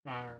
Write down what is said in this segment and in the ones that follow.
Uh,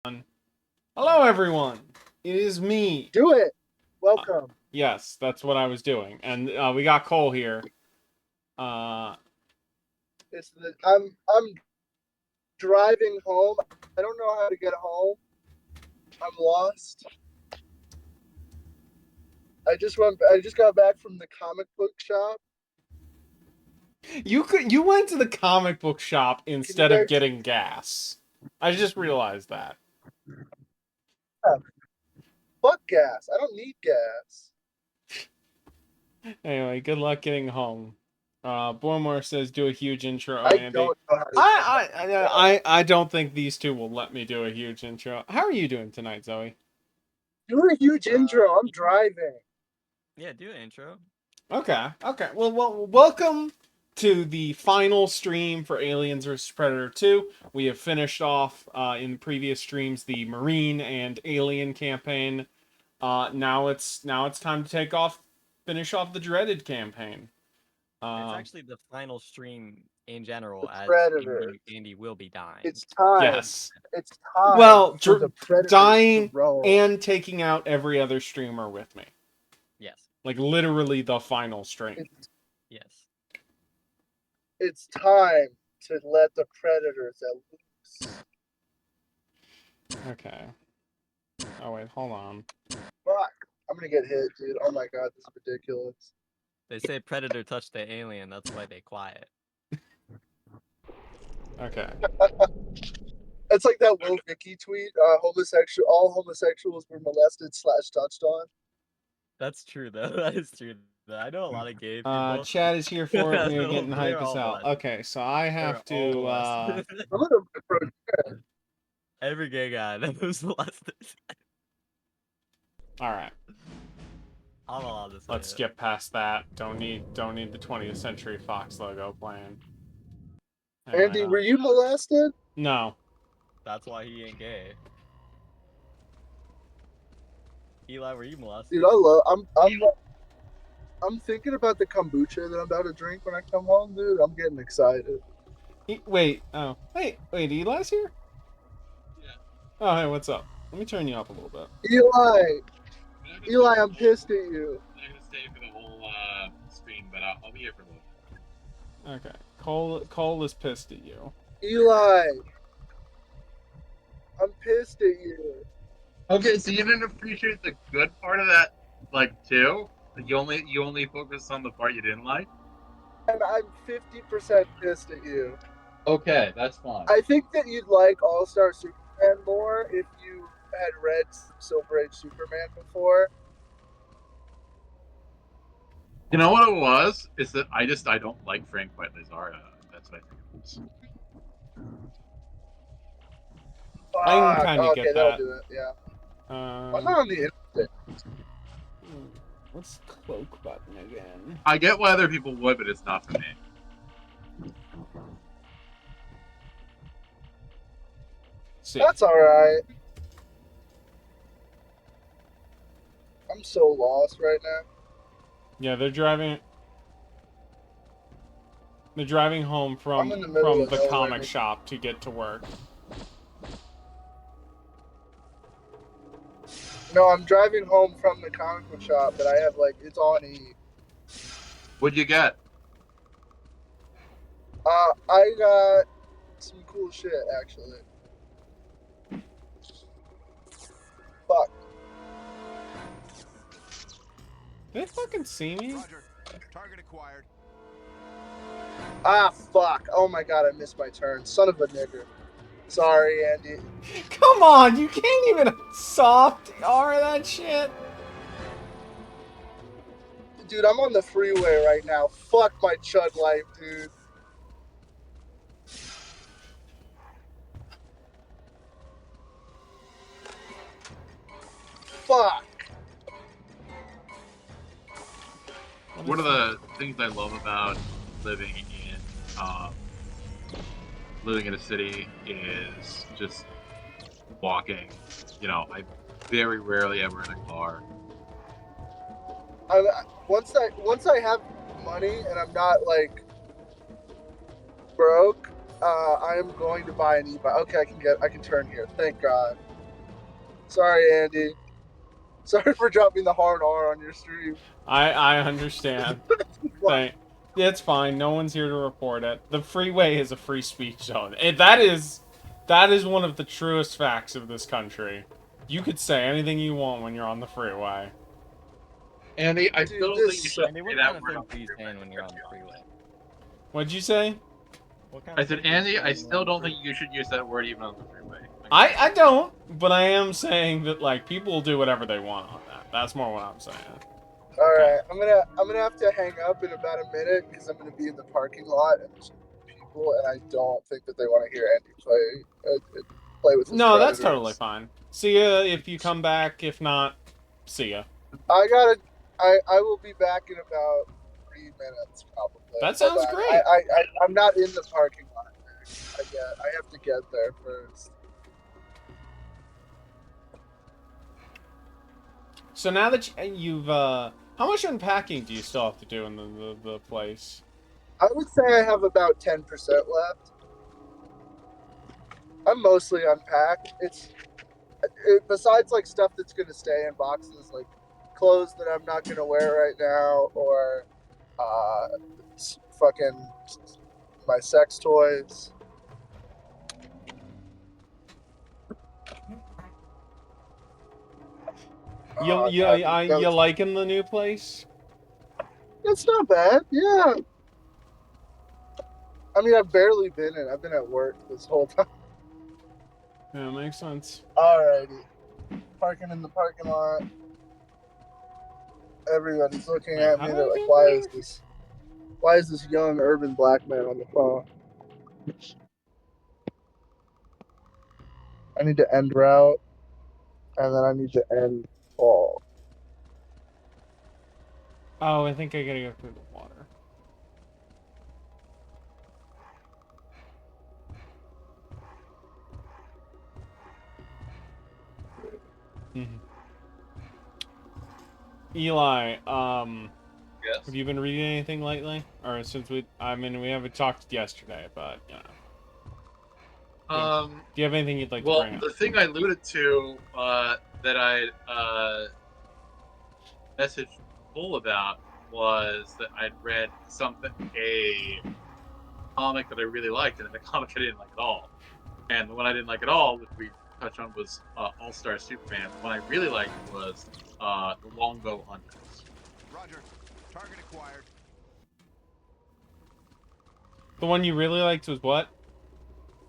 Hello, everyone. It is me. Do it. Welcome. Yes, that's what I was doing, and we got Cole here. Uh, I'm driving home. I don't know how to get home. I'm lost. I just got back from the comic book shop. you went to the comic book shop Can you instead of guys? getting gas. I just realized that. Yeah, fuck gas. I don't need gas. Anyway, good luck getting home. Bormore says do a huge intro, I Andy. don't know how to get I home. I I I don't think these two will let me do a huge intro. How are you doing tonight, Zoe? Do a huge intro. I'm driving. Yeah, do an intro. Okay. Well, welcome to the final stream for Aliens vs Predator 2. We have finished off in previous streams the Marine and Alien campaign. Now it's time to finish off the dreaded campaign. It's actually the final stream in general, The as Predator. Andy will be dying. It's time. Yes. It's time Well, for the Predators dying to roll. and taking out every other streamer with me. Yes. Like literally the final stream. Yes. It's time to let the Predators loose. Okay. Oh wait, hold on. Fuck. I'm gonna get hit, dude. Oh my god, this is ridiculous. They say Predator touched the alien, that's why they quiet. Okay. It's like that Lil Vicky tweet. All homosexuals were molested / touched on. That's true though. That is true. I know a lot of gay people. Chad is here for it. We are getting hype They're as all hell. molested. Okay, so I have They're all to. molested. I'm gonna approach. Every gay guy that was molested. All right, I'm allowed to say let's it. skip past that. Don't need the 20th Century Fox logo playing. Andy, were you molested? No. That's why he ain't gay. Eli, were you molested? Dude, I'm thinking about the kombucha that I'm about to drink when I come home, dude. I'm getting excited. Wait. Oh. Wait. Eli's here. Yeah. Oh, hey, what's up? Let me turn you up a little bit. Eli, I'm pissed at you. I'm not gonna stay for the whole stream, but I'll be here for a little. Okay. Cole is pissed at you. Eli, I'm pissed at you. Okay, so you didn't appreciate the good part of that, too. You only focused on the part you didn't like. And I'm 50% pissed at you. Okay, that's fine. I think that you'd like All-Star Superman more if you had read Silver Age Superman before. You know what it was? Is that I don't like Frank White Lizarda. That's what I think it was. I can kind of okay, get that'll that. do it. Yeah. I'm not Um, on the internet. what's the cloak button again? I get why other people would, but it's not for me. See. That's all right. I'm so lost right now. Yeah, they're driving. They're driving home from I'm in the middle of the nowhere. comic shop to get to work. No, I'm driving home from the comic book shop, but I have it's on E. What'd you get? I got some cool shit actually. Fuck. Did they fucking see me? Roger. Target acquired. Fuck. Oh my god, I missed my turn. Son of a nigger. Sorry, Andy. Come on, you can't even soft R that shit. Dude, I'm on the freeway right now. Fuck my chug life, dude. Fuck. One of the things I love about living in a city is just walking. You know, I very rarely ever in a car. Once I have money and I'm not broke, I am going to buy an e-bike. Okay, I can turn here. Thank God. Sorry, Andy. Sorry for dropping the hard R on your stream. I understand. Thank. It's fine. No one's here to report it. The freeway is a free speech zone. That is one of the truest facts of this country. You could say anything you want when you're on the freeway. Andy, I Dude, still think this- you should Andy, say what that kind of word things on are you the saying when you're on the freeway? What'd you say? What kind I of said, things are you Andy, saying I when still you're on don't the think you should use that word even on the freeway. I don't, but I am saying that like people do whatever they want on that. That's more what I'm saying. All right, I'm gonna have to hang up in about a minute because I'm gonna be in the parking lot and there's people, and I don't think that they want to hear Andy play with his No, that's predators. totally fine. See ya if you come back. If not, see ya. I will be back in about 3 minutes probably. That sounds Hold on. great. I'm not in the parking lot. I have to get there first. So now that you've how much unpacking do you still have to do in the place? I would say I have about 10% left. I'm mostly unpacked. Besides like stuff that's gonna stay in boxes, like clothes that I'm not gonna wear right now, or fucking my sex toys. You liking the new place? It's not bad. Yeah. I mean, I've barely been in. I've been at work this whole time. Yeah, makes sense. Alrighty. Parking in the parking lot. Everybody's looking Wait, at how me. do They're I like, get "Why there?" is this? Why is this young urban black man on the phone?" I need to end route, and then I need to end fall. Oh, I think I gotta go through the water. Mhm. Eli, Yes. have you been reading anything lately? Or since we haven't talked yesterday, but you know. Do you have anything you'd like to Well, bring up? the thing I alluded to that I messaged Cole about was that I'd read a comic that I really liked, and then a comic I didn't like at all. And the one I didn't like at all, which we touched on, was All Star Superman. The one I really liked was The Longbow Hunters. Roger. Target acquired. The one you really liked was what?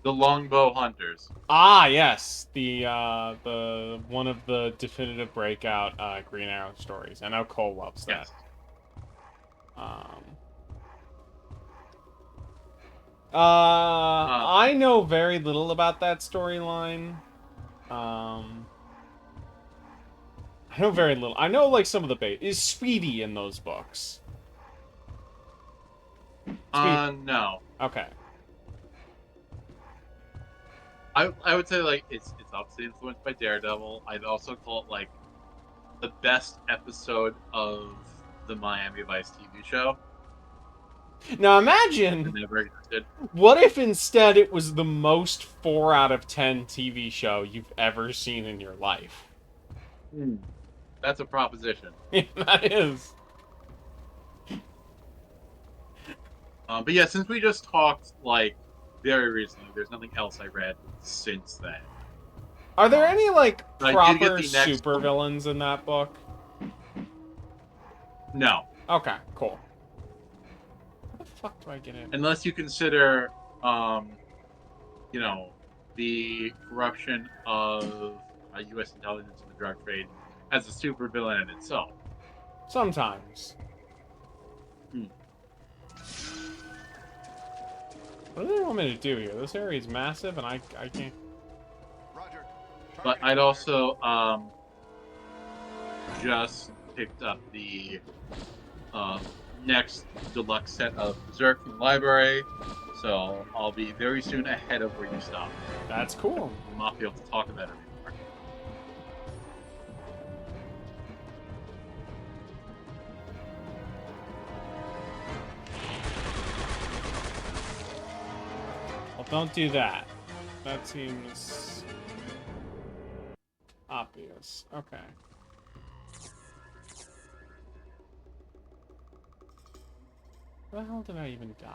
The Longbow Hunters. Ah, yes, the one of the definitive breakout Green Arrow stories. I know Cole loves that. Yes. I know very little about that storyline. I know very little. I know like some of the bait. Is Speedy in those books? No. Okay. I would say like it's obviously influenced by Daredevil. I'd also call it like the best episode of the Miami Vice TV show Now that imagine, never existed. what if instead it was the most 4 out of 10 TV show you've ever seen in your life? That's a proposition. Yeah, that is. But yeah, since we just talked like very recently, there's nothing else I read since then. Are there any like I did proper get the next super one. villains in that book? No, Okay, cool. How the fuck do I get in? unless you consider, you know, the corruption of U.S. intelligence and the drug trade as a super villain in itself. Sometimes. What do they want me to do here? This area is massive, and I can't. Roger. But I'd also just picked up the next deluxe set of Berserk from the library, so I'll be very soon ahead of where you stopped. That's cool. We'll not be able to talk about it anymore. Well, don't do that. That seems obvious. radius. Okay. Where the hell did I even die?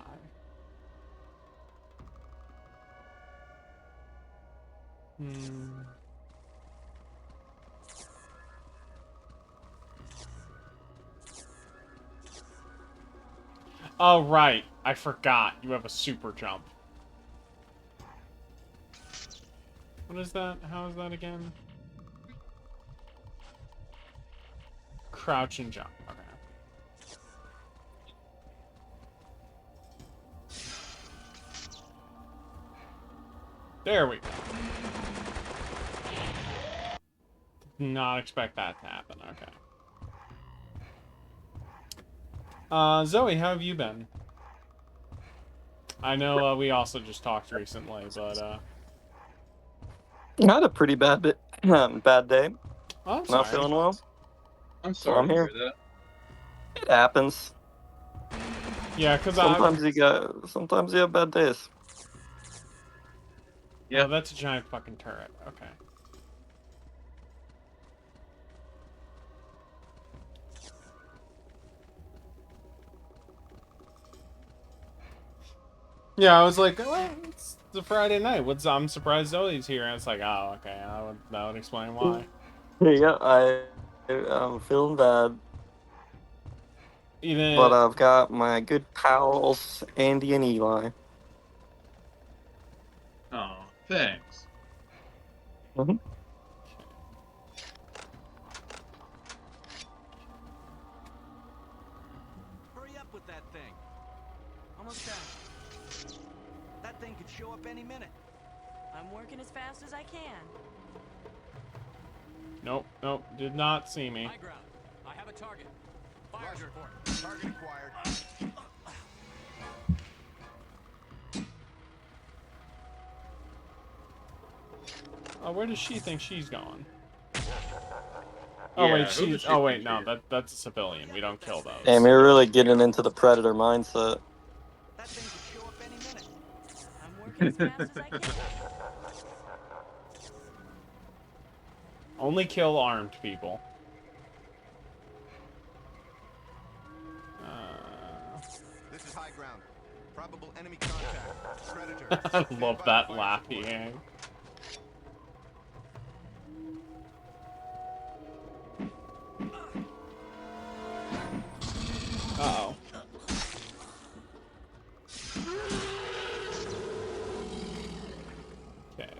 Oh, right. I forgot. You have a super jump. What is that? How is that again? Crouch and jump. Okay. There we go. Did not expect that to happen. Okay. Zoe, how have you been? I know we also just talked recently, but I had a pretty bad bad day. oh, I'm Not sorry. feeling well. I'm So sorry I'm to here. hear that. It happens. Yeah, because Sometimes you have bad days. Yeah. Oh, that's a giant fucking turret. Okay. Yeah, I was like, well, it's the Friday night. I'm surprised Zoe's here. And it's like, oh, okay, that would explain why. Yeah, I'm feeling bad, Even but I've got my good pals Andy and Eli. Oh, thanks. Mm-hmm. Hurry up with that thing. Almost done. That thing could show up any minute. I'm working as fast as I can. nope, did not see me. High ground. I have a target. Fire Roger. support. Target acquired. Oh, where does she think she's going? Oh Yeah, wait, who does she's. she Oh wait, think no, she is? that's a civilian. We don't kill those. Damn, you're really getting into the predator mindset. That thing could show up any minute. I'm working as fast as I can. Only kill armed people. This is high ground. Probable enemy contact. Predator. I Stand love by that for fire laugh support. he had. Uh-oh. Okay.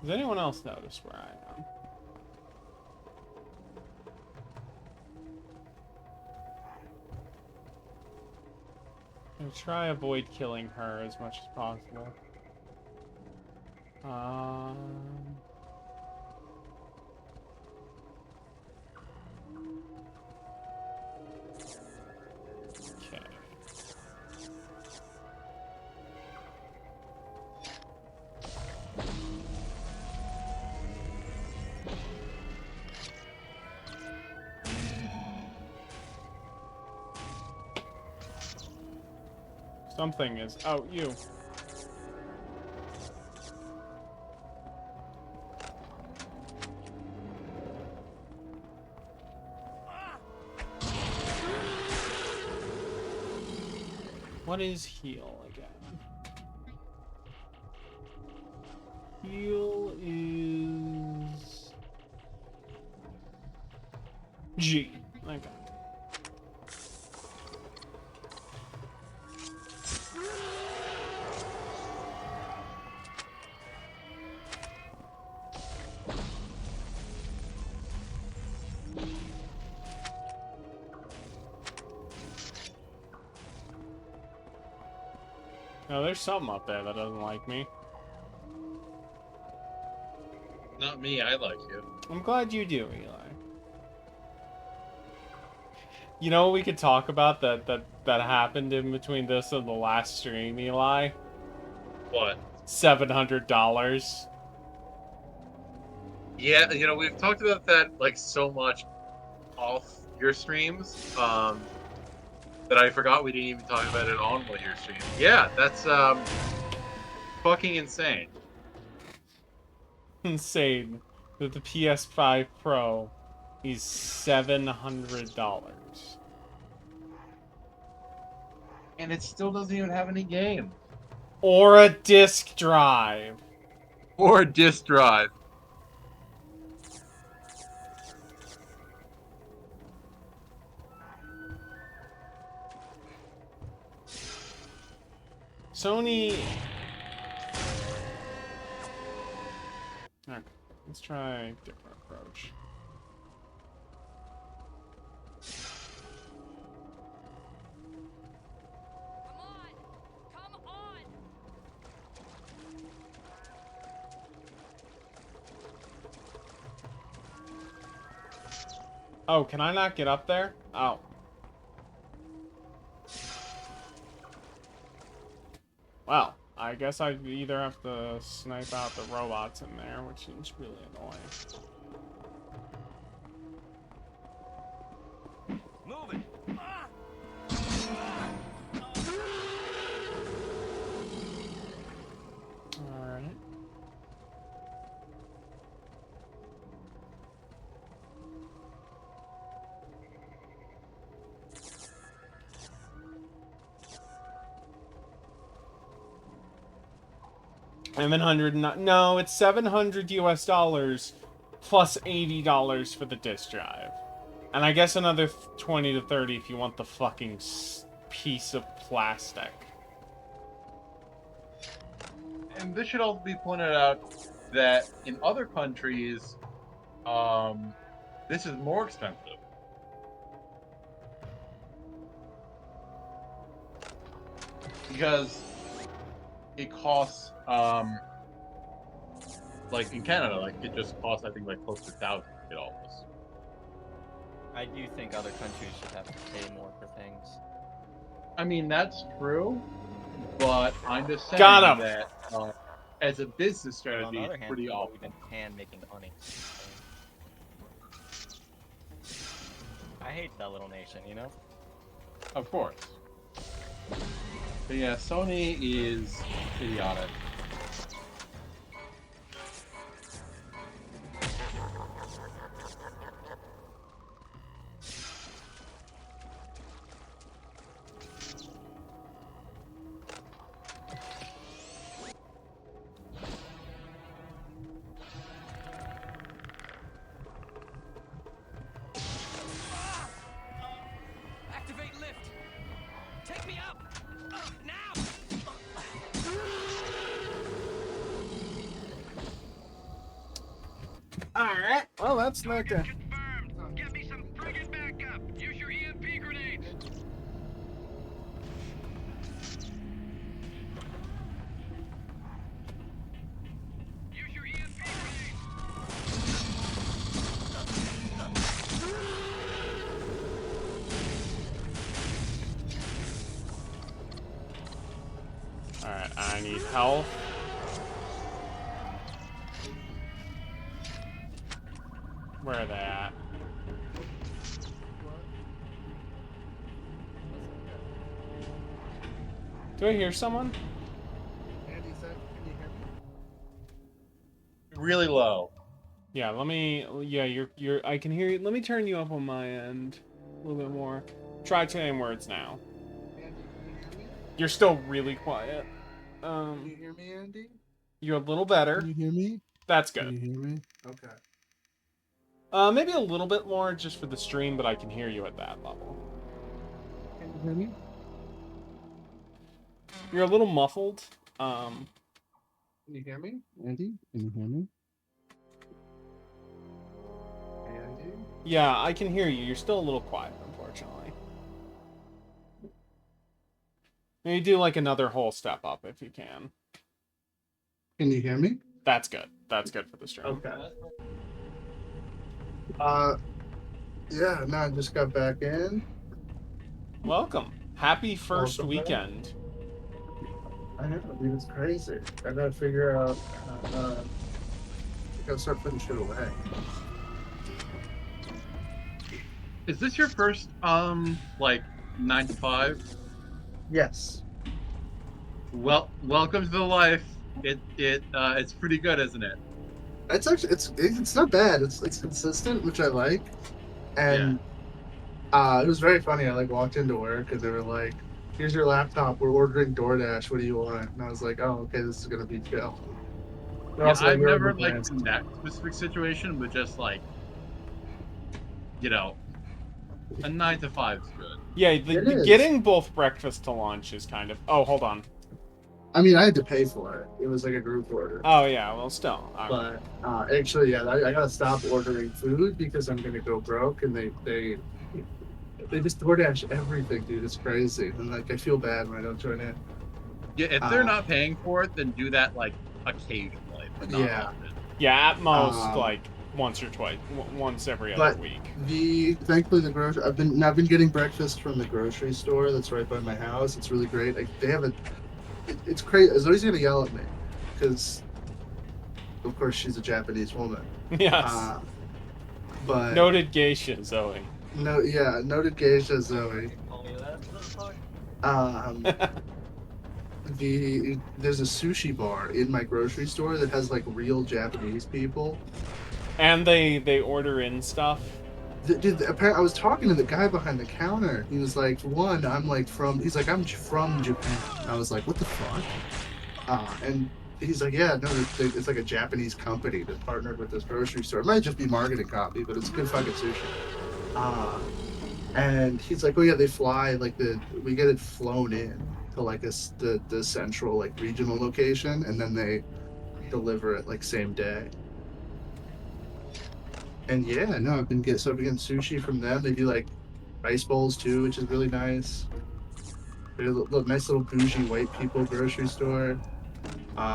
Does anyone else notice where I am? I'm try avoid killing her as much as possible. Okay. Something is. Oh, you. What is heal again? Heal is G. Okay. No, there's something up there that doesn't like me. Not me, I like you. I'm glad you do, Eli. You know what we could talk about that happened in between this and the last stream, Eli? What? $700. Yeah, you know, we've talked about that like so much off your streams, that I forgot we didn't even talk about it on one of your streams. Yeah, that's fucking insane. Insane. that the PS5 Pro is $700. And it still doesn't even have any games. Or a disc drive. Or a disk drive. Sony... Okay, let's try a different approach. Come on! Oh, can I not get up there? Oh. Well, I guess I either have to snipe out the robots in there, which seems really annoying. Move it. Alright. No, it's $700 US plus $80 for the disc drive. And I guess another 20 to 30 if you want the fucking piece of plastic. And this should also be pointed out that in other countries, this is more expensive. Because it costs, like in Canada, like it just costs, I think, like close to $1,000 to get all this. I do think other countries should have to pay more for things. I mean, that's true, but I'm just saying Got him. that as a business But on strategy, the other it's hand, pretty people awful. even can making money. I hate that little nation, you know? Of course. But yeah, Sony is idiotic. Activate lift. Take me up. Now. Alright, well that's not good. Confirmed. Get me some friggin' backup. Use your EMP grenades. Use your EMP grenades. Alright, I need health. Where are they at? Do I hear someone? Andy said, can you hear me? Really low. Yeah, let me. Yeah, you're. I can hear you. Let me turn you up on my end a little bit more. Try saying words now. Andy, can you hear me? You're still really quiet. Can you hear me, Andy? You're a little better. Can you hear me? That's Can good. you hear me? Okay. Maybe a little bit more just for the stream, but I can hear you at that level. Can you hear me? You're a little muffled. Can you hear me? Andy, can you hear me? Andy? Yeah, I can hear you. You're still a little quiet, unfortunately. Maybe do like another whole step up if you can. Can you hear me? That's good. That's good for the stream. Okay. Yeah, no, I just got back in. Welcome. Happy first Welcome back. weekend. I know, dude, it's crazy. I gotta figure out, I gotta start putting shit away. Is this your first, like, 9 to 5? Yes. Well, welcome to the life. It's pretty good, isn't it? It's actually it's not bad. It's consistent, which I like. And it was very funny. I like walked into work and they were like, "Here's your laptop. We're ordering DoorDash. What do you want?" And I was like, "Oh, okay, this is gonna be chill." They're Yeah, also like, I've "We're never open like plans." in that specific situation, but just like, you know, a 9 to 5 is good. Yeah, It the is. getting both breakfast to lunch is kind of. Oh, hold on. I mean, I had to pay for it. It was like a group order. Oh yeah, well still. But actually, yeah, I gotta stop ordering food because I'm gonna go broke, and they just DoorDash everything, dude. It's crazy, and like I feel bad when I don't join in. Yeah, if they're not paying for it, then do that like occasionally, but not Yeah. often. Yeah, at most Um, like once or twice, once every other but week. Thankfully the grocery I've been getting breakfast from the grocery store that's right by my house. It's really great. They have it's crazy. Zoe's gonna yell at me because, of course, she's a Japanese woman. Yes. But Noted geisha, Zoe. noted geisha Zoe. Um, there's a sushi bar in my grocery store that has like real Japanese people. And they order in stuff. Dude, apparently, I was talking to the guy behind the counter. He was like, "One, I'm like from." He's like, "I'm from Japan." I was like, "What the fuck?" And he's like, "Yeah, no, it's like a Japanese company that partnered with this grocery store. It might just be marketing copy, but it's good fucking sushi." And he's like, "Oh yeah, they fly like we get it flown in to like the central like regional location, and then they deliver it like same day." And yeah, no, I've been getting sushi from them. They do like rice bowls too, which is really nice. They're a nice little bougie white people grocery store.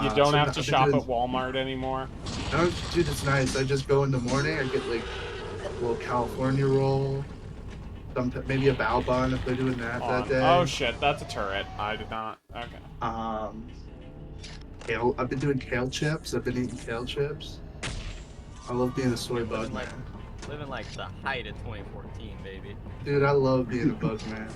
You don't so have I've to been shop doing- at Walmart anymore. No, dude, it's nice. I just go in the morning. I get like a little California roll, maybe a bao bun if they're doing that day. Oh shit, that's a turret. I did not. Okay. I've been doing kale chips. I've been eating kale chips. I love being a soy bug man. Living like the height of 2014, baby. Dude, I love being a bug man.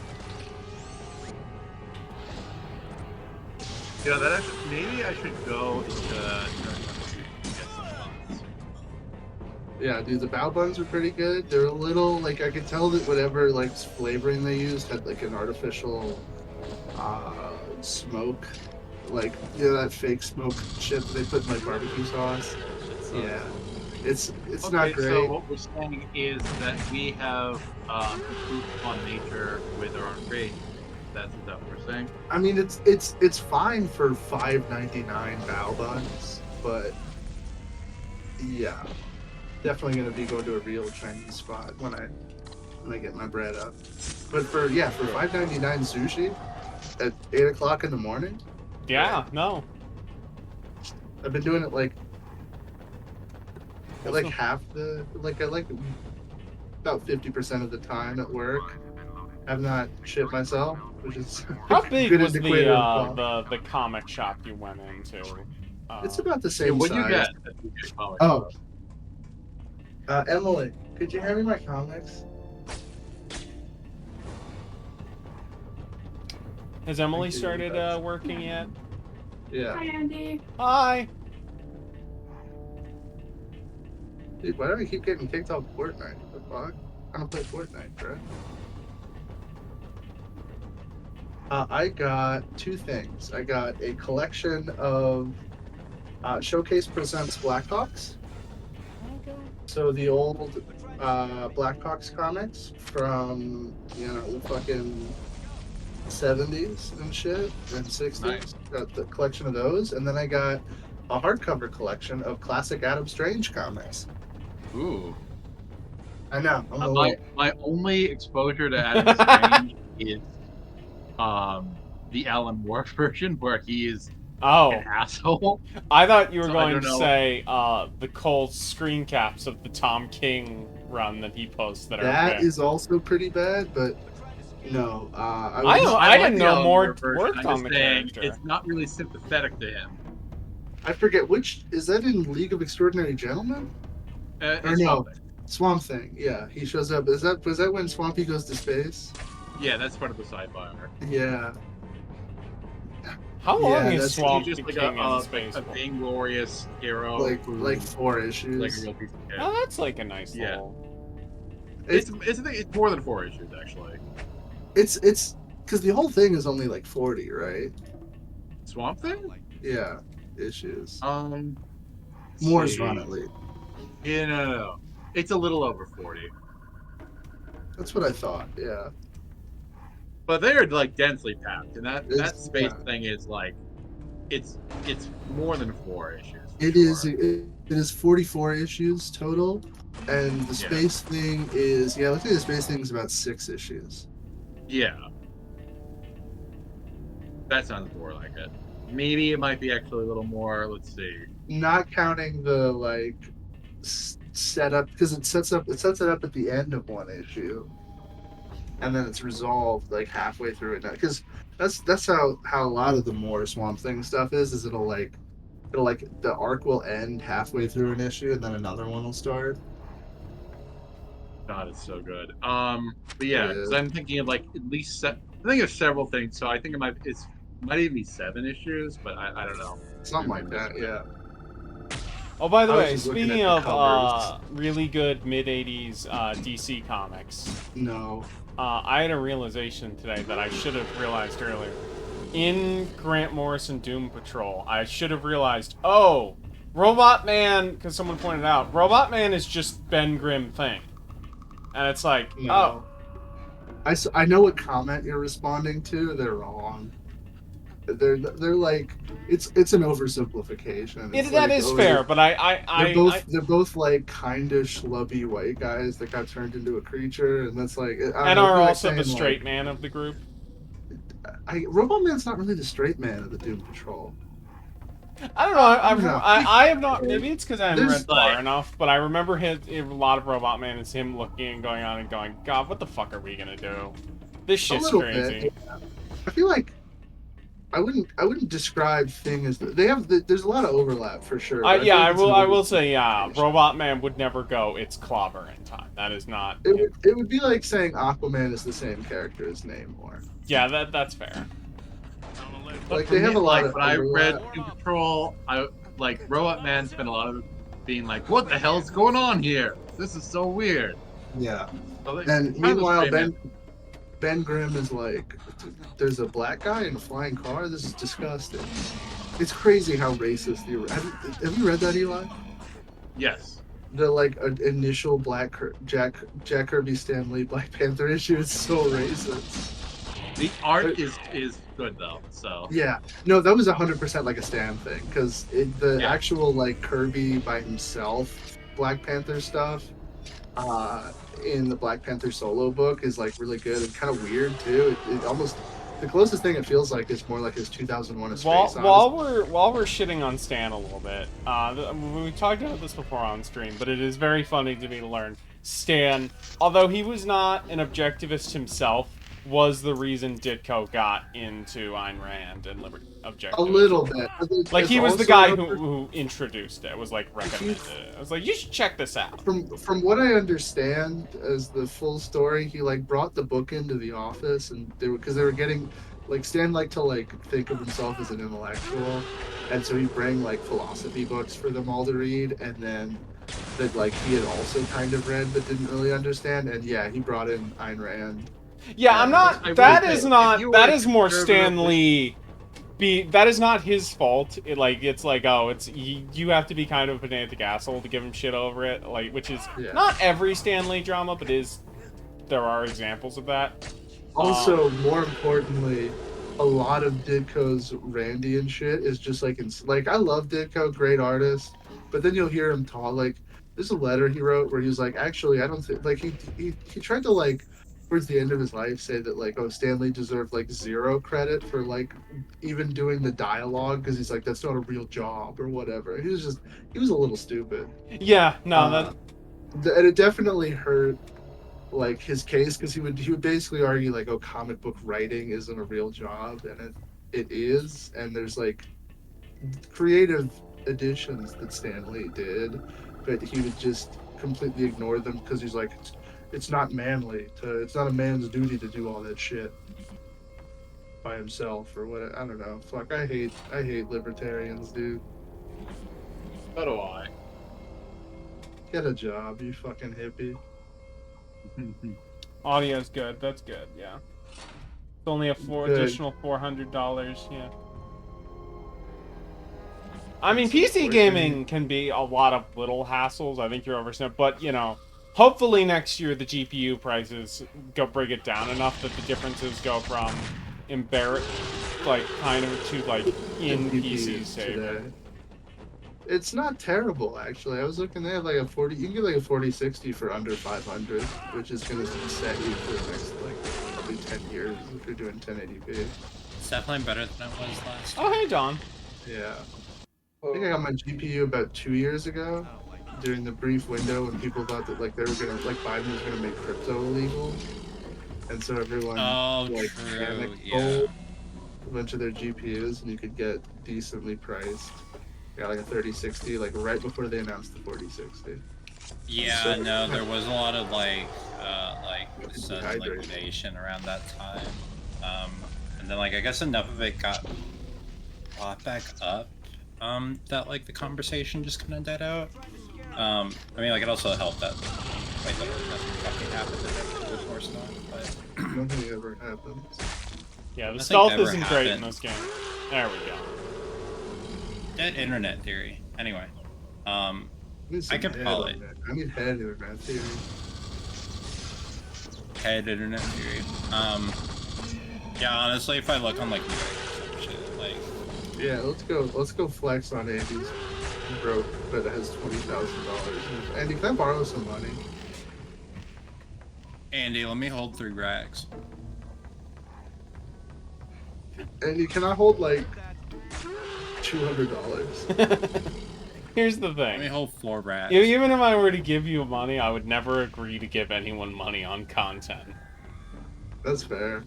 Yeah, that actually, maybe I should go into get some buns. Yeah, dude, the bao buns are pretty good. They're a little like I could tell that whatever like flavoring they used had like an artificial smoke, like that fake smoke shit that they put in like barbecue sauce. Yeah, it's Okay, not great. so what we're saying is that we have improved upon nature with our own grade. Is that what we're saying? I mean, it's fine for $5.99 bao buns, but yeah, definitely gonna be going to a real Chinese spot when I get my bread up. But for $5.99 sushi at 8 o'clock in the morning, Yeah, no. I've been doing it like half the I like about 50% of the time at work. I've not shit myself, which is How a big good was indicator of quality. the comic shop you went into? It's about the Hey, same what do you size. get? at the big comic Oh, shop? Emily, could you hand me my comics? Has Emily Thank you, started guys. working yet? Yeah. Andy. Hi. Dude, why do I keep getting kicked off Fortnite? What the fuck? I don't play Fortnite, bro. I got two things. I got a collection of Showcase Presents Blackhawks. So the old Blackhawks comics from, the fucking 70s and shit and 60s. Nice. Got the collection of those. And then I got a hardcover collection of classic Adam Strange comics. Ooh. I know. I'm a My, little... my only exposure to Adam Strange is the Alan Moore version where he is Oh, an asshole. I thought you were So I going don't to know. say the Cole screen caps of the Tom King run that he posts that are That okay. is also pretty bad, but no. I was- don't- like didn't the know Alan Moore version. worked I'm on just the saying character. It's not really sympathetic to him. I forget which is that in League of Extraordinary Gentlemen? Or It's no. something. Swamp Thing. Yeah, he shows up. Was that when Swampy goes to space? Yeah, that's part of the sidebar. Yeah. How long Yeah, is that's Swamp He's just like King in a space? a vainglorious hero like who 4 is issues. like a real piece of shit. Oh, that's like a nice Yeah. little. It's more than 4 issues actually. It's because the whole thing is only like 40, right? Swamp Thing? Yeah, issues. Let's see. Run at least. Yeah, no. It's a little over 40. That's what I thought. Yeah. But they're like densely packed, and that It's- space yeah. thing is like, it's more than 4 issues. for It sure. is. It is 44 issues total, and the space thing is let's say the space thing is about 6 issues. Yeah. That sounds more like it. Maybe it might be actually a little more. Let's see. Not counting the like setup, because it sets it up at the end of one issue, and then it's resolved like halfway through it. Because that's how a lot of the more Swamp Thing stuff is it'll like the arc will end halfway through an issue and then another one will start. God, it's so good. But yeah, because Yeah. I'm thinking of like at least I think of several things. So I think it might even be 7 issues, but I don't know. Something like that. Yeah. Oh, by the I was way, just looking speaking at the of really good mid-'80s DC comics, No. I had a realization today that I should have realized earlier. In Grant Morrison Doom Patrol, I should have realized, oh, Robot Man, because someone pointed out, Robot Man is just Ben Grimm thing. And it's like, No. I know what comment you're responding to. They're wrong. They're like it's an oversimplification. It's that like, is fair, but they're both like kind of schlubby white guys that got turned into a creature, and that's like and are also the straight man of the group. Robot Man's not really the straight man of the Doom Patrol. I don't know. I have not. Maybe it's because I haven't read far like- enough, but I remember a lot of Robot Man is him looking and going on and going, God, what the fuck are we gonna do? This shit's little crazy. bit. I feel like I wouldn't describe Thing as there's a lot of overlap for sure. I will oversimplification. say, Robot Man would never go, it's Clobber in time. That is not. It would be like saying Aquaman is the same character as Namor. Yeah, that's fair. But Like, for they have me, a lot like, of when I read overlap. Doom Patrol, Robot Man spent a lot of it being like, "What the hell's going on here? This is so weird." Yeah. So they And kind of meanwhile, frame Ben Grimm is like, there's a black guy in a flying car. This is disgusting. It's crazy how racist the. Have you read that, Eli? yes, The like initial Jack Kirby Stan Lee Black Panther issue is so racist. the art is good though. So Yeah, no, that was 100% like a Stan thing, because the Yeah. actual like Kirby by himself Black Panther stuff in the Black Panther solo book is like really good and kind of weird too. It almost the closest thing it feels like is more like his 2001: A Space Odyssey. While we're shitting on Stan a little bit, we talked about this before on stream, but it is very funny to me to learn Stan, although he was not an objectivist himself, was the reason Ditko got into Ayn Rand and objectivism. A little bit. Like, he was the also guy a- who introduced it, was like recommended it. I was like, you should check this out. From what I understand as the full story, he like brought the book into the office, and they were getting like Stan liked to like think of himself as an intellectual, and so he'd bring like philosophy books for them all to read, and then that like he had also kind of read but didn't really understand, and yeah, he brought in Ayn Rand. Yeah, I'm not. I That will is say, not. if you That were is more conservative- Stan Lee. That is not his fault. It's like, oh, it's you have to be kind of a pedantic asshole to give him shit over it. Like, which is Yeah. not every Stan Lee drama, but there are examples of that. Also, more importantly, a lot of Ditko's Randian shit is just like I love Ditko, great artist, but then you'll hear him talk like there's a letter he wrote where he was like, actually, I don't think like he tried to like towards the end of his life say that like, oh, Stan Lee deserved like 0 credit for like even doing the dialogue, because he's like, that's not a real job or whatever. He was a little stupid. Yeah, no, And it definitely hurt like his case, because he would basically argue like, oh, comic book writing isn't a real job, and it is, and there's like creative additions that Stan Lee did, but he would just completely ignore them because he's like, it's not manly it's not a man's duty to do all that shit. by himself or what. I don't know. Fuck, I hate libertarians, dude. So do I. Get a job, you fucking hippie. Audio's good. That's good. Yeah. It's only a Good. additional $400. Yeah. I mean, It's PC worth gaming can be a lot of little hassles. I think you're overstepping, but you know, hopefully next year the GPU prices go bring it down enough that the differences go from like kind of to like in PC saving. today. It's not terrible actually. I was looking, they have like a 40. You can get like a 4060 for under 500, which is gonna set you for the next like probably 10 years if you're doing 1080p. It's definitely better than it was last. Oh, hey, Don. Yeah. I think I got my GPU about 2 years ago, during the brief window when people thought that like they were gonna like Biden was gonna make crypto illegal, and so everyone like true, panicked, yeah. sold a bunch of their GPUs, and you could get decently priced. Got like a 3060, like right before they announced the 4060. Yeah, So- no, there was a lot of like sudden Dehydrated. liquidation around that time. And then like I guess enough of it got brought back up. That like the conversation just kind of died out. I mean, like it also helped that like literally nothing fucking happened and it was forced on. But Nothing ever happens. Yeah, the Nothing stealth ever isn't great in happened. this game. There we go. dead internet theory. Anyway, I need some could head probably- on that. I need head internet theory. head internet theory. Yeah, honestly, if I look on like Newegg or some shit, like Yeah, let's go flex on Andy's broke, but it has $20,000. Andy, can I borrow some money? Andy, let me hold 3 racks. Andy, can I hold like $200? Here's the Let me thing. hold 4 racks. Even if I were to give you money, I would never agree to give anyone money on content. That's fair.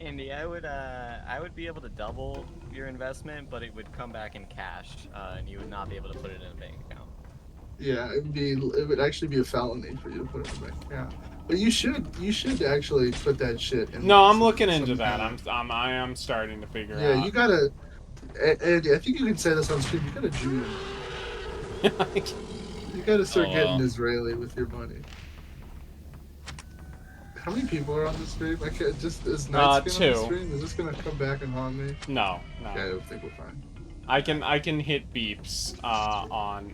Andy, I would be able to double your investment, but it would come back in cash, and you would not be able to put it in a bank account. Yeah, it would actually be a felony for you to put it in the bank account. But you should actually put that shit in. No, I'm some- looking into some that. kind of- I am starting to figure Yeah, out. you gotta. Andy, I think you can say this on stream. You gotta Jew. You gotta start Oh, getting well. Israeli with your money. How many people are on the stream? I can't just is Nightskin on the 2. stream? Is this gonna come back and haunt me? No, Okay, I no. don't think we're fine. I can hit beeps on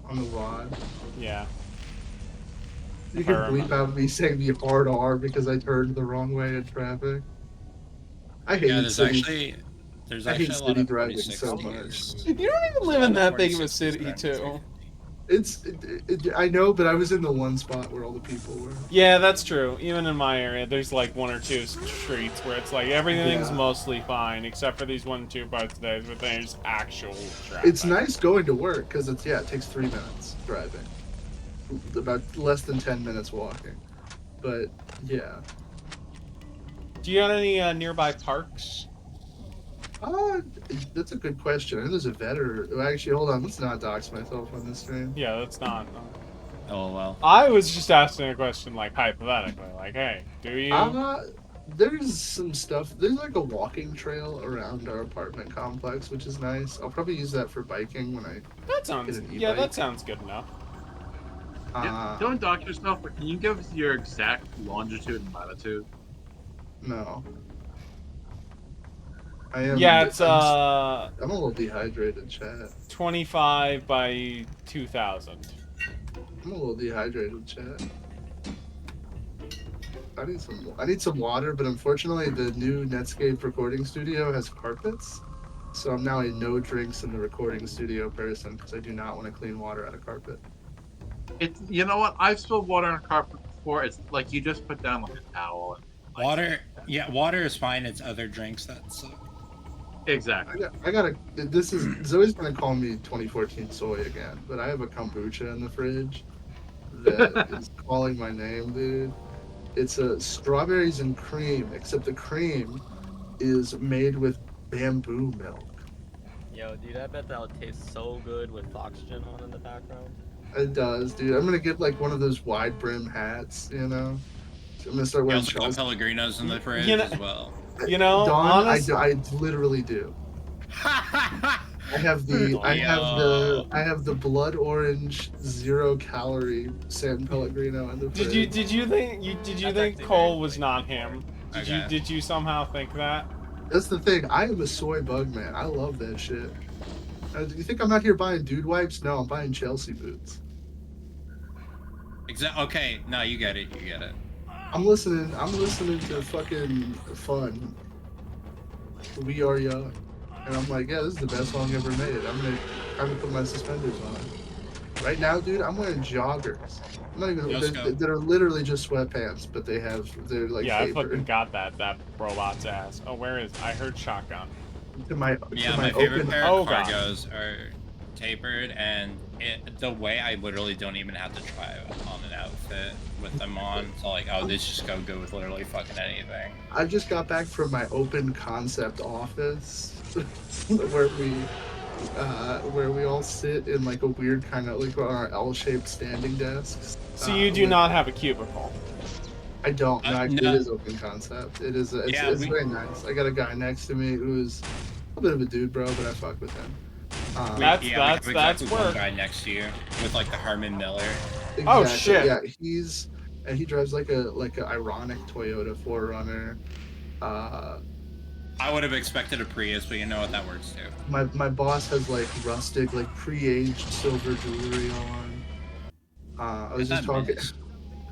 On the VOD. yeah. You If can I bleep remember. out me saying the hard R because I turned the wrong way in traffic. I hate Yeah, there's city. there's I hate actually a lot city of driving so 4060s. You don't even live in that big of a 4060s city, back too. I know, but I was in the one spot where all the people were. Yeah, that's true. Even in my area, there's like 1 or 2 streets where it's like everything's Yeah. mostly fine, except for these 1 or 2 parts of days, but there's actual traffic. It's nice going to work because it takes 3 minutes driving, about less than 10 minutes walking. But yeah, Do you got any nearby parks? that's a good question. I know there's a veteran. Actually, hold on. Let's not dox myself on this stream. Yeah, that's not. Oh well. I was just asking a question, like hypothetically, like, hey, do you? There's some stuff. There's like a walking trail around our apartment complex, which is nice. I'll probably use that for biking when I. That sounds. Get an Yeah, that e-bike. sounds good enough. Don't dock yourself, but can you give us your exact longitude and latitude? No. I am. Yeah, it's I'm a little dehydrated, chat. 25 by 2000. I'm a little dehydrated, chat. I need some water, but unfortunately the new Netscape recording studio has carpets. So I'm now a no drinks in the recording studio person because I do not want to clean water out of carpet. It's, you know what? I've spilled water on a carpet before. It's like you just put down like a towel. And, like, Water, yeah, water is fine. It's other drinks that suck. Exactly. I gotta. This is Zoe's gonna call me 2014 soy again, but I have a kombucha in the fridge that is calling my name, dude. It's a strawberries and cream, except the cream is made with bamboo milk. Yo, dude, I bet that would taste so good with oxygen on in the background. It does, dude. I'm gonna get like one of those wide brim hats, you know, I'm gonna start You wearing also got Chelsea. Pellegrinos in the fridge You know- as well. You know, Dawn, honest, I literally do. I have the blood orange 0-calorie San Pellegrino in the fridge. did you think That's think actually Cole very was sweet. not him? Okay. Did you somehow think that? That's the thing. I am a soy bug man. I love that shit. You think I'm out here buying dude wipes? No, I'm buying Chelsea boots. Okay, no, you get it. You get it. I'm listening to fucking Fun. We Are Young. And I'm like, yeah, this is the best song ever made. I'm gonna put my suspenders on. Right now, dude, I'm wearing joggers. I'm not even that are literally just sweatpants, but they're like Yeah, I tapered. fucking got that robot's ass. Oh, where is? I heard shotgun. To my favorite open, pair Oh, of God. cargos are tapered, and the way I literally don't even have to try on an outfit with them on. So like, oh, this just go good with literally fucking anything. I just got back from my open concept office where we all sit in like a weird kind of like on our L-shaped standing desks. So you do not have a cubicle. I don't. No, no. It is open concept. It is. It's very nice. I got a guy next to me who's a bit of a dude, bro, but I fuck with him. That's we have exactly one work. guy next to you with like the Herman Miller. Exactly. Oh, shit. Yeah, he drives like a ironic Toyota 4Runner. I would have expected a Prius, but you know what, that works too. My boss has like rustic, like pre-aged silver jewelry on. I was just talking.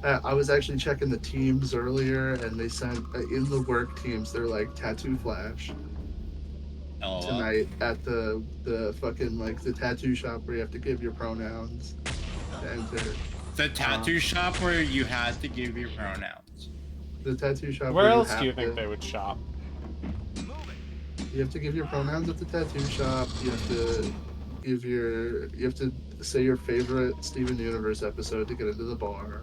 I was actually checking the teams earlier, and they sent in the work teams. They're like tattoo flash tonight at the fucking like the tattoo shop where you have to give your pronouns to enter. The tattoo shop where you had to give your pronouns. The tattoo shop. Where else you do you have think to- they would shop? You have to give your pronouns at the tattoo shop. You have to say your favorite Steven Universe episode to get into the bar.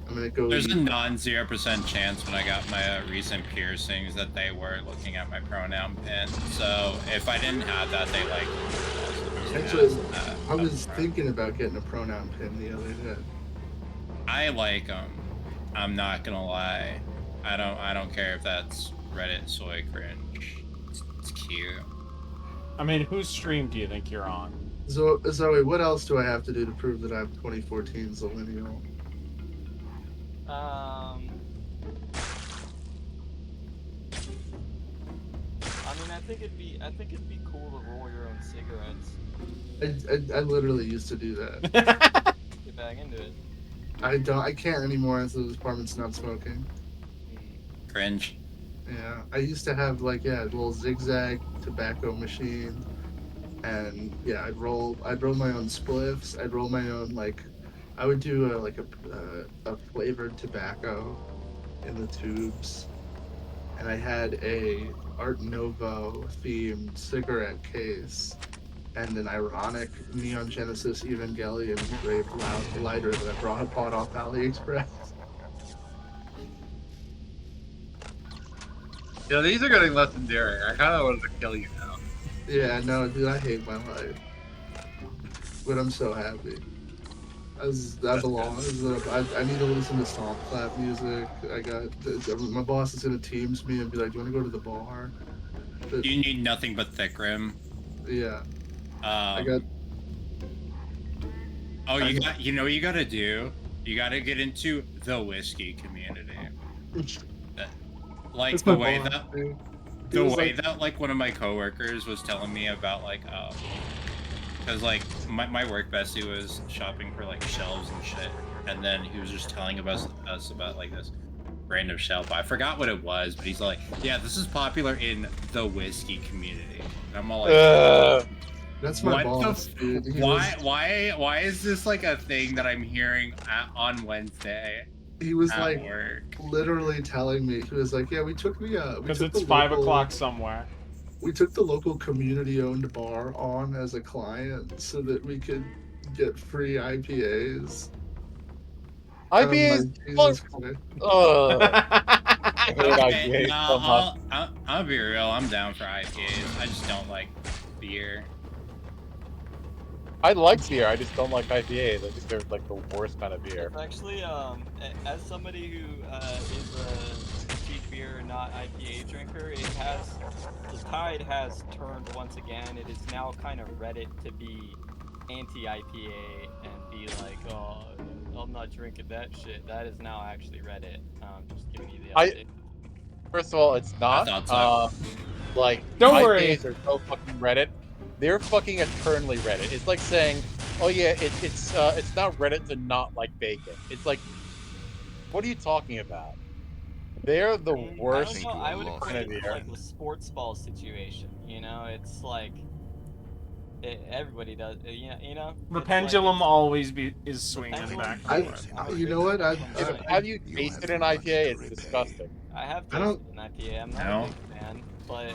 I'm gonna go. There's a non-0% chance when I got my recent piercings that they were looking at my pronoun pin. So if I didn't have that, they like. Actually, I was thinking about getting a pronoun pin the other day. I like them. I'm not gonna lie. I don't care if that's Reddit soy cringe. It's cute. I mean, whose stream do you think you're on? Zoe, what else do I have to do to prove that I'm 2014 Zillennial? I mean, I think it'd be cool to roll your own cigarettes. I literally used to do that. Get back into it. I can't anymore as the department's not smoking. Cringe. Yeah, I used to have like a little zigzag tobacco machine, and yeah, I'd roll my own spliffs. I'd roll my own I would do a flavored tobacco in the tubes, and I had a Art Nouveau themed cigarette case, and an ironic Neon Genesis Evangelion engraved lighter that I bought off AliExpress. Yeah, these are getting less endearing. I kind of wanted to kill you now. Yeah, no, dude, I hate my life, but I'm so happy. I belong. I need to listen to stomp clap music. My boss is gonna Teams me and be like, "Do you want to go to the bar?" But, You need nothing but thick rim. yeah, I Um, got. Oh, you know what you gotta do? You gotta get into the whiskey community. Like That's the my way boss, that dude. He the was way like- that like one of my coworkers was telling me about because like my work bestie was shopping for like shelves and shit, and then he was just telling us about like this random shelf. I forgot what it was, but he's like, yeah, this is popular in the whiskey community. And I'm all like, That's my what boss, the dude. He why is this like a thing that I'm hearing on Wednesday was, he was at like work? literally telling me. He was like, "Yeah, we took Because the it's 5 local- o'clock somewhere. We took the local community-owned bar on as a client so that we could get free IPAs." And I'm IPAs. like, Jesus Christ. I hate Okay, IPAs so much. no, I'll be real. I'm down for IPAs. I just don't like beer. I like beer. I just don't like IPAs. I think they're like the worst kind of beer. It's actually, as somebody who is a cheap beer, not IPA drinker, the tide has turned once again. It is now kind of Reddit to be anti-IPA and be like, oh, I'm not drinking that shit. That is now actually Reddit. Just giving you the update. First of all, it's not. I thought Like, Don't IPAs worry. are so fucking Reddit. They're fucking eternally Reddit. It's like saying, oh yeah, it's not Reddit to not like bacon. It's like, what are you talking about? They're the worst. I don't know. I would equate it to beer. like the sports ball situation. You know, it's like everybody does. You know. The It's pendulum like, always is swinging pendulum- back I, and forth. you know what? Have you tasted an IPA? It's disgusting. I have I don't- tasted an IPA. I'm not No. a big fan, but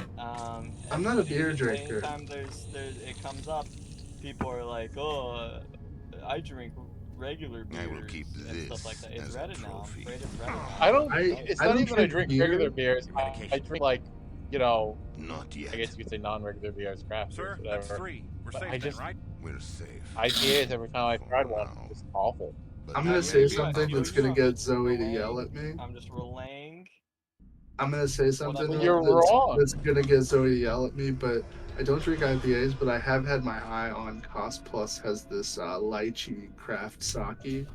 I'm not a beer drinker. Anytime it comes up, people are like, "Oh, I drink regular beers I will keep and this stuff like that." It's as a Reddit now. I'm trophy. afraid it's Reddit now. I don't. I- It's I not don't even I drink drink beer. regular beers. I drink like, you know, Not yet. I guess you could say non-regular beers, craft Sir, beers, that's whatever. 3. We're But safe I then, just- right? We're safe. IPAs every time I tried one, it's awful. But I'm gonna not say yet. something that's gonna get Zoe to yell at me. I'm just relaying. I'm gonna say something You're that's, wrong. that's gonna get Zoe to yell at me, but I don't drink IPAs, but I have had my eye on Cost Plus has this lychee craft sake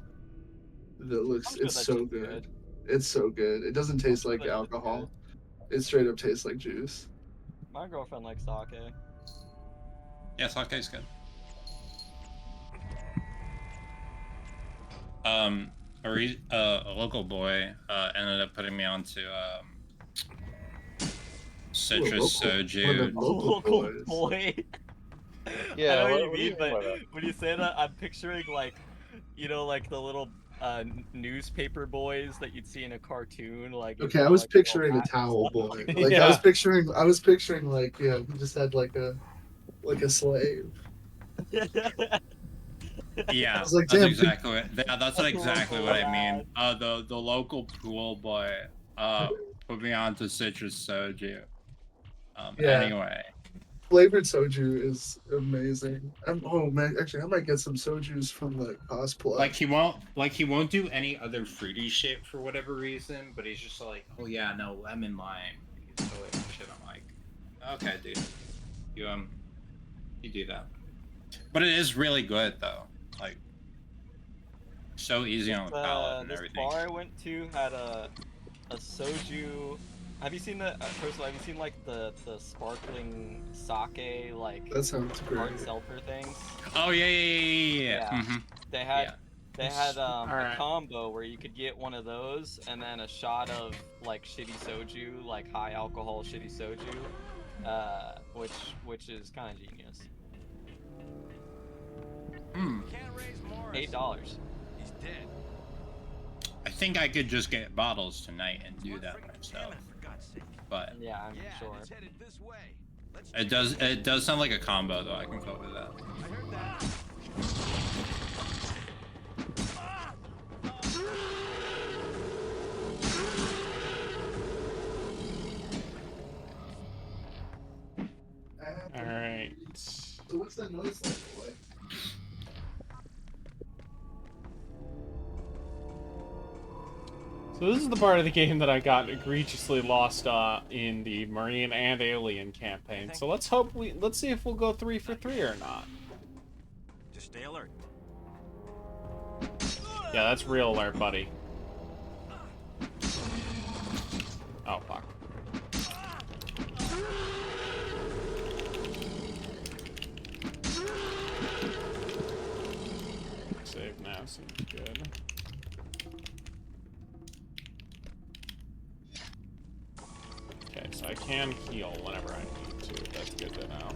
that looks I'm sure it's that so shit's good. It's so good. It doesn't taste sure like that shit's alcohol. It straight up tastes like juice. My girlfriend likes sake. Yeah, sake's good. A local boy ended up putting me onto citrus One of soju. the local boys. boy. Yeah, I know what- what you what do you mean, but mean by that? when you say that, I'm picturing like, you know, like the little newspaper boys that you'd see in a cartoon. Like, Okay, I was picturing a towel boy. Like I was picturing like yeah, he just had like a slave. Yeah, I was like, that's damn, exactly what. Yeah, that's That's exactly so what I bad. mean. The local pool boy put me onto citrus soju. Yeah. Anyway, Flavored soju is amazing. Oh man, actually, I might get some sojus from the Cost Plus. like he won't do any other fruity shit for whatever reason, but he's just like, oh yeah, no lemon lime. He's totally like shit. I'm like, okay, dude, you do that. But it is really good though. Like, so easy on the palate and this everything. bar I went to had a soju. Have you seen the first of all? Have you seen like the sparkling sake like That sounds hard great. seltzer things? Oh yeah. Yeah. Mhm. They had Yeah. they had a Alright. combo where you could get one of those and then a shot of like shitty soju, like high alcohol shitty soju, which is kind of genius. Hmm. Can't raise Morris. $8. He's dead. I think I could just get bottles tonight and do that Damn myself. it, for God's sake. But Yeah, I'm Yeah, sure. it's headed this way. Let's it does sound like a combo though. I can fuck with that. I heard that. All right. So what's that noise like, boy? So this is the part of the game that I got egregiously lost in the Marine and Alien campaign. So let's see if we'll go 3 for 3 or not. Just stay alert. Yeah, that's real alert, buddy. Oh fuck. Save now seems good. Okay, so I can heal whenever I need to. That's good to know.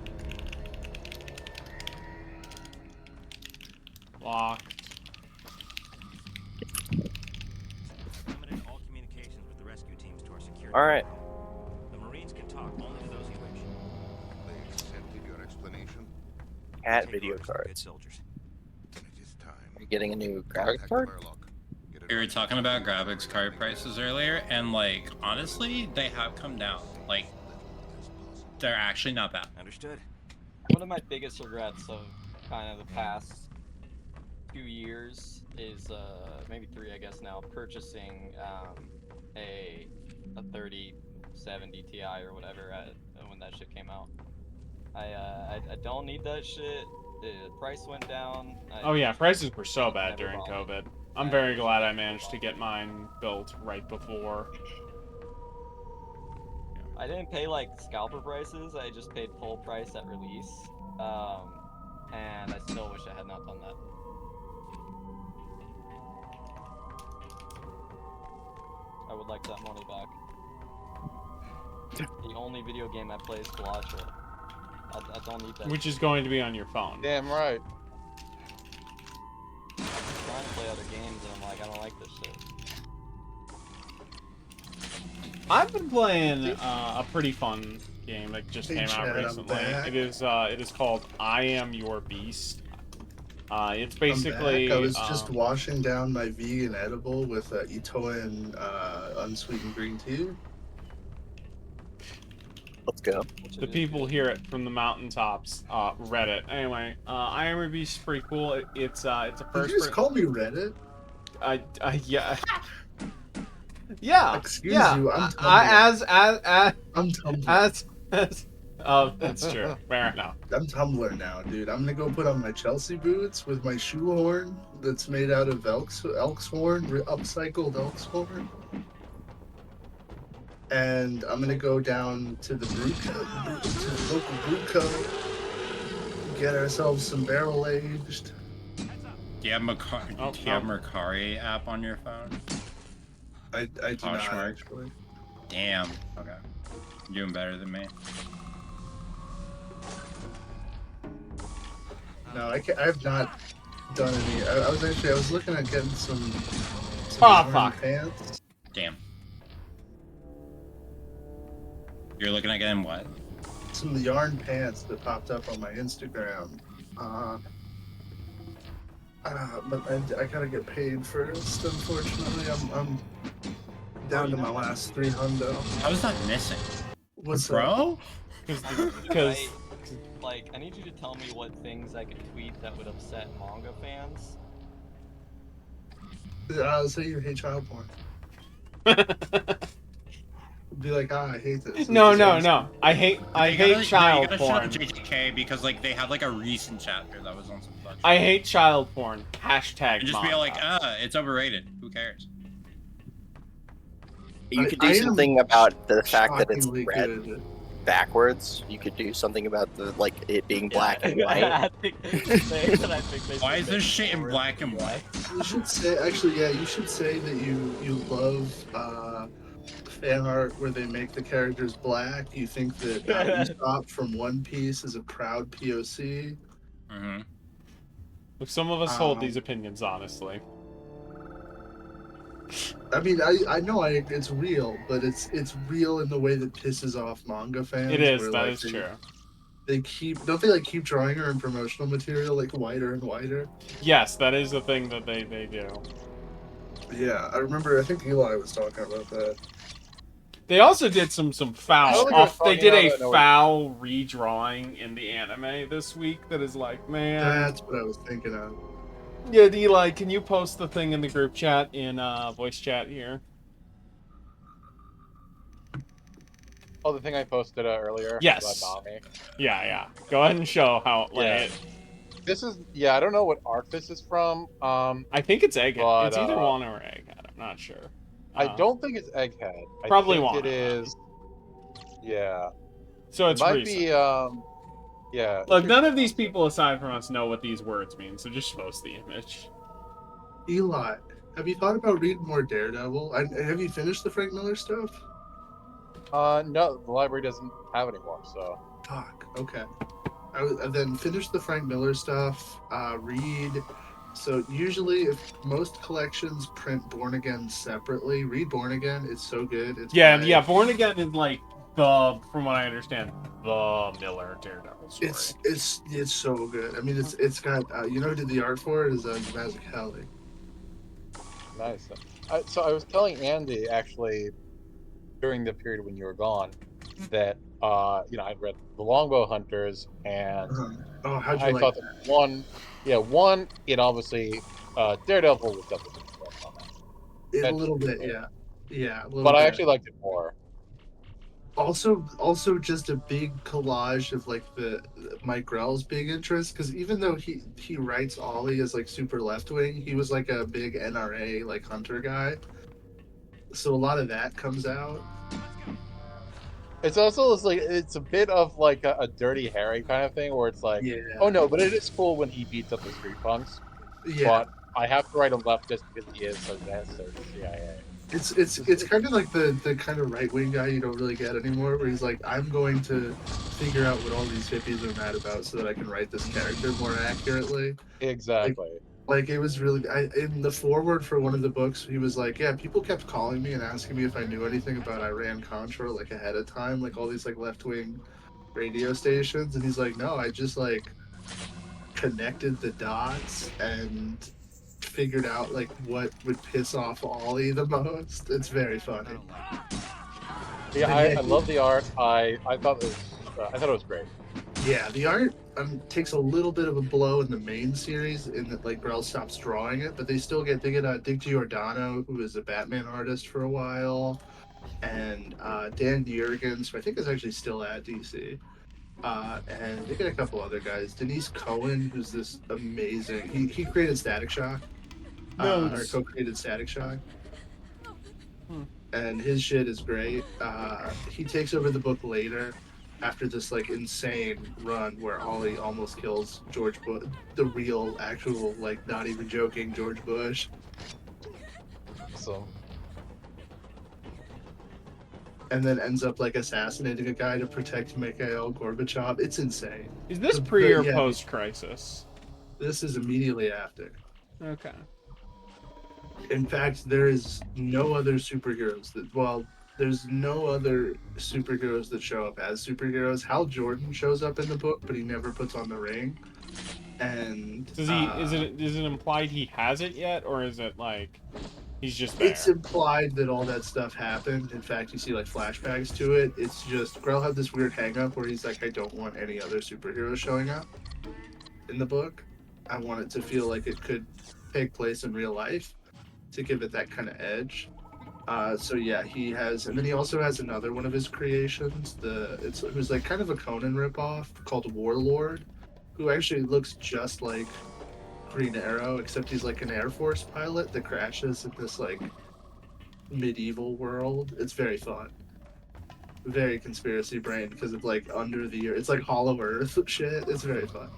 Locked. Limited all communications with the rescue teams to our security. All right. The Marines can talk only to those you wish. They accepted your explanation. Cat Take video orders from good cards. soldiers. Then it is time. You're getting a new graphics Contact card? Firelock. Get it We were right. talking about graphics card prices earlier, and like honestly, they have come down. Like, they're actually not bad. Understood. One of my biggest regrets of kind of the past 2 years is maybe 3, I guess now, purchasing a 3070 Ti or whatever when that shit came out. I don't need that shit. The price went down. Oh yeah, prices were so bad Never during bothered. COVID. I'm very glad I managed to get mine built right before. I didn't pay like scalper prices. I just paid full price at release. And I still wish I had not done that. I would like that money back. The only video game I play is Balatro. I don't need that. Which is going to be on your phone. Damn right. I'm trying to play other games and I'm like, I don't like this shit. I've been playing a pretty fun game that just Hey, came Chad, out I'm recently. back. It is called I Am Your Beast. It's I'm basically back. I was just washing down my vegan edible with Itoen unsweetened green tea. Let's go. the people hear it from the mountaintops. Reddit. Anyway, I Am Your Beast is pretty cool. It's a Did first. you just call me Reddit? Yeah. Yeah. Excuse yeah. you. I'm Tumblr. I'm Tumblr. Oh, that's true. Fair enough. I'm Tumblr now, dude. I'm gonna go put on my Chelsea boots with my shoe horn that's made out of elk's horn, upcycled elk's horn. And I'm gonna go down to the local brew co, get ourselves some barrel aged. Do you have Mercari app on your phone? I do not Poshmark? actually. Damn. Okay. You're doing better than me. No, I have not done any. I was looking at getting some Oh, yarn fuck. pants. Damn. You're looking at getting what? Some yarn pants that popped up on my Instagram. But I gotta get paid first. Unfortunately, I'm down to my last 3 hundo. How is that missing? What's Bro? Because I need you to tell me what things I could tweet that would upset manga fans. Say you hate child porn. Be like, I hate this. no. I hate child you gotta porn. Shut up JJK because like they had like a recent chapter that was on some fun I shit. hate child porn. Hashtag And just be manga. like, it's overrated. Who cares? You could I do am something about the fact that it's shockingly red good. backwards. You could do something about the it being black and white. I think they Why should is this make shit in forward. black and white? You should say, actually, yeah, you should say that you love fan art where they make the characters black. You think that Usopp from One Piece is a proud POC. Mm-hmm. Look, some of us hold these opinions honestly. I mean, I know it's real, but it's real in the way that pisses off manga fans. It is. where, That like, is true. They keep drawing her in promotional material like whiter and whiter. Yes, that is the thing that they do. Yeah, I remember. I think Eli was talking about that. They also did some I foul. don't think I was They talking did about a it, no. foul redrawing in the anime this week. That is like, man. That's what I was thinking of. Yeah, Eli, can you post the thing in the group chat in voice chat here? Oh, the thing I posted earlier. Yes. About Nami. Yeah. Go ahead and show how. Yeah. This is I don't know what arc this is from. I think it's Egghead. But, It's either Wano or Egghead. I'm not sure. I don't think it's Egghead. Probably I think Wano. it is. Yeah. So it's it might recent. be. Yeah. Look, none of these people aside from us know what these words mean, so just post the image. Eli, have you thought about reading more Daredevil? Have you finished the Frank Miller stuff? No, the library doesn't have it anymore. So. Fuck. Okay. I then finish the Frank Miller stuff. Read. So usually, if most collections print Born Again separately, read Born Again. It's so good. It's Yeah, by- Born Again is like from what I understand, the Miller Daredevil story. It's so good. I mean, it's got you know who did the art for it is Mazzucchelli. Nice. So I was telling Andy actually during the period when you were gone that I'd read The Longbow Hunters, and Oh, how'd you I like thought that? one, it obviously, Daredevil was definitely the best on that. A little bit, yeah. Yeah, a little But I bit. actually liked it more. Also just a big collage of like the Mike Grell's big interest, because even though he writes Ollie as like super left wing, he was like a big NRA like hunter guy. So a lot of that comes out. It's also it's a bit of like a Dirty Harry kind of thing, where it's like, Yeah. oh no, but it is cool when he beats up the street punks. Yeah. But I have to write him left just because he is so necessary to the CIA. It's kind of like the kind of right wing guy you don't really get anymore, where he's like, I'm going to figure out what all these hippies are mad about so that I can write this character more accurately. Exactly. Like it was really in the foreword for one of the books, he was like, yeah, people kept calling me and asking me if I knew anything about Iran Contra like ahead of time, like all these like left wing radio stations, and he's like, no, I just like connected the dots and figured out like what would piss off Ollie the most. It's very funny. Yeah, I love the art. I thought it was great. Yeah, the art takes a little bit of a blow in the main series in that like Grell stops drawing it, but they get Dick Giordano, who was a Batman artist for a while, and Dan Jurgens, who I think is actually still at DC. And they get a couple other guys. Denise Cohen, who's this amazing. He created Static Shock. Or co-created Static Shock. And his shit is great. He takes over the book later, after this like insane run where Ollie almost kills George Bush, the real, actual, like not even joking George Bush. So. And then ends up like assassinating a guy to protect Mikhail Gorbachev. It's insane. Is this pre or post Crisis? This is immediately after. Okay. In fact, there is no other superheroes there's no other superheroes that show up as superheroes. Hal Jordan shows up in the book, but he never puts on the ring. And does he? Is it implied he has it yet, or is it like he's just there? It's implied that all that stuff happened. In fact, you see like flashbacks to it. It's just Grell had this weird hang up where he's like, I don't want any other superheroes showing up in the book. I want it to feel like it could take place in real life to give it that kind of edge. So yeah, he has, and then he also has another one of his creations. It was like kind of a Conan ripoff called Warlord, who actually looks just like Green Arrow, except he's like an Air Force pilot that crashes in this like medieval world. It's very fun, very conspiracy brain because of like under the earth. It's like Hollow Earth shit. It's very fun.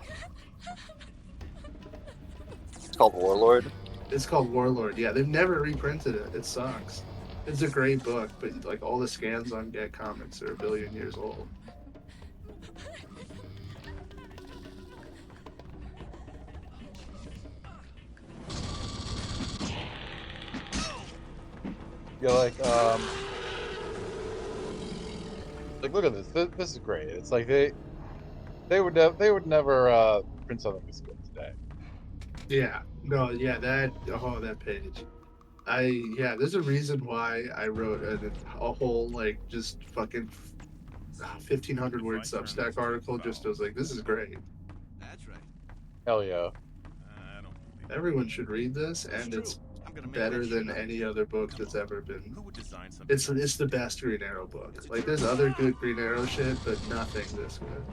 It's called Warlord. It's called Warlord. Yeah, they've never reprinted it. It sucks. It's a great book, but like all the scans on Get Comics are a billion years old. You're like look at this. This is great. It's like they would never print something this good today. Yeah. No. Yeah. That page. There's a reason why I wrote a whole like just fucking 1,500 word Substack article. Just I was like, this is great. That's right. Hell yeah. I don't believe Everyone should read this, and it's better than any other book that's ever been. It's the best Green Arrow book. Like there's other good Green Arrow shit, but nothing this good.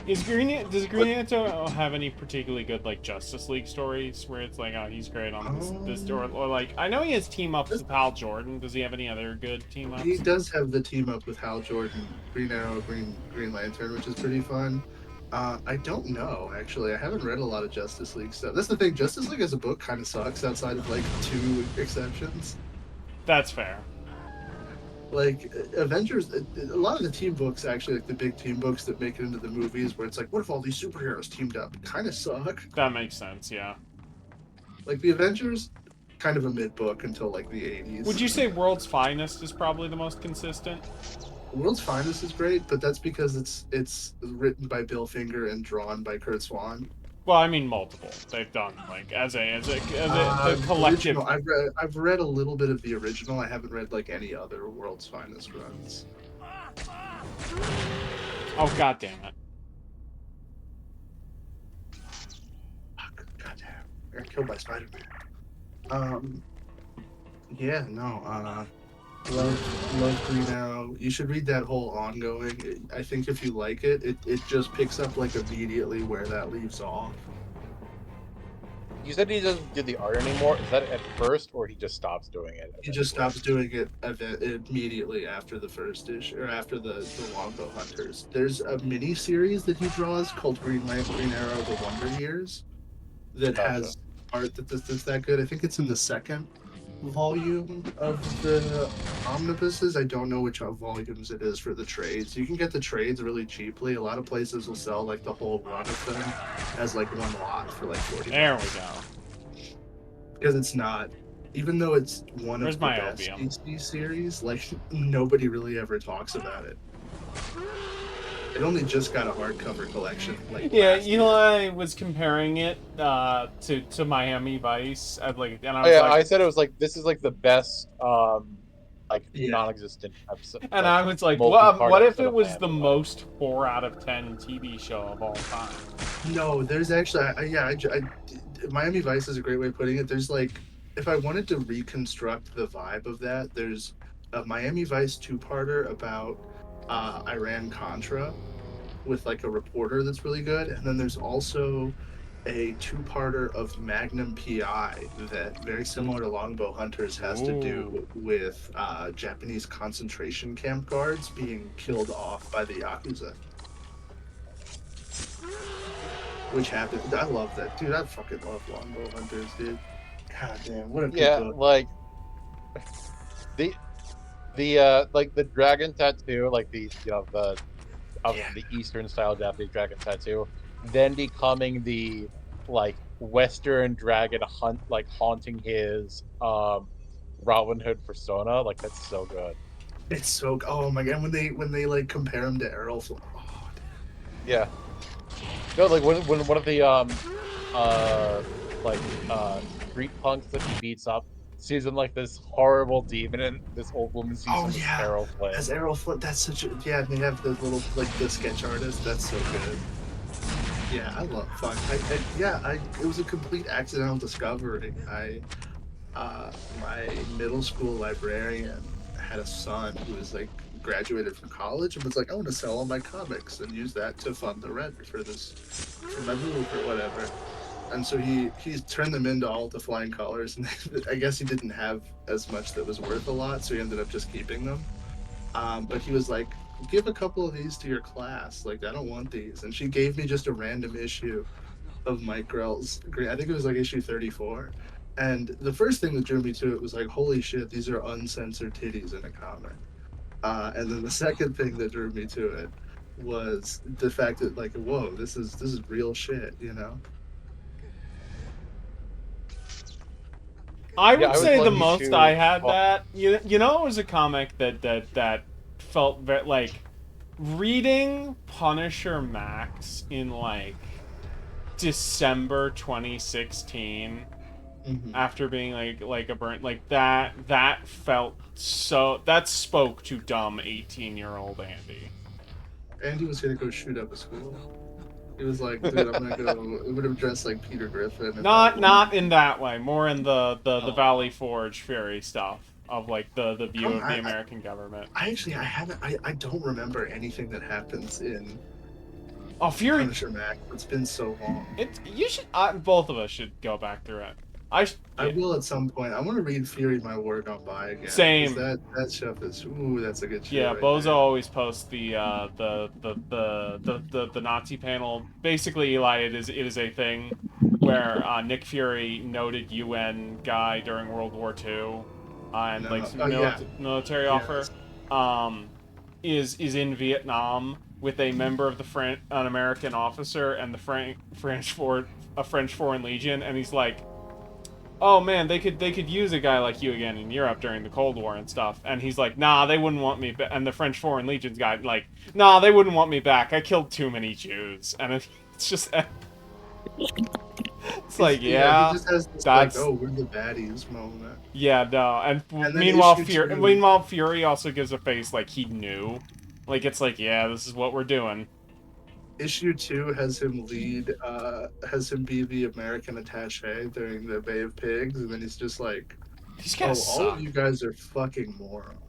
Does Green Arrow have any particularly good like Justice League stories where it's like, oh, he's great on this story, or like I know he has team ups with Hal Jordan. Does he have any other good team ups? He does have the team up with Hal Jordan, Green Arrow, Green Lantern, which is pretty fun. I don't know actually. I haven't read a lot of Justice League stuff. That's the thing. Justice League as a book kind of sucks outside of like 2 exceptions. That's fair. Like Avengers, a lot of the team books actually, like the big team books that make it into the movies, where it's like, what if all these superheroes teamed up? Kind of suck. That makes sense. Yeah. Like the Avengers, kind of a mid book until like the 80s. Would you say World's Finest is probably the most consistent? World's Finest is great, but that's because it's written by Bill Finger and drawn by Kurt Swan. Well, I mean multiple. They've done like as a collective. Original, I've read a little bit of the original. I haven't read like any other World's Finest runs. Oh, god damn it. God damn. I got killed by Spider-Man. Yeah, no, love Green Arrow. You should read that whole ongoing. I think if you like it, it just picks up like immediately where that leaves off. You said he doesn't do the art anymore. Is that at first, or he just stops doing it? He just stops doing it immediately after the first issue, or after the Longbow Hunters. There's a mini series that he draws called Green Arrow: The Wonder Years that has art that's that good. I think it's in the second volume of the omnibuses. I don't know which volumes it is for the trades. You can get the trades really cheaply. A lot of places will sell like the whole run of them as like one lot for like $40. There we go. Because it's not, even though it's one Where's of the my best opium? DC series, like nobody really ever talks about it. It only just got a hardcover collection. Like Yeah, last year. Eli was comparing it to Miami Vice. And I Oh, was yeah, like, I said it was like this is like the best like Yeah. non-existent episode. and I was like, multi-part what if episode it of was Miami the Vice. most 4 out of 10 TV show of all time? No, there's actually, Miami Vice is a great way of putting it. There's like, if I wanted to reconstruct the vibe of that, there's a Miami Vice two-parter about Iran-Contra with like a reporter that's really good, and then there's also a two-parter of Magnum PI that, very similar to Longbow Hunters, has to do with Japanese concentration camp guards being killed off by the Yakuza. Which happened. I love that, dude. I fucking love Longbow Hunters, dude. God damn, what a good Yeah, book. like the like the dragon tattoo, like the the obviously the Eastern style Japanese dragon tattoo, then becoming the like Western dragon haunting his Robin Hood persona, like that's so good. It's so. Oh my god, when they like compare him to Errol. Oh, Yeah. No, like when one of the street punks that he beats up sees him like this horrible demon, and this old woman sees him as Errol Flynn. As Errol Flynn, that's such a and they have the little like the sketch artist. That's so good. Yeah, I love fuck. It was a complete accidental discovery. My middle school librarian had a son who was like graduated from college and was like, I want to sell all my comics and use that to fund the rent for my move or whatever. And so he turned them into all the flying colors, and I guess he didn't have as much that was worth a lot, so he ended up just keeping them. But he was like, give a couple of these to your class. Like, I don't want these. And she gave me just a random issue of Mike Grell's. I think it was like issue 34. And the first thing that drew me to it was like, holy shit, these are uncensored titties in a comic. And then the second thing that drew me to it was the fact that like, whoa, this is real shit, you know? I would I was say the lucky most to- I had that you know it was a comic that felt very like reading Punisher Max in like December 2016 after being like a burnt like that felt so that spoke to dumb 18-year-old Andy. Andy was gonna go shoot up a school. He was like, dude, I'm gonna go. I'm gonna dress like Peter Griffin. and Not in that way, more in the Valley Forge Fury stuff of like the view of the American government. I don't remember anything that happens in Fury. Punisher Mac. It's been so long. You should. Both of us should go back through it. I will at some point. I want to read Fury My War Gone By again. Same. That stuff is. Ooh, that's a good shit. Yeah, right Bozo there. always posts the Nazi panel. Basically, Eli, it is a thing where Nick Fury, noted UN guy during World War II, and No. like some Oh, yeah. military Yes. offer, is in Vietnam with a member of an American officer and the French Foreign Legion, and he's like, oh man, they could use a guy like you again in Europe during the Cold War and stuff. And he's like, nah, they wouldn't want me. And the French Foreign Legion's guy, like, nah, they wouldn't want me back. I killed too many Jews. And it's just, it's like, yeah, He just has this that's like, oh, we're the baddies moment. yeah, no. And then meanwhile, issue two- Fury also gives a face like he knew Like it's like, yeah, this is what we're doing. Issue 2 has him has him be the American attaché during the Bay of Pigs, and then he's just like, These "Oh, guys all of suck. you guys are fucking morons."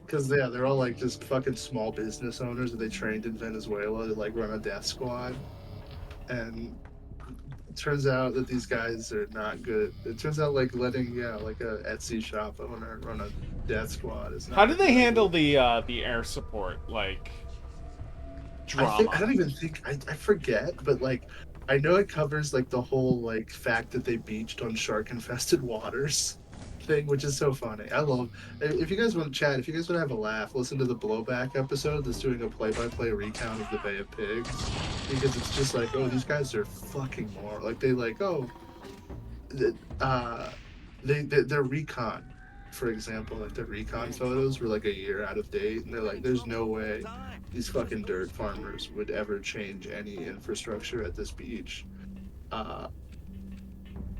Because yeah, they're all like just fucking small business owners that they trained in Venezuela to like run a death squad, and it turns out that these guys are not good. It turns out like letting like a Etsy shop owner run a death squad is not. How do they good. handle the air support like drama? I don't even think I forget, but like I know it covers like the whole like fact that they beached on shark infested waters thing, which is so funny. I love if you guys want to chat, if you guys want to have a laugh, listen to the Blowback episode that's doing a play-by-play recount of the Bay of Pigs, because it's just like, oh, these guys are fucking more like they like their recon, for example, like the recon photos were like a year out of date, and they're like, there's no way these fucking dirt farmers would ever change any infrastructure at this beach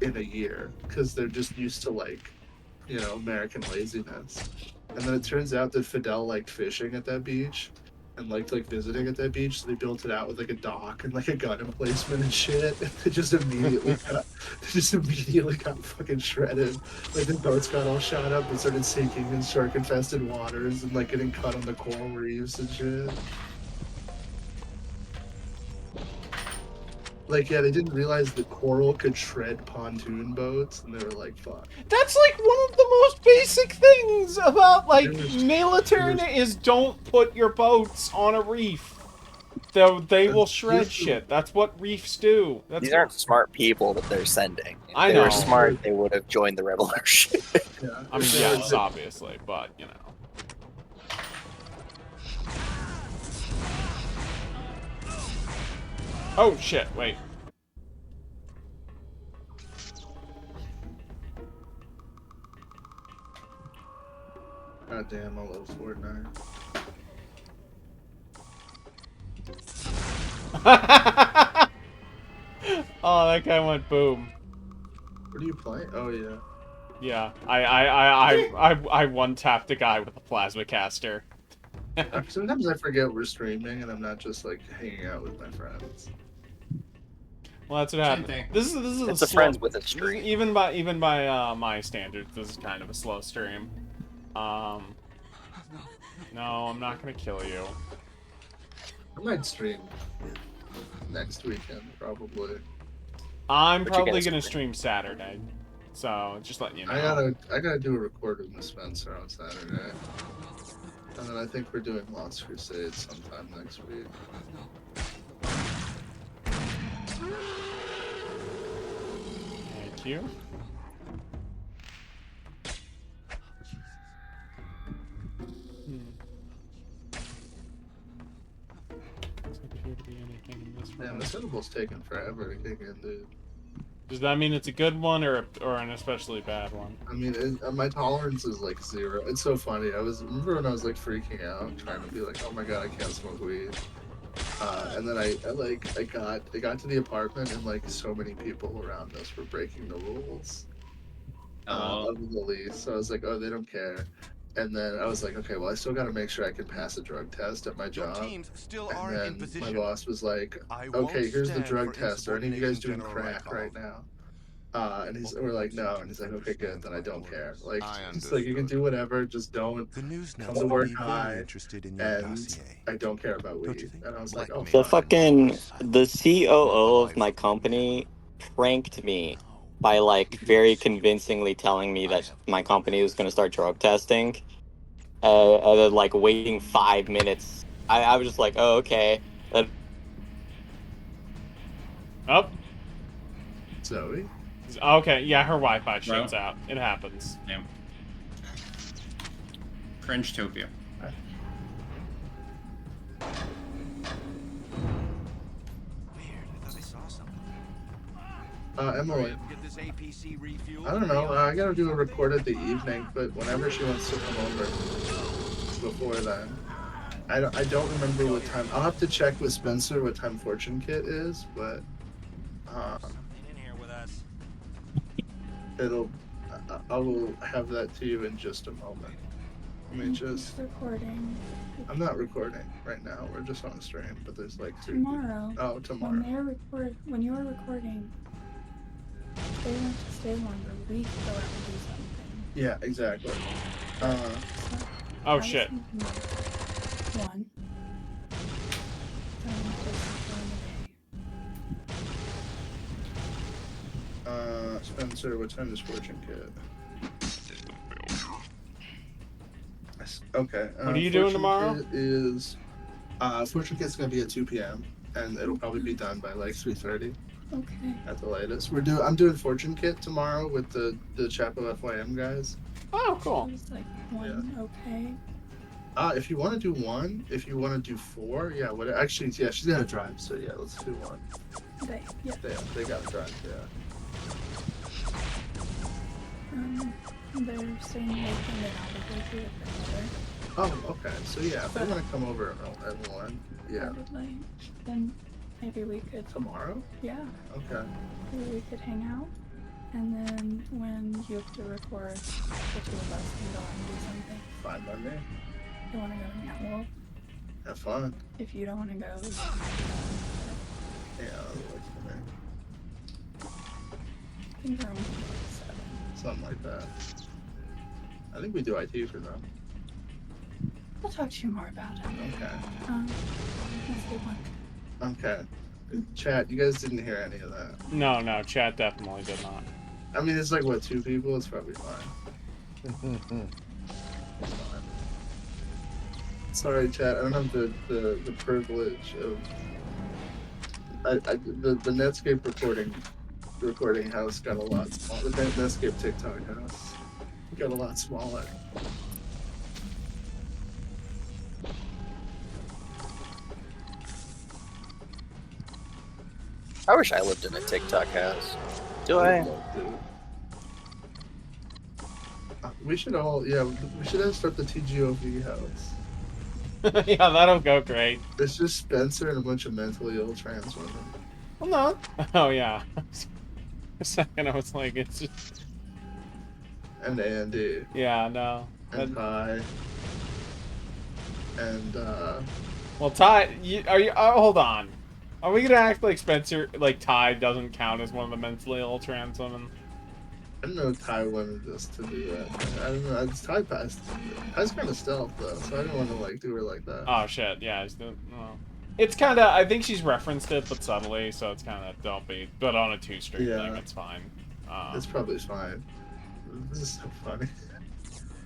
in a year, because they're just used to like, you know, American laziness. And then it turns out that Fidel liked fishing at that beach and liked like visiting at that beach, so they built it out with like a dock and like a gun emplacement and shit. And they just immediately got fucking shredded. Like the boats got all shot up and started sinking in shark infested waters and like getting cut on the coral reefs and shit. Like, yeah, they didn't realize that coral could shred pontoon boats, and they were like, fuck. That's like one of the most basic things about like military is don't put your boats on a reef. Though they will shred shit. That's what reefs do. These aren't smart people that they're sending. If I they know. were smart, they would have joined the revolution. I mean, yes, obviously, but you know. Oh shit! Wait. God damn, I love Fortnite. Oh, that guy went boom. What are you playing? Oh yeah. Yeah, I one tapped a guy with a plasma caster. Sometimes I forget we're streaming and I'm not just like hanging out with my friends. Well, that's what happened. thing. This is It's a a friends with a stream. Even by my standards, this is kind of a slow stream. No, I'm not gonna kill you. I might stream next weekend, probably. I'm But you probably gotta gonna stream Saturday, so just letting you know. I gotta do a recording with Spencer on Saturday, and then I think we're doing Lost Crusade sometime next week. Thank you. Man, this editable's taking forever to kick in, dude. Does that mean it's a good one or an especially bad one? I mean, my tolerance is like 0. It's so funny. Remember when I was like freaking out, trying to be like, oh my god, I can't smoke weed. And then I got to the apartment and like so many people around us were breaking the rules of the lease. So I was like, oh, they don't care. And then I was like, okay, well, I still got to make sure I can pass a drug test at my job. And then my boss was like, okay, here's the drug test. Are any of you guys doing crack right now? And we're like, no. And he's like, okay, good. Then I don't care. Like, it's like you can do whatever, just don't come to work high. And I don't care about weed. And I was like, oh, The fine. the COO of my company pranked me by like very convincingly telling me that my company was going to start drug testing. And then like waiting 5 minutes. I was just like, oh, okay. Oh. Zoe? Okay, yeah, her Wi-Fi shuts out. It happens. Yeah. Cringe-topia. Emily. I don't know. I gotta do a record at the evening, but whenever she wants to come over, before then. I don't remember what time. I'll have to check with Spencer what time Fortune Kit is, but I will have that to you in just a moment. Let me just. recording I'm not recording right now. We're just on a stream, but there's like 3 tomorrow. Oh, tomorrow. When you're recording, if they want to stay longer, we can go out and do something. Yeah, exactly. Oh shit. One. Spencer, what time is Fortune Kit? Okay. What are you doing tomorrow? Kit is Fortune Kit's gonna be at 2 p.m. and it'll probably be done by like 3:30 Okay. at the latest. I'm doing Fortune Kit tomorrow with the Chapo FYM guys. Oh, cool. It's like one, okay. If you want to do 1, if you want to do 4, yeah. Actually, yeah, she's gonna drive, so yeah, let's do 1. They gotta drive, yeah. They're staying late and then I'll go through with their mother. Oh, okay. So yeah, if they want to come over at 1, yeah. Probably. Then maybe we could. Tomorrow? Yeah. Okay. Maybe we could hang out. And then when you have to record, the 2 of us can go and do something. Fine by me. You want to go hang out? Well, have fun. If you don't want to go, yeah, that works for me. I think they're only like 7. Something like that. I think we do IT for them. I'll talk to you more about it. Okay. Let's do 1. Okay. Chat, you guys didn't hear any of that. No, chat definitely did not. I mean, it's like, what, 2 people? It's probably fine. It's fine. Sorry, chat, I don't have the privilege of... The Netscape recording house got a lot smaller. The Netscape TikTok house got a lot smaller. I wish I lived in a TikTok house. Do I? We should all, yeah, we should start the TGOV house. Yeah, that'll go great. It's just Spencer and a bunch of mentally ill trans women. Well, no. Oh, yeah. A second, I was like, it's just... And Andy. Yeah, no. And Ty. And, Well, Ty, hold on. Are we gonna act like Spencer, like Ty doesn't count as one of the mentally ill trans women? I don't know if Ty wanted us to do that. I don't know. Ty's kind of stealth, though, so I didn't want to, like, do her like that. Oh, shit, yeah. It's kind of, I think she's referenced it, but subtly, so it's kind of, don't be. But on a 2-stream thing, it's fine. It's probably fine. This is so funny.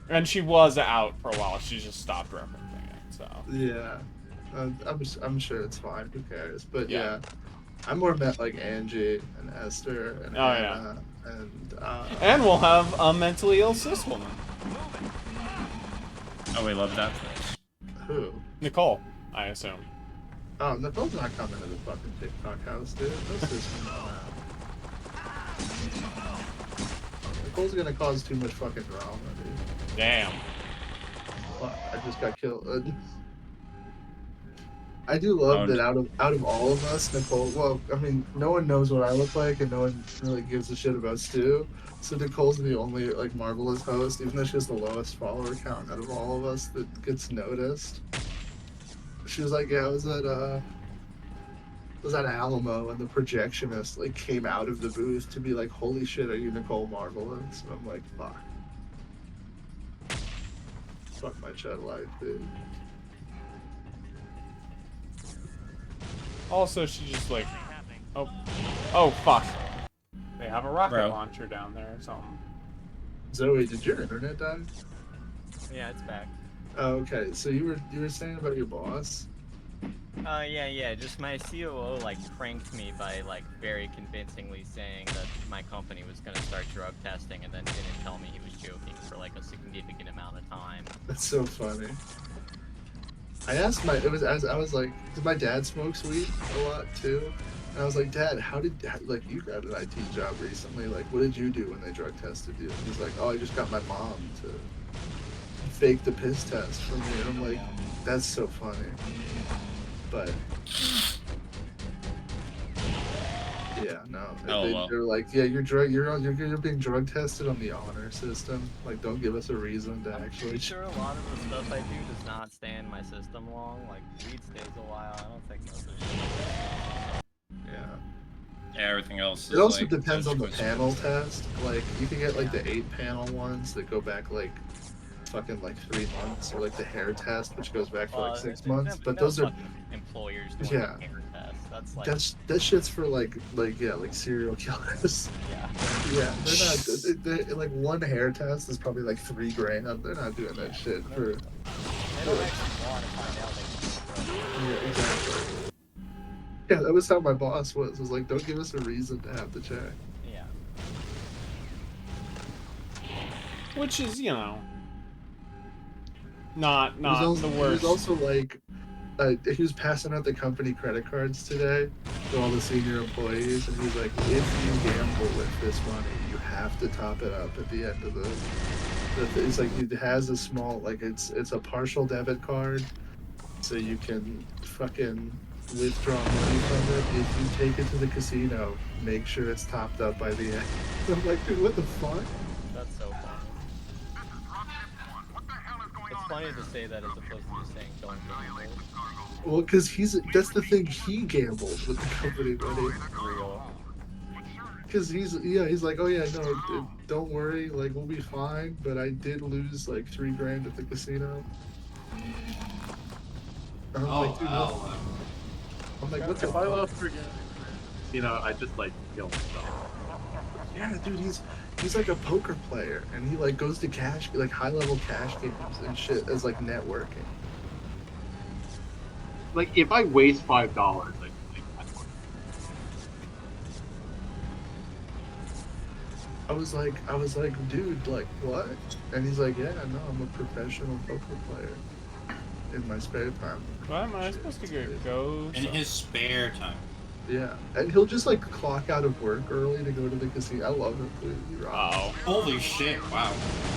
And she was out for a while. She just stopped referencing it, so. Yeah. I'm sure it's fine. Who cares? But yeah, I more meant like Angie and Esther and Anna and we'll have a mentally ill cis woman. Oh, we love that first. Who? Nicole, I assume. Oh, Nicole's not coming to the fucking TikTok house, dude. No cis woman allowed. Nicole's gonna cause too much fucking drama, dude. Damn. Fuck, I just got killed. I do love that out of all of us, Nicole, well, I mean, no one knows what I look like and no one really gives a shit about Stu. So Nicole's the only, like, marvelous host, even though she has the lowest follower count out of all of us that gets noticed. She was like, yeah, I was at Alamo and the projectionist, like, came out of the booth to be like, holy shit, are you Nicole Marvelous? And I'm like, fuck. Fuck my chat life, dude. Also, she just like, oh fuck, they have a rocket launcher down there or something. Zoe, did your internet die? Yeah, it's back. Oh, okay. So you were saying about your boss? Yeah. Just my COO like pranked me by like very convincingly saying that my company was gonna start drug testing, and then didn't tell me he was joking for like a significant amount of time. That's so funny. I asked I was like, did my dad smokes weed a lot too? And I was like, Dad, like, you got an IT job recently, like, what did you do when they drug tested you? And he's like, oh, I just got my mom to fake the piss test for me. And I'm like, that's so funny. But Yeah, no. Oh, they, well. They're like, yeah, you're being drug tested on the honor system. Like, don't give us a reason to I'm actually. pretty sure a lot of the stuff I do does not stay in my system long. Like weed stays a while. I don't think most of it. Yeah. Yeah, everything else is It also like, depends on the consequences. panel test. Like, you can get like the 8-panel ones that go back like fucking like 3 months, or like the hair test, which goes back for like 6 months. But no those are fucking employers doing yeah. a hair test. That's like that shit's for like serial killers. yeah. Yeah, they're not. Like one hair test is probably like $3,000. They're not doing that shit for. They don't actually want to find out they Yeah, exactly. Yeah, that was how my boss was. Was like, don't give us a reason to have to check. Yeah. Which is, you know, not He was also, the worst. He was also like, he was passing out the company credit cards today to all the senior employees, and he was like, if you gamble with this money, you have to top it up at the end of the it's like it has a small, like it's a partial debit card, so you can fucking withdraw money from it. If you take it to the casino, make sure it's topped up by the end. I'm like, dude, what the fuck? That's so funny. It's funny to say that as opposed to just saying don't gamble. Well, because that's the thing, he gambled with the company money. Real. Because he's like, oh yeah, no, don't worry, like we'll be fine. But I did lose like $3,000 at the casino. And I'm like, dude, wow. I'm like, what the If I fuck? lost $3,000, you know, I just like kill myself. Yeah, dude, he's like a poker player, and he like goes to like high level cash games and shit as like networking. Like if I waste $5, like I was like, dude, like what? And he's like, yeah, no, I'm a professional poker player in my spare time. What am I supposed to go? In his spare time. Yeah, and he'll just like clock out of work early to go to the casino. I love him, dude. He rocks. Oh, holy shit! Wow.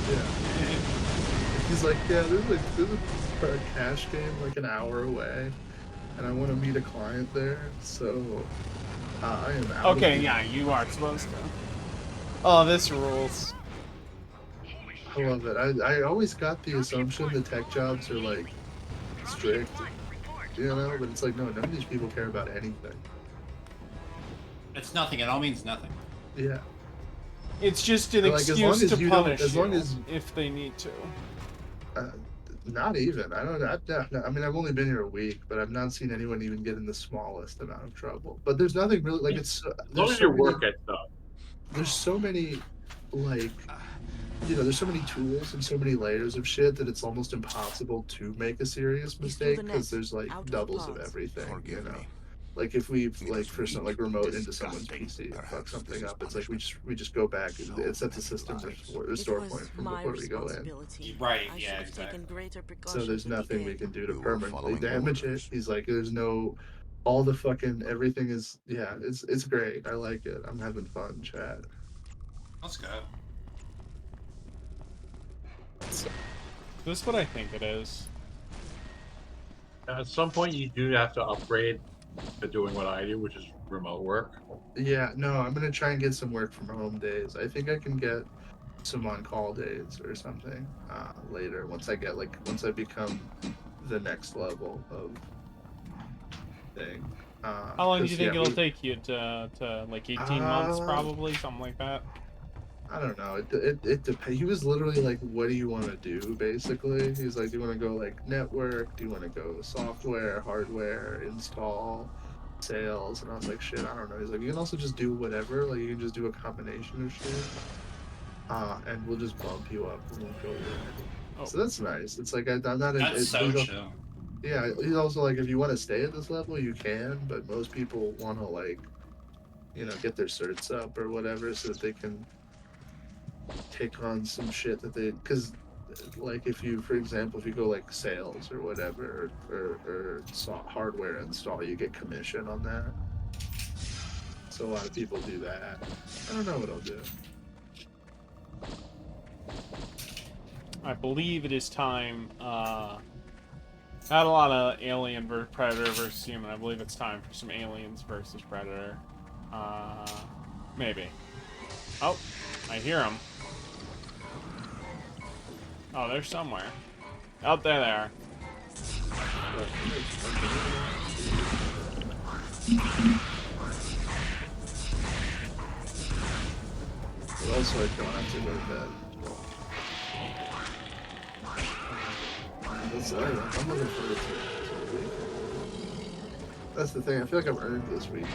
Yeah. He's like, yeah, there's a cash game like an hour away, and I want to meet a client there, so I am out. Okay, yeah, you are supposed to. Oh, this rules. I love it. I always got the assumption the tech jobs are like strict, you know, but it's like no, none of these people care about anything. It's nothing. It all means nothing. Yeah. It's just an Like, as long excuse as to you don't- punish as long you as- if they need to. Not even. I don't know. I mean, I've only been here a week, but I've not seen anyone even get in the smallest amount of trouble. But there's nothing really like it's. as long as your work gets done. There's so many, like, you know, there's so many tools and so many layers of shit that it's almost impossible to make a serious mistake because there's like doubles of everything. You know, like if we like for some like remote into someone's PC and fuck something up, it's like we just go back. It sets a system restore point from before we go in. Right. Yeah. Exactly. So there's nothing we can do to permanently damage it. He's like, there's no, all the fucking everything is, yeah, it's great. I like it. I'm having fun, chat. Let's go. This is what I think it is. At some point, you do have to upgrade to doing what I do, which is remote work. Yeah, no, I'm gonna try and get some work from home days. I think I can get some on-call days or something later once I become the next level of thing. How long do you think it'll take you to like 18 months, probably something like that? I don't know. It depends. He was literally like, "What do you want to do?" Basically, he's like, "Do you want to go like network? Do you want to go software, hardware, install, sales?" And I was like, "Shit, I don't know." He's like, "You can also just do whatever. Like, you can just do a combination of shit, and we'll just bump you up and we'll go there." Oh. So that's nice. It's like I'm not. That's so chill. Yeah, he's also like, if you want to stay at this level, you can, but most people want to like, you know, get their certs up or whatever so that they can take on some shit that they, because like if you, for example, if you go like sales or whatever, or hardware install, you get commission on that. So a lot of people do that. I don't know what I'll do. I believe it is time. Not a lot of Alien versus Predator versus Human. I believe it's time for some Aliens versus Predator. Maybe. Oh, I hear him. Oh, they're somewhere. Oh, there they are. But also, I don't have to go to bed. I'm looking forward to the week. That's the thing. I feel like I've earned this week.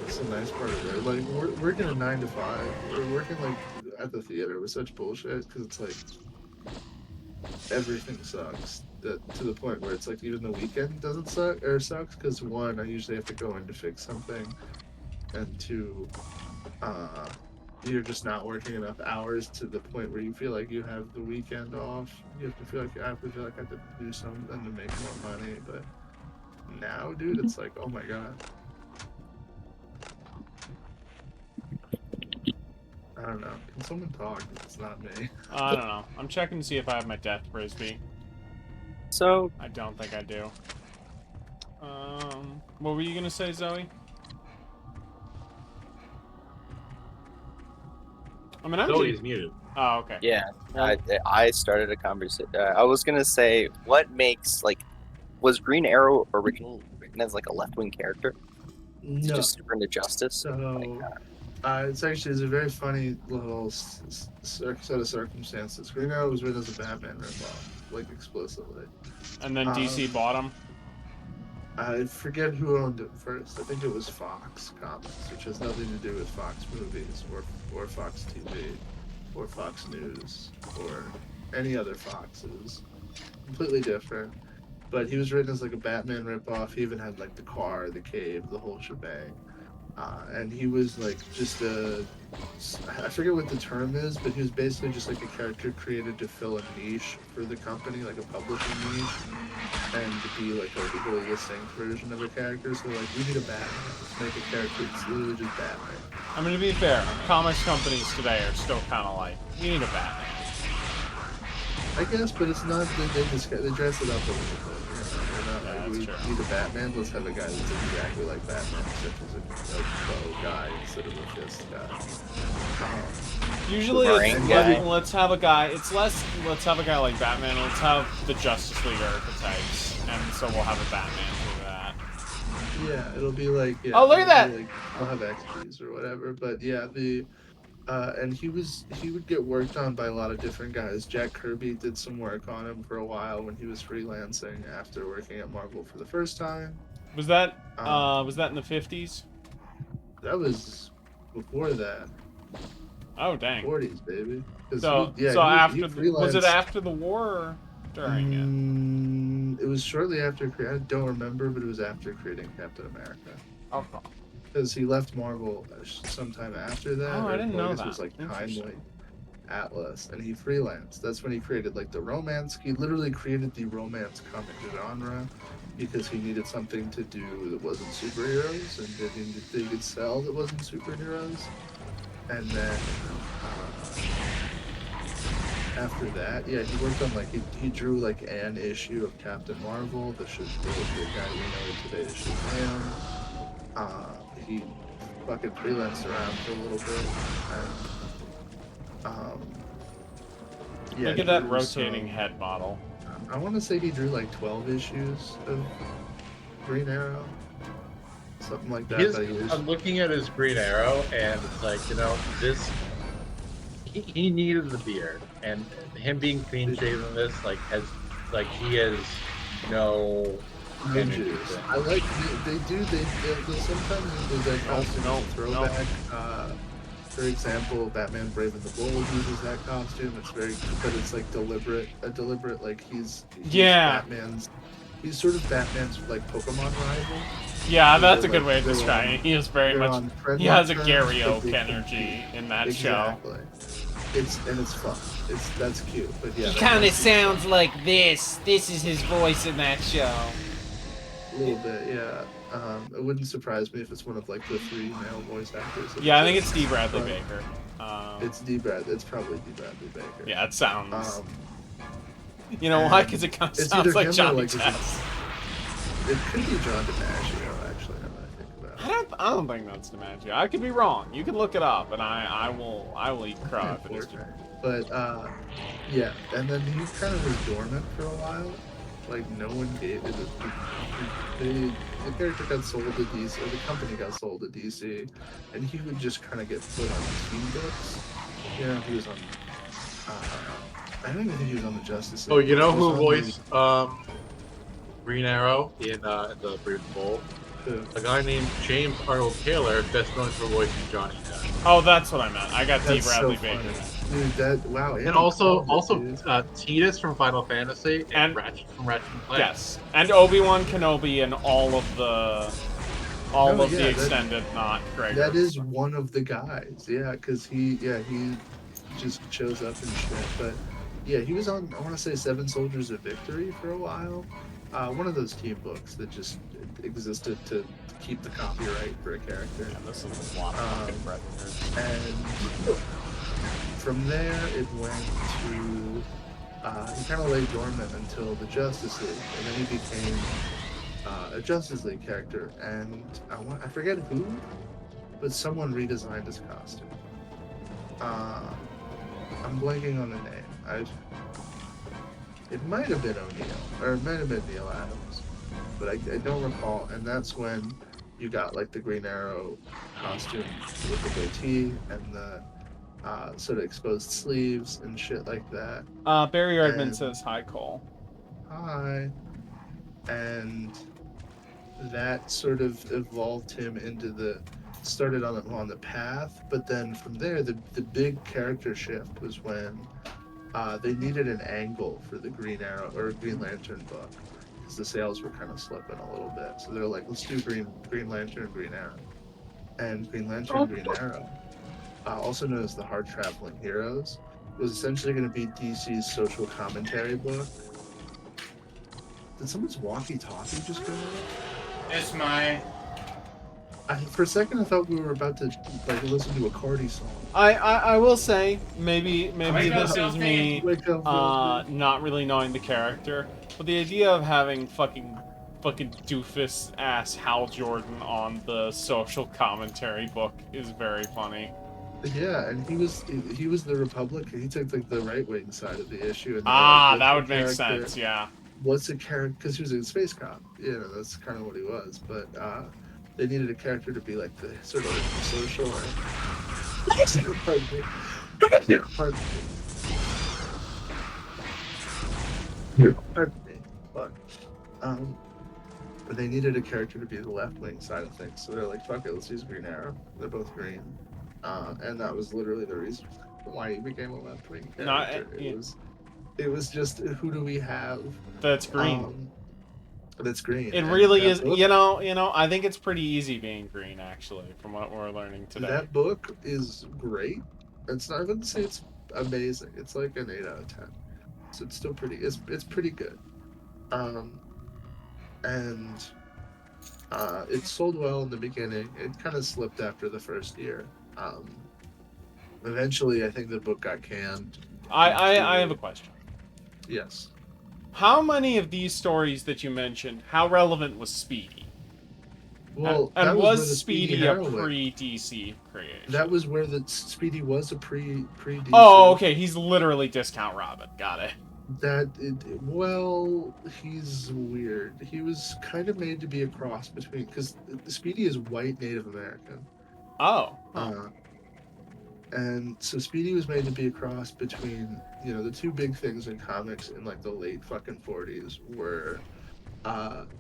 It's a nice part of it. Like, we're working a 9 to 5. We're working like at the theater with such bullshit because it's like everything sucks. That to the point where it's like even the weekend doesn't suck or sucks because one, I usually have to go in to fix something, and two, you're just not working enough hours to the point where you feel like you have the weekend off. You have to feel like I have to do something to make more money. But now, dude, it's like, oh my god. I don't know. Can someone talk? It's not me. I don't know. I'm checking to see if I have my death frisbee. So I don't think I do. What were you gonna say, Zoe? I mean, Zoe's muted. Oh, okay. yeah, I started a conversation. I was gonna say, what makes was Green Arrow originally written as like a left-wing character? No. Just super into justice. So, it's a very funny little set of circumstances. Green Arrow was written as a Batman ripoff, like explicitly. And then DC bought him. I forget who owned it first. I think it was Fox Comics, which has nothing to do with Fox Movies or Fox TV or Fox News or any other Foxes. Completely different. But he was written as like a Batman ripoff. He even had like the car, the cave, the whole shebang. And he was like just I forget what the term is, but he was basically just like a character created to fill a niche for the company, like a publishing niche, and to be like a really distinct version of a character. So like, we need a Batman. Let's make a character that's literally just Batman. I mean, to be fair, comics companies today are still kind of like, we need a Batman. I guess, but it's not. They dress it up a little bit. They're not like, we need a Batman. Let's have a guy that's exactly like Batman, except he's a bow guy instead of a fist guy. Usually, let's have a guy. It's less. Let's have a guy like Batman. Let's have the Justice League archetypes, and so we'll have a Batman through that. Yeah, it'll be like. Yeah, oh, look at that! Like, I'll have XPs or whatever, but yeah, and he would get worked on by a lot of different guys. Jack Kirby did some work on him for a while when he was freelancing after working at Marvel for the first time. Was that in the 50s? That was before that. Oh dang. 40s, baby. So was it after the war or during it? It was shortly after. I don't remember, but it was after creating Captain America. Okay. Because he left Marvel sometime after that. Oh, I didn't know that. It was like Timely, Atlas, and he freelanced. That's when he created like the romance. He literally created the romance comic genre because he needed something to do that wasn't superheroes and that he could sell that wasn't superheroes. And then after that, yeah, he worked on like he drew like an issue of Captain Marvel, the guy we know today as Shazam. He fucking freelanced around for a little bit, and yeah. Look at that rotating head model. I want to say he drew like 12 issues of Green Arrow, something like that. I'm looking at his Green Arrow, and it's like, this. He needed the beard, and him being clean shaven, this he has no. I like they sometimes use that costume as a throwback. For example, Batman Brave and the Bold uses that costume. But it's like a deliberate like he's sort of Batman's like Pokemon rival. Yeah, that's a good way to describe it. He is very much. He has a Gary Oak energy in that show. It's fun. That's cute. But yeah, he kind of sounds like this. This is his voice in that show. A little bit, yeah. It wouldn't surprise me if it's one of like the 3 male voice actors. Yeah, I think it's D. Bradley Baker. It's probably D. Bradley Baker. Yeah, it sounds. You know why? Because it kind of sounds like Johnny Test. It could be John DiMaggio, actually. Now that I think about I don't think that's DiMaggio. I could be wrong. You can look it up, and I will eat crow if it is. But yeah, and then he kind of was dormant for a while. Like no one gave it. The character got sold to DC, or the company got sold to DC, and he would just kind of get put on team books. Yeah, he was on. I don't even think he was on the Justice League. Oh, you know He was who on voiced Green Arrow in the Brave Bowl? A guy named James Arnold Taylor, best known for voicing Johnny Depp. Oh, that's what I meant. I got D. That's Bradley so Baker. funny. Dude, that wow. And also Tidus from Final Fantasy and Ratchet from Ratchet and Clank. Yes, and Obi-Wan Kenobi and all of the that- extended, not Gregor. That is one of the guys, yeah, because he just shows up and shit. But yeah, he was on, I want to say, Seven Soldiers of Victory for a while. One of those team books that just existed to keep the copyright for a character. Yeah, this is a lot of fucking predators. And from there, it went to he kind of lay dormant until the Justice League, and then he became a Justice League character. And I forget who, but someone redesigned his costume. I'm blanking on the name. It might have been O'Neill, or it might have been Neil Adams, but I don't recall. And that's when you got like the Green Arrow costume with the goatee and the sort of exposed sleeves and shit like that. Barry Redmond says hi, Cole. Hi. And that sort of evolved him into started on the path, but then from there the big character shift was when they needed an angle for the Green Arrow or Green Lantern book, because the sales were kind of slipping a little bit. So they're like, let's do Green Lantern, Green Arrow. And Green Lantern, Green Arrow, also known as the Hard Traveling Heroes, was essentially going to be DC's social commentary book. Did someone's walkie-talkie just go off? It's my... For a second, I thought we were about to like listen to a Cardi song. I will say maybe this is me Wake up, not really knowing the character, but the idea of having fucking doofus ass Hal Jordan on the social commentary book is very funny. Yeah, and he was the Republican. He took like the right wing side of the issue. And That would make sense. Yeah. What's a character? Because he was a space cop. You know, that's kind of what he was. But they needed a character to be like the sort of like the social. Pardon me. Pardon me. Pardon me. But they needed a character to be the left wing side of things. So they're like, fuck it, let's use Green Arrow. They're both green. And that was literally the reason why he became a left wing character. It was just, who do we have that's green? That's green. It really is. You know. I think it's pretty easy being green, actually, from what we're learning today. That book is great. I wouldn't say it's amazing. It's like an 8 out of 10. So it's still pretty. It's pretty good. And it sold well in the beginning. It kind of slipped after the first year. Eventually, I think the book got canned. I have a question. Yes. How many of these stories that you mentioned, how relevant was Speedy? Well, and was was Speedy a pre-DC creation? That was where the Speedy was a pre-DC. Oh, okay. He's literally Discount Robin. Got it. Well, he's weird. He was kind of made to be a cross between, because Speedy is white Native American. Oh. And so Speedy was made to be a cross between, the two big things in comics in like the late fucking 40s were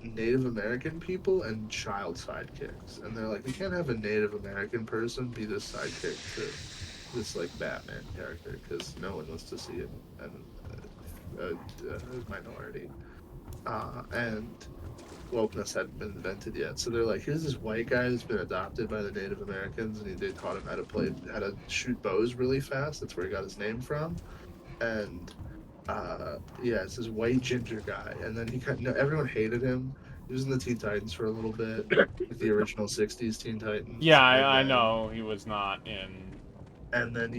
Native American people and child sidekicks. And they're like, we can't have a Native American person be this sidekick to this like Batman character, because no one wants to see a minority. And wokeness hadn't been invented yet. So they're like, here's this white guy who's been adopted by the Native Americans, and they taught him how to shoot bows really fast. That's where he got his name from. And it's this white ginger guy. And then everyone hated him. He was in the Teen Titans for a little bit, like the original 60s Teen Titans. Yeah, I know he was not in. And then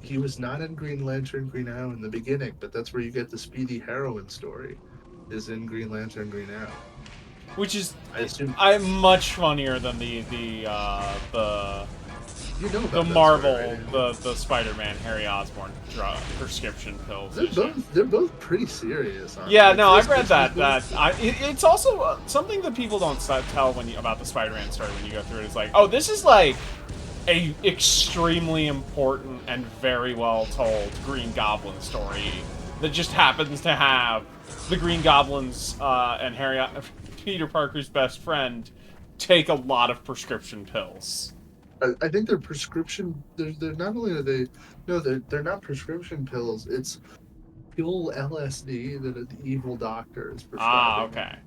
he was not in Green Lantern, Green Arrow in the beginning, but that's where you get the Speedy heroine story, is in Green Lantern, Green Arrow. which is I assume much funnier than the you know about the that Marvel, story, right? the Spider-Man Harry Osborn prescription pills. They're both pretty serious. Aren't Yeah, they? no, I've Chris read Christmas that. book? It's also something that people don't tell about the Spider-Man story when you go through it. It's like, oh, this is like a extremely important and very well told Green Goblin story that just happens to have the Green Goblin's and Peter Parker's best friend take a lot of prescription pills. I think they're prescription. They're not only are they no, they're not prescription pills. It's pure LSD that an evil doctor is prescribing. Okay.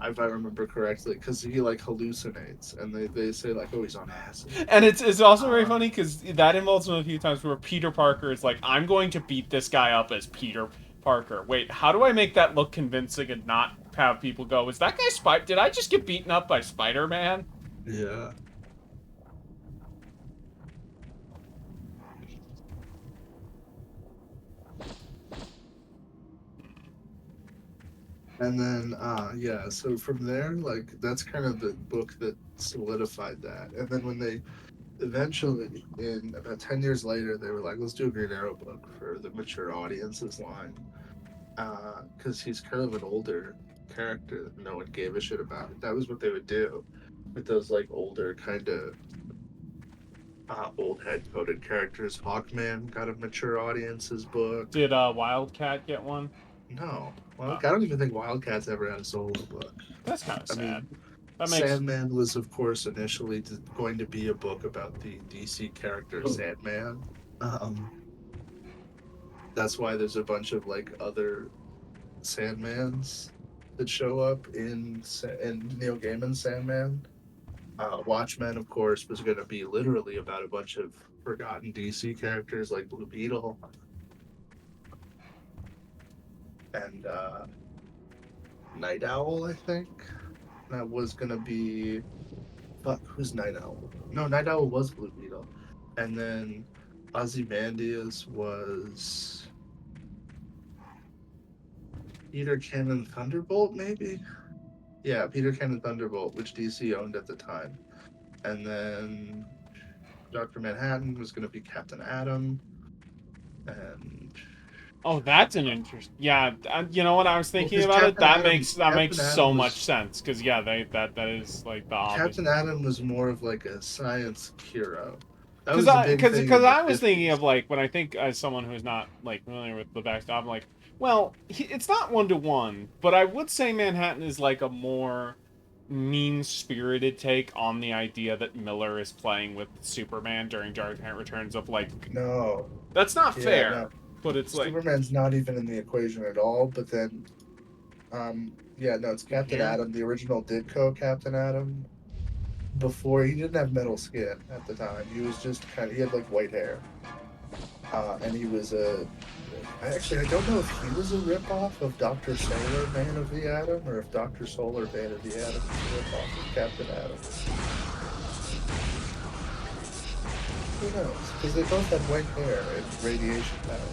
If I remember correctly, because he like hallucinates, and they say like, oh, he's on acid. And it's also very funny because that involves him a few times where Peter Parker is like, I'm going to beat this guy up as Peter Parker. Wait, how do I make that look convincing and not have people go, is that guy did I just get beaten up by Spider-Man? Yeah. And then, yeah, so from there, like, that's kind of the book that solidified that. And then when they eventually, in about 10 years later, they were like, let's do a Green Arrow book for the mature audiences line. Because he's kind of an older character that no one gave a shit about. That was what they would do with those, like, older kind of old head-coded characters. Hawkman got a mature audiences book. Did Wildcat get one? No. Well, I don't even think Wildcats ever had a solo book. That's kind of sad. mean, That makes... Sandman was, of course, initially going to be a book about the DC character Sandman. That's why there's a bunch of like other Sandmans that show up in Neil Gaiman's Sandman. Watchmen, of course, was going to be literally about a bunch of forgotten DC characters like Blue Beetle. And Night Owl, I think. That was gonna be... Fuck, who's Night Owl? No, Night Owl was Blue Beetle. And then Ozymandias was... Peter Cannon Thunderbolt, maybe? Yeah, Peter Cannon Thunderbolt, which DC owned at the time. And then Dr. Manhattan was gonna be Captain Atom. And... Oh, that's an interest. Yeah, you know what I was thinking about it. That makes so much sense because yeah, that is like the obvious. Captain Atom was more of like a science hero. Because I was thinking of like when I think as someone who's not like familiar with the backstory, I'm like, well, it's not 1-to-1, but I would say Manhattan is like a more mean-spirited take on the idea that Miller is playing with Superman during Dark Knight Returns. Of like, no, that's not fair. No. But it's like Superman's not even in the equation at all. But then, yeah, no, it's Captain Atom, the original Ditko Captain Atom. Before, he didn't have metal skin at the time. He was just he had like white hair, and he was I don't know if he was a ripoff of Dr. Solar, Man of the Atom, or if Dr. Solar, Man of the Atom was a ripoff of Captain Atom. Who knows? Because they both had white hair and radiation powers.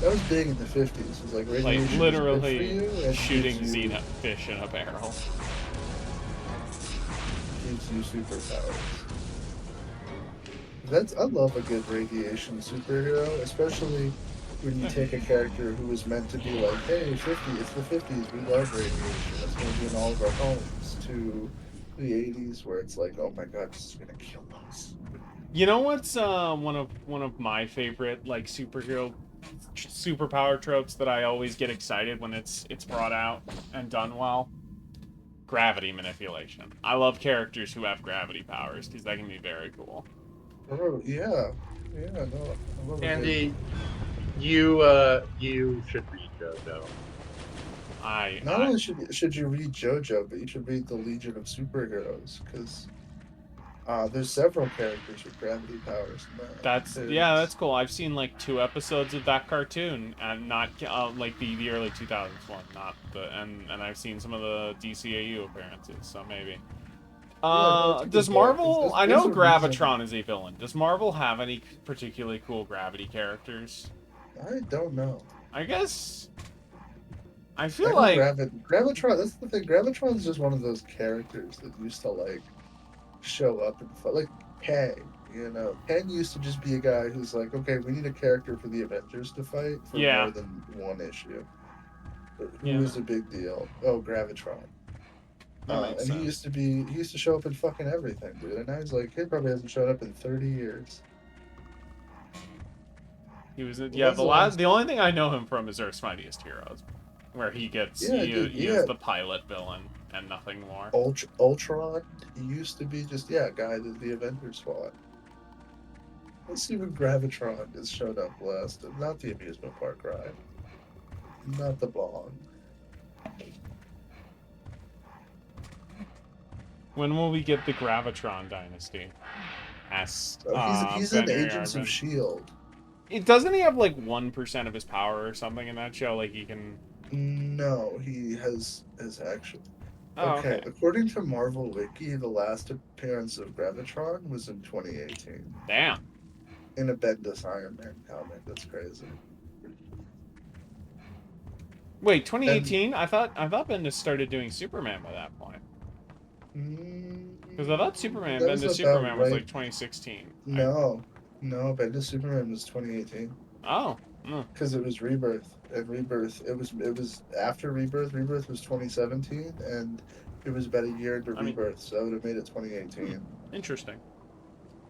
That was big in the 50s. It was like radiation like literally was good for you, shooting xena fish in a barrel. Gives you superpowers. I love a good radiation superhero, especially when you take a character who was meant to be like, hey, it's the 50s, we love radiation. It's going to be in all of our homes, to the 80s where it's like, oh my god, this is going to kill us. You know what's one of my favorite like superpower tropes that I always get excited when it's brought out and done well? Gravity manipulation. I love characters who have gravity powers because that can be very cool. Oh yeah, no. I love Andy, you should read JoJo. Not only should you read JoJo, but you should read the Legion of Superheroes because there's several characters with gravity powers in that. That's cool. I've seen like 2 episodes of that cartoon, and not like the early 2000s one, not and I've seen some of the DCAU appearances, so maybe. Does Marvel? I know Gravitron is a villain. Does Marvel have any particularly cool gravity characters? I don't know. I guess I feel like Gravitron. That's the thing. Gravitron's just one of those characters that used to like show up and like Kang. You know, Kang used to just be a guy who's like, okay, we need a character for the Avengers to fight for Yeah. more than one issue. Who Yeah. is a big deal? Oh, Gravitron. That makes And sense. he used to show up in fucking everything, dude. And now he's like, he probably hasn't showed up in 30 years. He was When's the only thing I know him from is Earth's Mightiest Heroes, where he gets he is the pilot villain and nothing more. Ultron, he used to be just a guy that the Avengers fought. Let's see when Gravitron has showed up last. Not the amusement park ride. Not the Bong. When will we get the Gravitron dynasty? Asked. He's in Benny Agents of Arvin. S.H.I.E.L.D. Doesn't he have like 1% of his power or something in that show? Like he can. No, he has actually. Oh, Okay, according to Marvel Wiki, the last appearance of Gravitron was in 2018. Damn. In a Bendis Iron Man comic. That's crazy. Wait, 2018? I thought Bendis started doing Superman by that point. Because I thought Superman, That was Bendis about Superman was right. like 2016. No, Bendis Superman was 2018. Oh. Because it was Rebirth. And Rebirth, it was after Rebirth. Rebirth was 2017, and it was about a year into Rebirth, so it would have made it 2018. Interesting.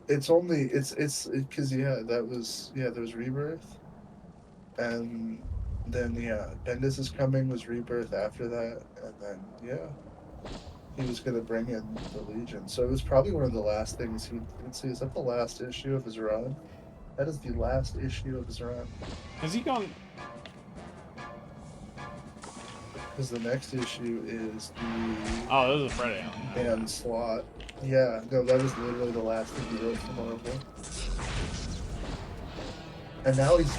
It's because there was Rebirth, and then Bendis is Coming was Rebirth after that, and then he was gonna bring in the Legion. So it was probably one of the last things let's see, is that the last issue of his run? That is the last issue of his run. Has he gone? Because the next issue is the Oh, this is Friday. and Slot. Yeah, no, that was literally the last thing he wrote for Marvel. And now he's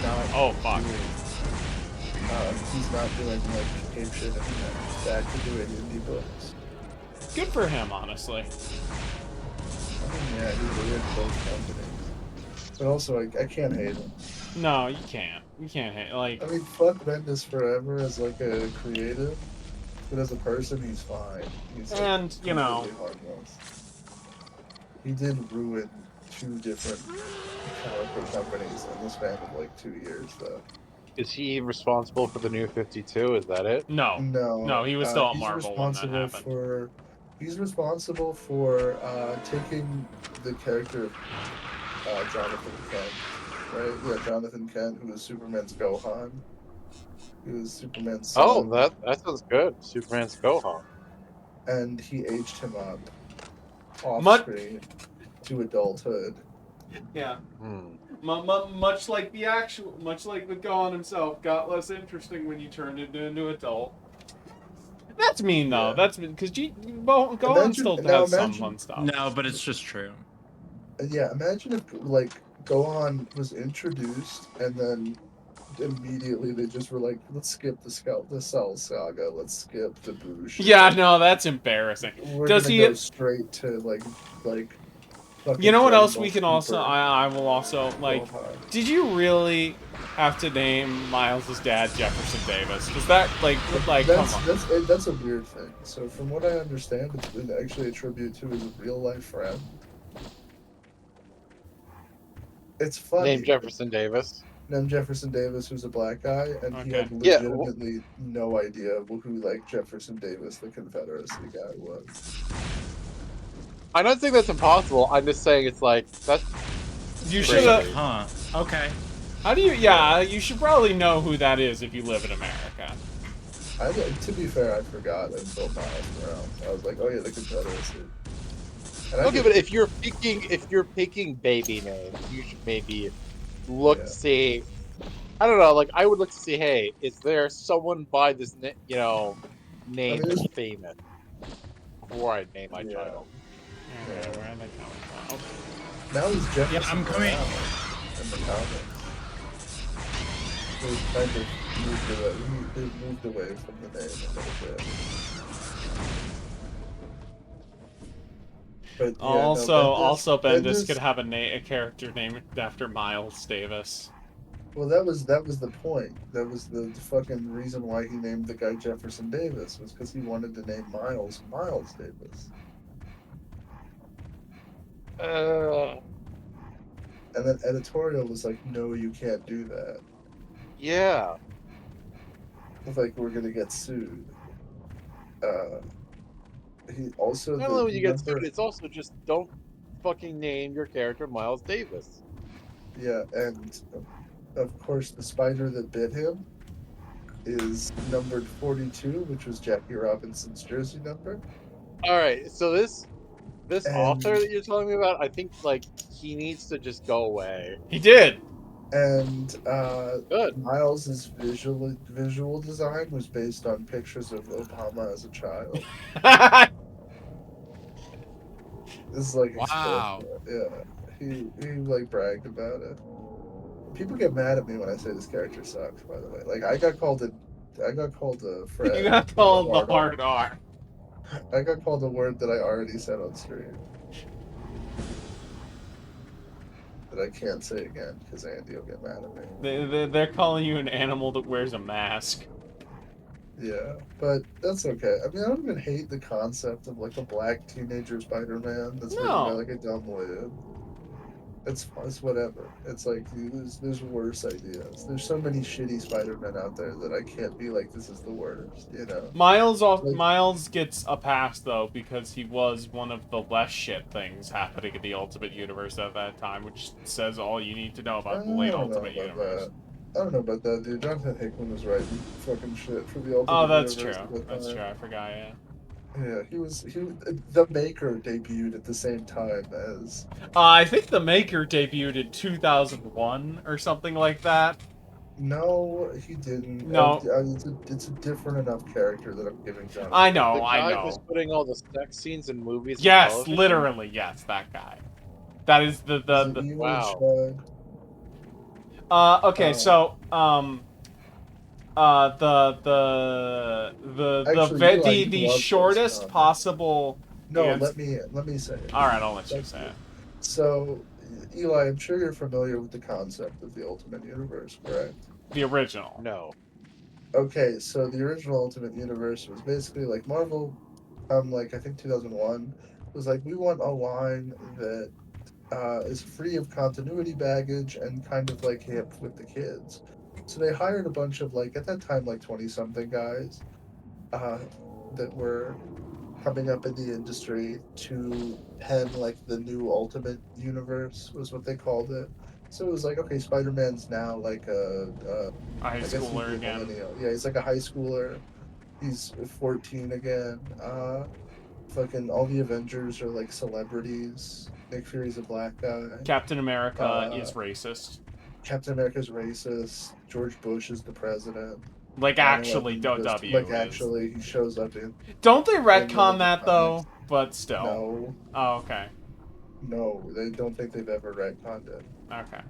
not. Oh fuck. He's not doing like game shit anymore. He's back to doing indie books. Good for him, honestly. Yeah, he's ruined both companies. But also, I can't hate him. No, you can't. You can't hate like. I mean, fuck Bendis forever as like a creative, but as a person, he's fine. He's And, you know. completely harmless. He did ruin 2 different comic book companies in the span of like 2 years, though. Is he responsible for the new 52? Is that it? No. No, he was still at he's Marvel when that responsible happened. He's responsible for taking the character of Jonathan Kent, right? Yeah, Jonathan Kent, who was Superman's Gohan. He was Superman's son. Oh, that sounds good. Superman's Gohan. And he aged him up off screen to adulthood. Yeah. Much like the Gohan himself, got less interesting when you turned into adult. That's mean though. That's because Gohan still has some fun stuff. No, but it's just true. Yeah, imagine if like Gohan was introduced and then immediately they just were like, let's skip the Cell saga, let's skip the Boosh. Yeah, no, that's embarrassing. Does he go straight to like fucking You know what Dragon else Ball we can also? Super? I will also like. Did you really have to name Miles' dad Jefferson Davis? Is that like come on? That's a weird thing. So from what I understand, it's been actually a tribute to his real life friend. It's funny. Named Jefferson Davis. Named Jefferson Davis, who's a black guy, and he had Yeah, legitimately no idea who like Jefferson Davis, the Confederacy guy, was. I don't think that's impossible. I'm just saying it's like that's. You should have. Huh. Okay. How do you? Yeah, you should probably know who that is if you live in America. To be fair, I forgot until Miles around. I was like, oh yeah, the Confederacy. Okay, but if you're picking baby names, you should maybe look to see. I don't know. Like I would look to see. Hey, is there someone by this name that's famous? Before I name my child. Okay, where are they coming from? Now he's Jefferson. Yeah, I'm coming. In the comics. They've kind of moved away from the name a little bit. But, yeah, also, Bendis Bendis could have a character named after Miles Davis. Well, that was the point. That was the fucking reason why he named the guy Jefferson Davis, was because he wanted to name Miles Davis. And then editorial was like, no, you can't do that. Yeah. It's like, we're gonna get sued. He also Not only when you get sued, it's also just don't fucking name your character Miles Davis. Yeah, and of course the spider that bit him is numbered 42, which was Jackie Robinson's jersey number. All right, so this And- author that you're telling me about, I think like he needs to just go away. He did. And Good. Miles's visual design was based on pictures of Obama as a child. This is like Wow. yeah, he like bragged about it. People get mad at me when I say this character sucks. By the way, like I got called a Fred. You got called the hard R. I got called a word that I already said on stream that I can't say again because Andy will get mad at me. They're calling you an animal that wears a mask. Yeah, but that's okay. I mean, I don't even hate the concept of like a black teenager Spider-Man that's written by No. like a dumb lid. It's whatever. It's like there's worse ideas. There's so many shitty Spider-Men out there that I can't be like, this is the worst, you know. Miles gets a pass though because he was one of the less shit things happening in the Ultimate Universe at that time, which says all you need to know about the late Ultimate Universe. I don't know about that, dude. Jonathan Hickman was writing fucking shit for the Ultimate Oh, that's Universe true. at the That's time. true. I forgot. Yeah. Yeah, he was the Maker debuted at the same time as. I think the Maker debuted in 2001 or something like that. No, he didn't. No. It's a different enough character that I'm giving Jonathan. I know. The guy who's know. putting all the sex scenes in movies. and Yes, television? literally. Yes, that guy. That is the Wow. Okay, so Actually, the you love shortest this, possible. No, ans- let me say it. All right, I'll let you say it. So, Eli, I'm sure you're familiar with the concept of the Ultimate Universe, correct? The original. No. Okay, so the original Ultimate Universe was basically like Marvel, like I think 2001, was like, we want a line that is free of continuity baggage and kind of like hip with the kids. So they hired a bunch of like, at that time, like 20-something guys that were coming up in the industry to pen like the new Ultimate Universe was what they called it. So it was like, okay, Spider-Man's now like a high I guess he'd be schooler a again. millennial. Yeah, he's like a high schooler. He's 14 again. Fucking all the Avengers are like celebrities. Nick Fury's a black guy. Captain America is racist. Captain America's racist. George Bush is the president. Like, 9/11 actually, goes- W Like is. actually, he shows up in. Don't they in one of retcon the that though? But still. No. Oh, okay. No, they don't think they've ever retconned it. Okay.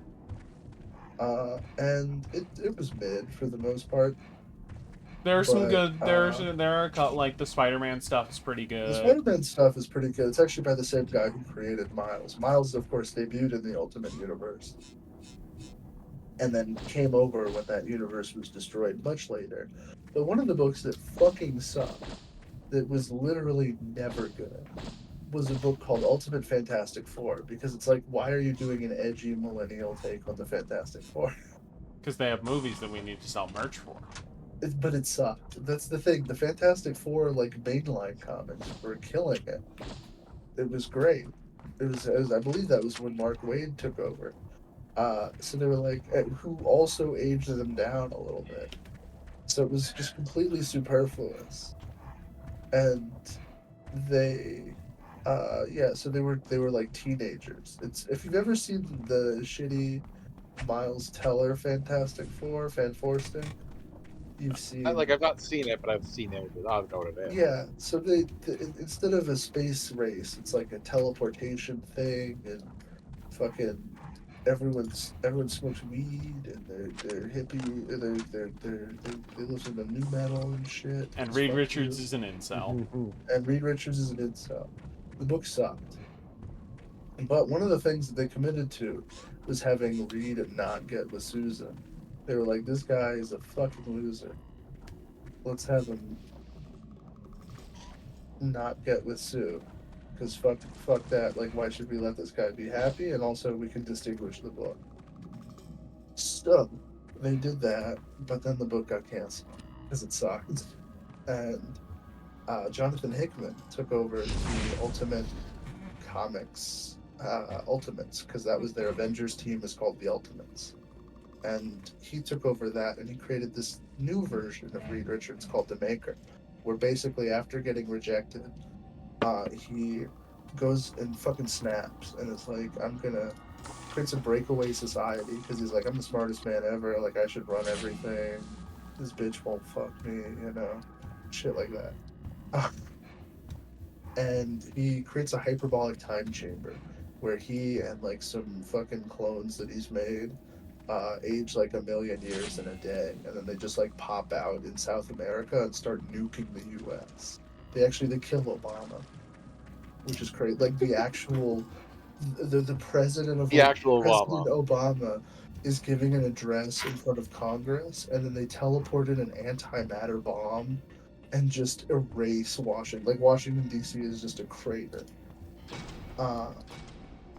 And it was mid for the most part. There's some But, good. There are like the Spider-Man stuff is pretty The good. Spider-Man stuff is pretty good. It's actually by the same guy who created Miles. Miles, of course, debuted in the Ultimate Universe. And then came over when that universe was destroyed much later. But one of the books that fucking sucked, that was literally never good, was a book called Ultimate Fantastic Four. Because it's like, why are you doing an edgy millennial take on the Fantastic Four? Because they have movies that we need to sell merch for. But it sucked. That's the thing. The Fantastic Four, like, mainline comics were killing it. It was great. It was I believe that was when Mark Waid took over. So they were like, who also aged them down a little bit. So it was just completely superfluous. And they, so they were like teenagers. It's, if you've ever seen the shitty Miles Teller Fantastic Four, Fan Forsting, you've seen. I've not seen it, but I've seen it. I don't know what it is. Yeah, so they instead of a space race, it's like a teleportation thing, and fucking everyone smokes weed, and they're hippie, they listen to new metal and shit. And It's Reed fuck Richards you. is an incel. And Reed Richards is an incel. The book sucked. But one of the things that they committed to was having Reed not get with Susan. They were like, this guy is a fucking loser. Let's have him not get with Sue. Because fuck that. Like, why should we let this guy be happy? And also, we can distinguish the book. So, they did that, but then the book got canceled. Because it sucked. And Jonathan Hickman took over the Ultimate Comics Ultimates, because that was their Avengers team, is called the Ultimates. And he took over that, and he created this new version of Reed Richards called The Maker, where basically after getting rejected, he goes and fucking snaps, and it's like, I'm gonna create a breakaway society, because he's like, I'm the smartest man ever, like, I should run everything, this bitch won't fuck me, you know, shit like that. And he creates a hyperbolic time chamber, where he and, like, some fucking clones that he's made age like 1,000,000 years in a day, and then they just like pop out in South America and start nuking the U.S. They kill Obama, which is crazy. Like the actual, the president of President Obama is giving an address in front of Congress, and then they teleported an antimatter bomb and just erase Washington. Like Washington D.C. is just a crater.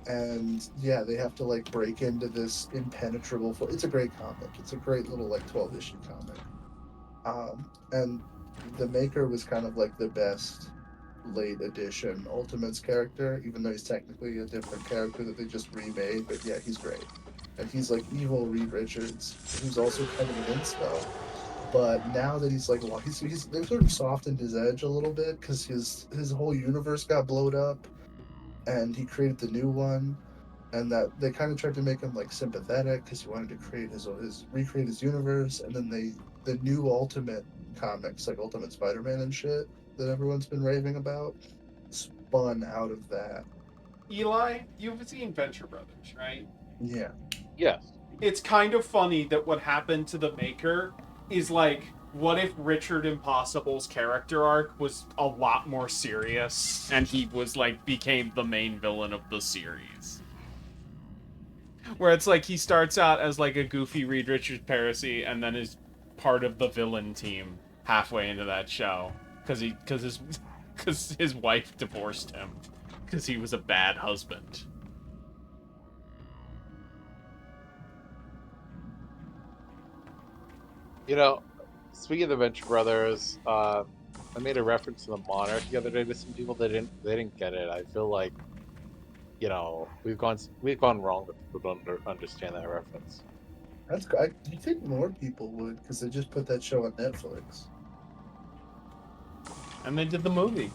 And yeah, they have to like break into this impenetrable. It's a great comic. It's a great little like 12-issue comic. And the Maker was kind of like the best late edition Ultimates character, even though he's technically a different character that they just remade. But yeah, he's great, and he's like evil Reed Richards, who's also kind of an incel. But now that he's like, well, they've sort of softened his edge a little bit because his whole universe got blowed up. And he created the new one, and that they kind of tried to make him like sympathetic because he wanted to create recreate his universe. And then the new Ultimate comics, like Ultimate Spider-Man and shit that everyone's been raving about, spun out of that. Eli, you've seen Venture Brothers, right? Yeah. Yes. It's kind of funny that what happened to the Maker is like, what if Richard Impossible's character arc was a lot more serious and he was like became the main villain of the series? Where it's like he starts out as like a goofy Reed Richards parody and then is part of the villain team halfway into that show because his wife divorced him because he was a bad husband. You know, speaking of the Venture Brothers, I made a reference to the Monarch the other day to some people that didn't get it. I feel like, you know, we've gone wrong if people don't understand that reference. You think more people would, because they just put that show on Netflix. And they did the movie.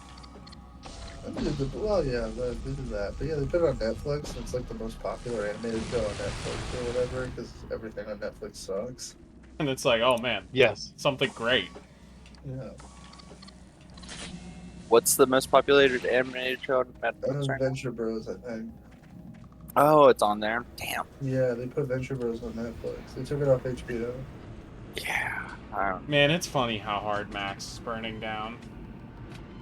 They did that. But yeah, they put it on Netflix, and it's like the most popular animated show on Netflix or whatever, because everything on Netflix sucks. And it's like, oh man, yes, something great. Yeah. What's the most popular animated show on Netflix right now? Venture Bros, I think. Oh, it's on there. Damn. Yeah, they put Venture Bros on Netflix. They took it off HBO. Yeah. Man, it's funny how hard Max is burning down.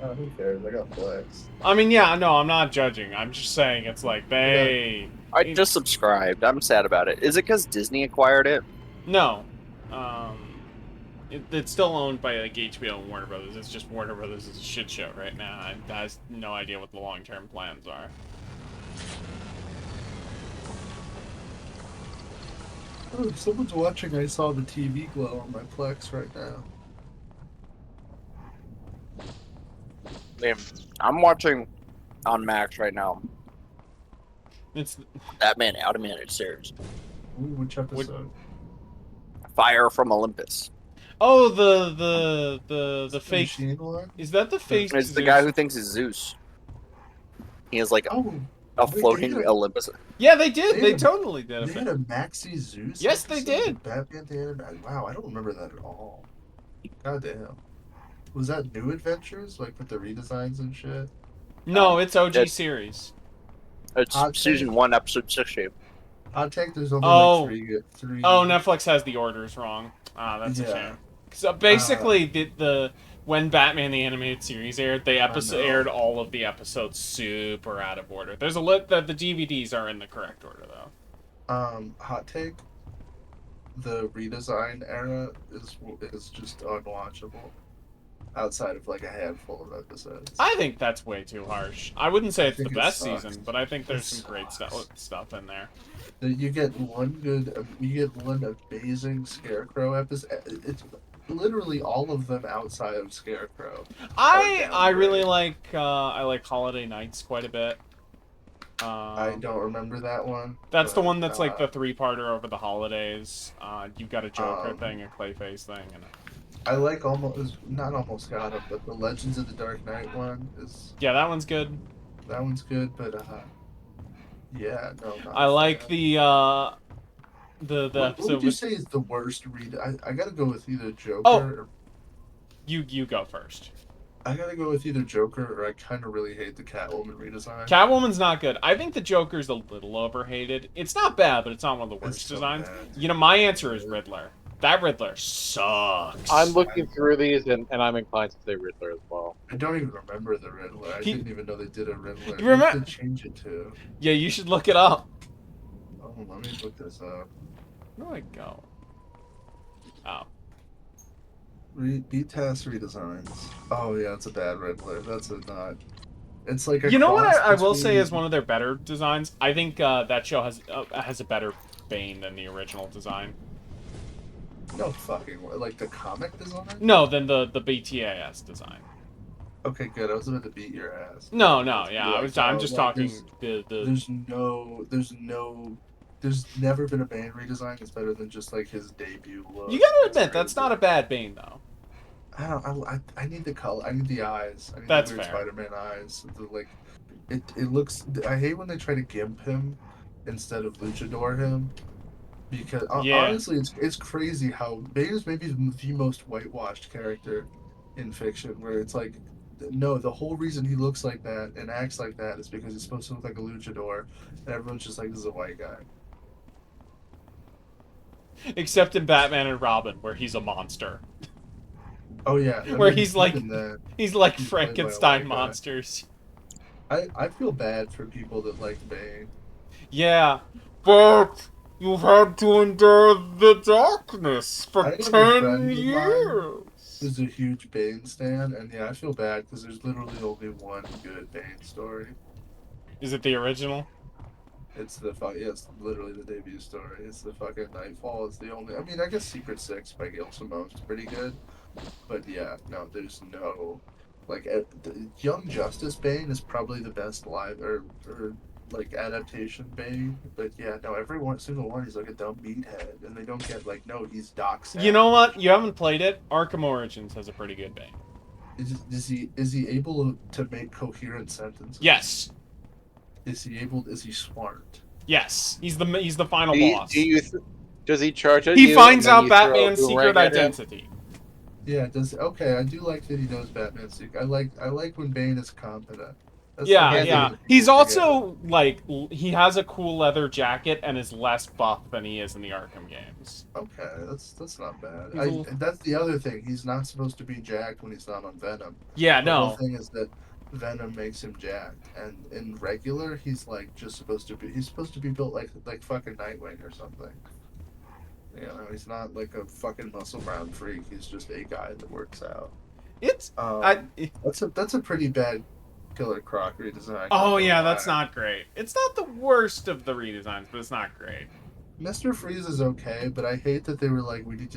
Oh, who cares? I got Flex. I mean, yeah, no, I'm not judging. I'm just saying it's like they. I just subscribed. I'm sad about it. Is it because Disney acquired it? No. It's still owned by like HBO and Warner Brothers. It's just Warner Brothers is a shit show right now. I have no idea what the long-term plans are. Oh, if someone's watching, I saw the TV glow on my Plex right now. Damn. I'm watching on Max right now. It's Batman Animated Series. Ooh, which episode? Fire from Olympus. Oh, the fake. One? Is that the fake? It's the guy who thinks he's Zeus. He has like a floating Olympus. Yeah, they did. They totally did. They had a Maxi Zeus. Yes, they did. Batman did. Wow, I don't remember that at all. God damn. Was that New Adventures, like with the redesigns and shit? No, it's OG series. It's season 1, episode 60. Hot take. There's only like three. Oh, Netflix has the orders wrong. Ah, that's a shame. So basically, the when Batman the Animated Series aired, they aired all of the episodes super out of order. There's a the DVDs are in the correct order though. Hot take. The redesign era is just unwatchable. Outside of like a handful of episodes. I think that's way too harsh. I wouldn't say it's the think it best sucks. season, but I think there's some great stuff in there. You get one amazing Scarecrow episode. It's literally all of them outside of Scarecrow. I really like Holiday Nights quite a bit. I don't remember that one. That's the but, one that's like the 3-parter over the holidays. You've got a Joker thing, a Clayface thing, and I like not almost got him, but the Legends of the Dark Knight one is. yeah, that one's good. That one's good, but yeah, no. Not I like the What episode would you with say is the worst read? I gotta go with either Joker. Oh. Or, you go first. I gotta go with either Joker or I kind of really hate the Catwoman redesign. Catwoman's not good. I think the Joker's a little overhated. It's not bad, but it's not one of the worst so designs. bad. You know, my answer is Riddler. That Riddler sucks. I'm looking through these, and I'm inclined to say Riddler as well. I don't even remember the Riddler. I didn't even know they did a Riddler. You remember- What did they change it to? Yeah, you should look it up. Oh, let me look this up. Where do I go? Oh. Beat Task redesigns. Oh yeah, it's a bad Riddler. That's a not. It's like a You know what cross I will say between- is one of their better designs? I think that show has a better Bane than the original design. No fucking way. Like the comic design? No, than the BTAS design. Okay, good. I was about to beat your ass. No, yeah, I'm just like, talking the There's never been a Bane redesign that's better than just like his debut look. You gotta admit, that's not a bad Bane though. I need the color. I need the eyes. I need That's the weird fair. Spider-Man eyes. It looks. I hate when they try to gimp him instead of luchador him. Because Yeah. honestly, it's crazy how Bane is maybe the most whitewashed character in fiction. Where it's like, no, the whole reason he looks like that and acts like that is because he's supposed to look like a luchador, and everyone's just like, this is a white guy. Except in Batman and Robin, where he's a monster. Oh yeah, Where he's like even that, he's like he's played by a Frankenstein white guy. monsters. I feel bad for people that like Bane. Yeah, but you've had to endure the darkness for I have a 10 friend of mine years. who's a huge Bane stan, and yeah, I feel bad because there's literally only one good Bane story. Is it the original? It's it's literally the debut story. It's the fucking Nightfall. It's the only. I mean, I guess Secret Six by Gail Simone is pretty good, but yeah, no, there's no like the Young Justice Bane is probably the best live or like adaptation Bane, but yeah, no, every single one he's like a dumb meathead, and they don't get like, no, he's Doc Savage. You know what? You haven't played it. Arkham Origins has a pretty good Bane. Is he able to make coherent sentences? Yes. Is he smart? Yes. He's the final Do boss. does he charge at He you finds and then out you throw a Batman's boomerang secret at him? identity. Yeah, okay, I do like that he knows Batman's secret. I like when Bane is competent. That's Yeah, the yeah. thing. He's also like he has a cool leather jacket and is less buff than he is in the Arkham games. Okay, that's not bad. He's a little- That's the other thing. He's not supposed to be jacked when he's not on Venom. Yeah, The no. whole thing is that Venom makes him jacked, and in regular, he's like just supposed to be. He's supposed to be built like fucking Nightwing or something. You know, he's not like a fucking muscle bound freak. He's just a guy that works out. It's that's a pretty bad Killer Croc redesign. Oh yeah, that's not great. It's not the worst of the redesigns, but it's not great. Mr. Freeze is okay, but I hate that they were like, we need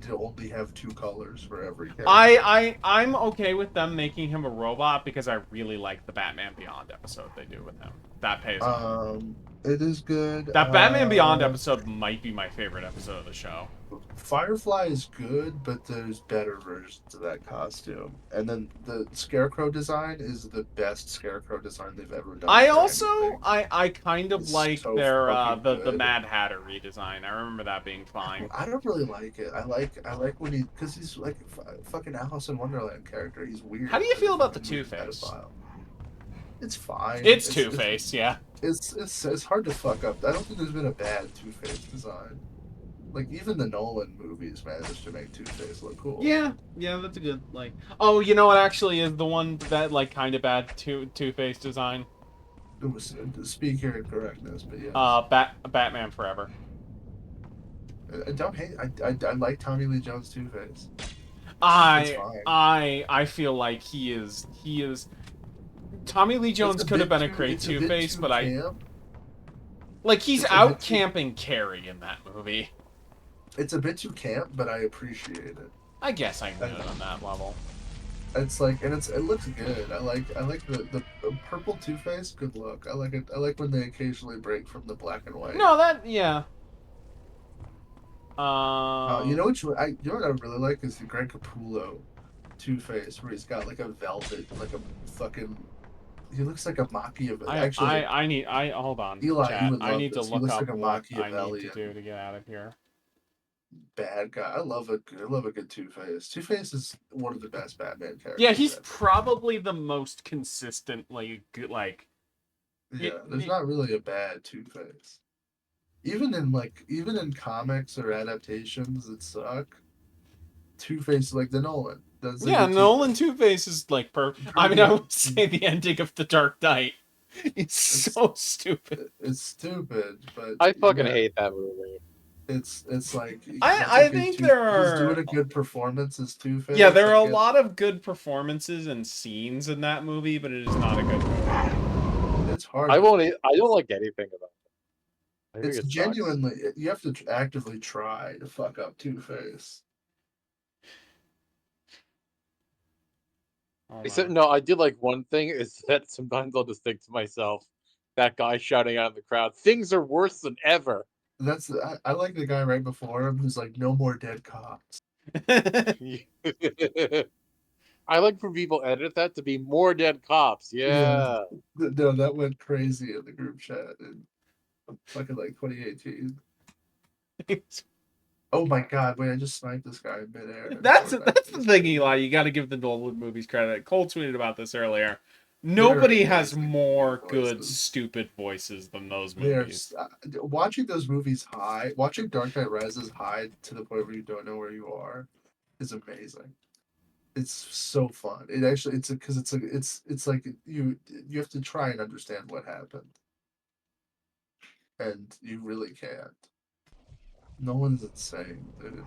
to only have 2 colors for every character. I'm okay with them making him a robot because I really like the Batman Beyond episode they do with him. That pays off. It is good. That Batman Beyond episode might be my favorite episode of the show. Firefly is good, but there's better versions of that costume. And then the Scarecrow design is the best Scarecrow design they've ever done. I for also anything. I kind of It's like so their fucking the good. Mad Hatter redesign. I remember that being fine. I don't really like it. I like when because he's like a fucking Alice in Wonderland character. He's weird. How do you feel about the He's a weird Two-Face? pedophile. It's fine. It's Two-Face, yeah. It's hard to fuck up. I don't think there's been a bad Two-Face design. Like even the Nolan movies managed to make Two-Face look cool. Yeah, that's a good like. Oh, you know what actually is the one that like kind of bad Two-Face design? It was speak here incorrectness, but yeah. Batman Forever. I don't hate. I like Tommy Lee Jones Two Face. I feel like he is. Tommy Lee Jones could have been a great Two Face, but he's out camping Carrie in that movie. It's a bit too camp, but I appreciate it. I guess I can do it on that level. It's like, and it looks good. I like the purple Two Face. Good look. I like it. I like when they occasionally break from the black and white. No, yeah. You know what I really like is the Greg Capullo Two Face, where he's got like a velvet, like a fucking. He looks like a Machiavelli. Hold on. Eli, chat. I need to look looks up like a what I Machiavelli. need to do to get out of here. Bad guy. I love a good Two Face. Two Face is one of the best Batman characters. Yeah, he's probably the most consistently good. Like, yeah, there's not really a bad Two Face. Even in comics or adaptations that suck, Two Face like the Nolan. Nolan Two Face is like perfect. I mean, I would say the ending of The Dark Knight. It's so stupid. It's stupid, but I fucking hate that movie. It's like I think there are. He's doing a good performance as Two Face. Yeah, there are a lot of good performances and scenes in that movie, but it is not a good movie. It's hard. I don't like anything about it. It's genuinely. You have to actively try to fuck up Two Face. Except, no, I did like one thing is that sometimes I'll just think to myself, that guy shouting out in the crowd, things are worse than ever. I like the guy right before him who's like, no more dead cops. I like for people edit that to be more dead cops. Yeah. No, that went crazy in the group chat in fucking like 2018. Oh my god, wait, I just sniped this guy in midair. That's the thing, Eli. You got to give the Nolan movies credit. Cole tweeted about this earlier. Nobody has more good, stupid voices than those movies. Watching those movies high, watching Dark Knight Rises high to the point where you don't know where you are, is amazing. It's so fun. It actually, it's like you have to try and understand what happened, and you really can't. Nolan's insane, dude.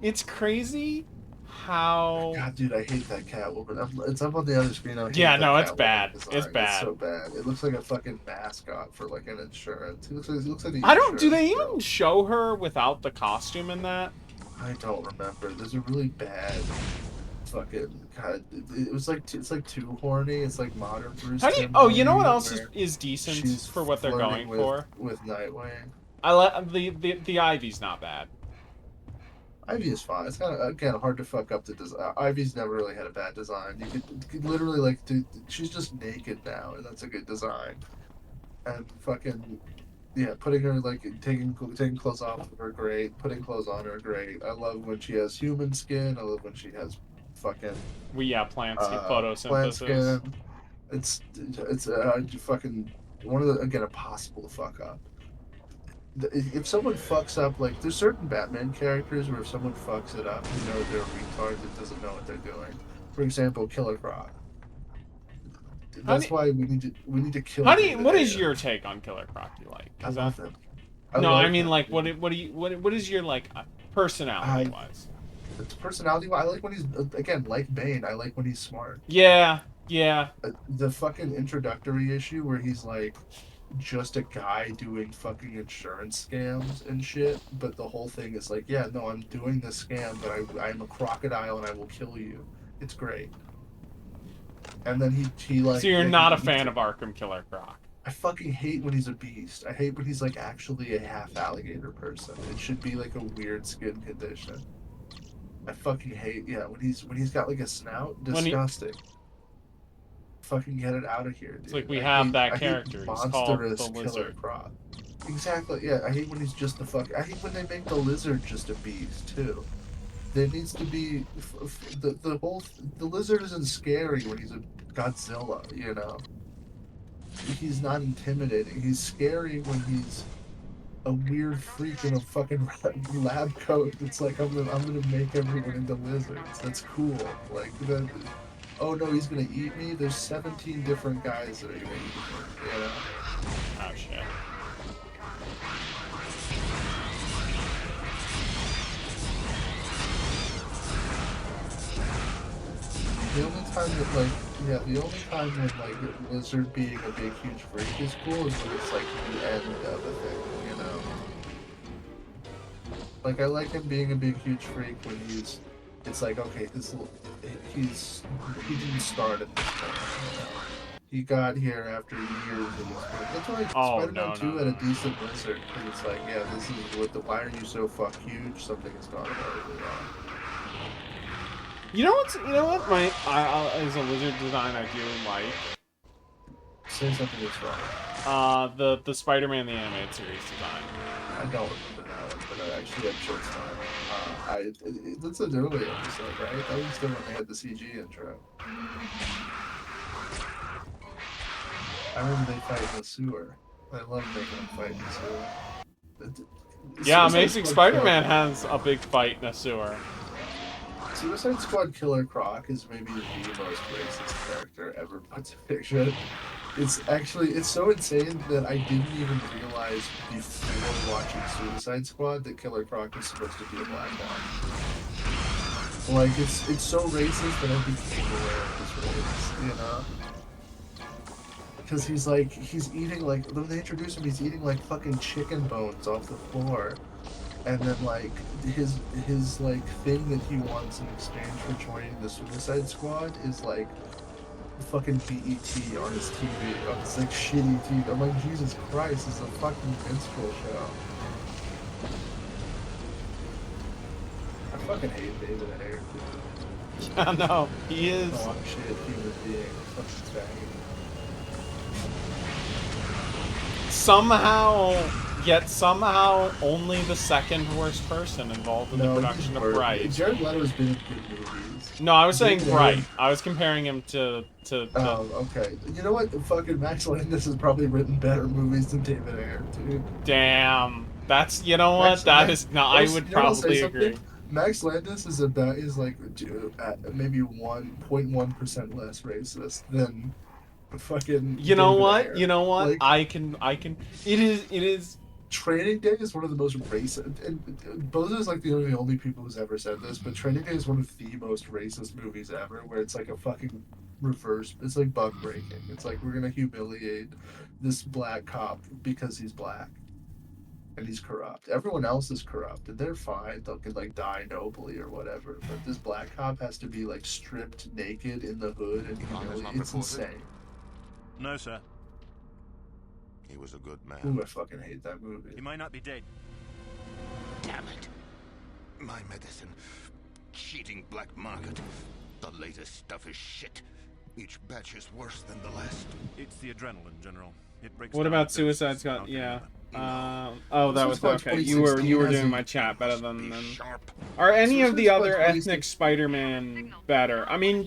It's crazy how. God, dude, I hate that Catwoman. It's up on the other screen. Yeah, no, it's bad. It's bad. It's so bad. It looks like a fucking mascot for like an insurance. It looks like the I don't. Do they even show her without the costume in that? I don't remember. There's a really bad fucking God. It was like it's like too horny. It's like modern Bruce. How do you? Oh, you know what else is decent for what they're going for? With Nightwing. I like the Ivy's not bad. Ivy is fine. It's kind of again hard to fuck up the design. Ivy's never really had a bad design. You could literally like she's just naked now, and that's a good design. And fucking yeah, putting her like taking clothes off of her great. Putting clothes on her great. I love when she has human skin. I love when she has fucking plant photosynthesis. Plant skin. It's fucking one of the impossible to fuck up. If someone fucks up, like there's certain Batman characters where if someone fucks it up, you know they're a retard that doesn't know what they're doing. For example, Killer Croc. That's why we need to kill. What is your take on Killer Croc? You like? I love him. I mean, like, what is your like personality wise? Personality wise, I like when he's again like Bane. I like when he's smart. Yeah. The fucking introductory issue where he's like just a guy doing fucking insurance scams and shit, but the whole thing is like, yeah, no, I'm doing this scam, but I'm a crocodile and I will kill you. It's great. And then he like. So you're not a fan of Arkham Killer Croc? I fucking hate when he's a beast. I hate when he's like actually a half alligator person. It should be like a weird skin condition. I fucking hate when he's got like a snout. Disgusting. Fucking get it out of here, dude. It's like we have that character. He's called the Lizard. Croc. Exactly. Yeah, I hate when he's just the fuck. I hate when they make the lizard just a beast too. There needs to be the lizard isn't scary when he's a Godzilla. You know, he's not intimidating. He's scary when he's a weird freak in a fucking lab coat. It's like I'm gonna make everyone into lizards. That's cool. Like that. oh no, he's gonna eat me. There's 17 different guys that are gonna eat me. You know? Oh shit. The only time that the only time when like Lizard being a big huge freak is cool is when it's like the end of a thing, you know. Like I like him being a big huge freak when it's like okay, he didn't start at this point, you know. He got here after years of this work. That's why Spider-Man 2 had a decent Lizard, because it's like, yeah, this is what why are you so fuck huge? Something has gone horribly wrong. You know what? As a Lizard design, I do like. Say something that's wrong. The Spider-Man the animated series design. I don't remember that one, but I actually had short time. That's an early episode, right? That was still when they had the CG intro. I remember they fight in the sewer. I love making them fight in the sewer. Yeah, Amazing Spider-Man has a big fight in a sewer. Suicide Squad Killer Croc is maybe the most racist character ever put to fiction. It's so insane that I didn't even realize before watching Suicide Squad that Killer Croc was supposed to be a black guy. Like, it's so racist that I became aware of this race, you know? Because he's eating, like, when they introduce him, he's eating, like, fucking chicken bones off the floor. And then, like, his like, thing that he wants in exchange for joining the Suicide Squad is, like, fucking BET on his TV, on his, like, shitty TV. I'm like, Jesus Christ, it's a fucking minstrel show. I fucking hate David Ayer, dude. Yeah, no, he is. Dog shit human being. Fucking faggot. Somehow, only the second worst person involved in the production of Bright. Jared Leto's been in good movies. No, I was saying Bright. I was comparing him to. Oh, okay. You know what? Fucking Max Landis has probably written better movies than David Ayer, dude. Damn. That's, you know what? I would probably agree. Max Landis is like maybe 1.1% less racist than fucking. You know David what? Ayer. You know what? Like, I can. It is. Training Day is one of the most racist, and Bozo's like the only people who's ever said this, but Training Day is one of the most racist movies ever, where it's like a fucking reverse, it's like bug breaking. It's like, we're gonna humiliate this black cop because he's black. And he's corrupt. Everyone else is corrupt, and they're fine. They can, like, die nobly or whatever, but this black cop has to be, like, stripped naked in the hood and humiliated. It's insane. No, sir. He was a good man. Ooh, I fucking hate that movie. He might not be dead. Damn it. My medicine. Cheating black market. The latest stuff is shit. Each batch is worse than the last. It's the adrenaline, General. It breaks. What about Suicide Squad? Yeah. Oh, that was okay. You were doing my chat better than. Are any of the other ethnic Spider-Man better? I mean,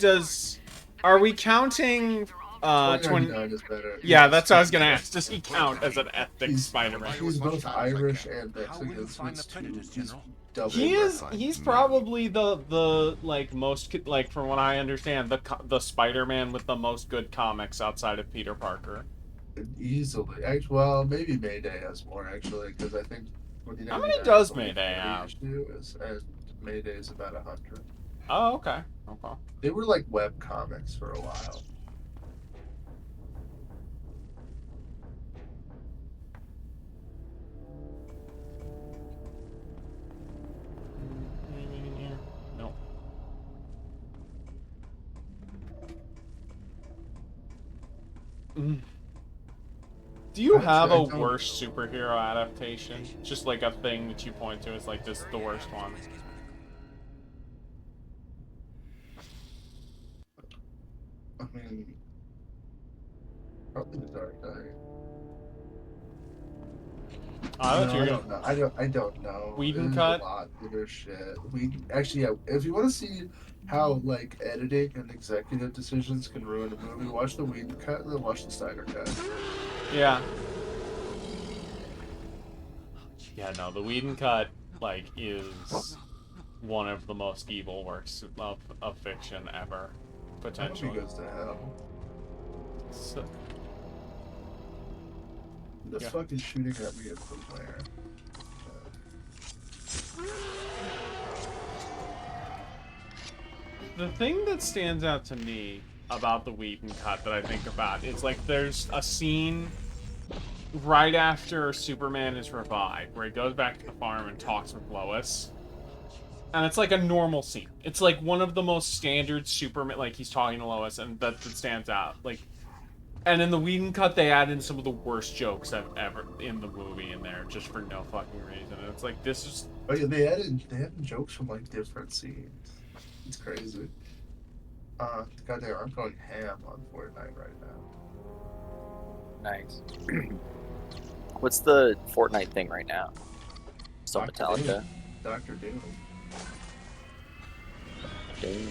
are we counting? 2099 is better. Yeah, that's what I was gonna ask. Does he count as an ethnic Spider-Man? He's both Irish and Mexican. So he's probably the like most, like, from what I understand, the Spider-Man with the most good comics outside of Peter Parker. Easily. Actually, well, maybe Mayday has more, actually, because I think. How many does Mayday have? Mayday is about 100. Oh, okay. Okay. They were like web comics for a while. No. Do you have a worse superhero adaptation? Just like a thing that you point to as like this the worst one. I mean, probably the Dark Knight. I don't know. Whedon cut? A lot bigger shit. Actually, yeah. If you want to see how, like, editing and executive decisions can ruin a movie, watch the Whedon cut and then watch the Snyder cut. Yeah. Yeah, no, the Whedon cut, like, is one of the most evil works of fiction ever. potentially. He goes to hell. So, The Yeah. fucking shooting at me from where? the thing that stands out to me about the Whedon cut that I think about is like there's a scene right after Superman is revived where he goes back to the farm and talks with Lois. And it's like a normal scene. It's like one of the most standard Superman, like he's talking to Lois, and that stands out. Like, and in the Whedon cut, they add in some of the worst jokes I've ever in the movie in there, just for no fucking reason. And it's like this is. Oh yeah, they added jokes from like different scenes. It's crazy. Goddamn, I'm going ham on Fortnite right now. Nice. What's the Fortnite thing right now? Still Dr. Metallica. Doom. Dr. Doom. Doom.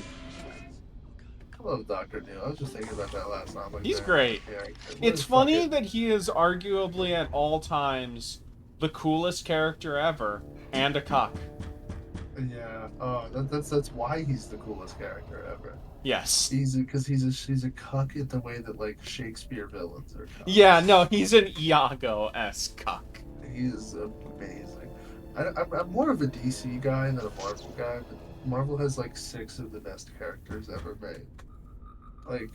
I love Dr. Doom. I was just thinking about that last night. Like, He's damn, great. yeah, It's funny that he is arguably at all times the coolest character ever and a cuck. Yeah. Oh, that's why he's the coolest character ever. Yes. He's because he's a cuck in the way that like Shakespeare villains are. Cucks. Yeah, no, he's an Iago-esque cuck. He is amazing. I'm more of a DC guy than a Marvel guy, but Marvel has like 6 of the best characters ever made. Like,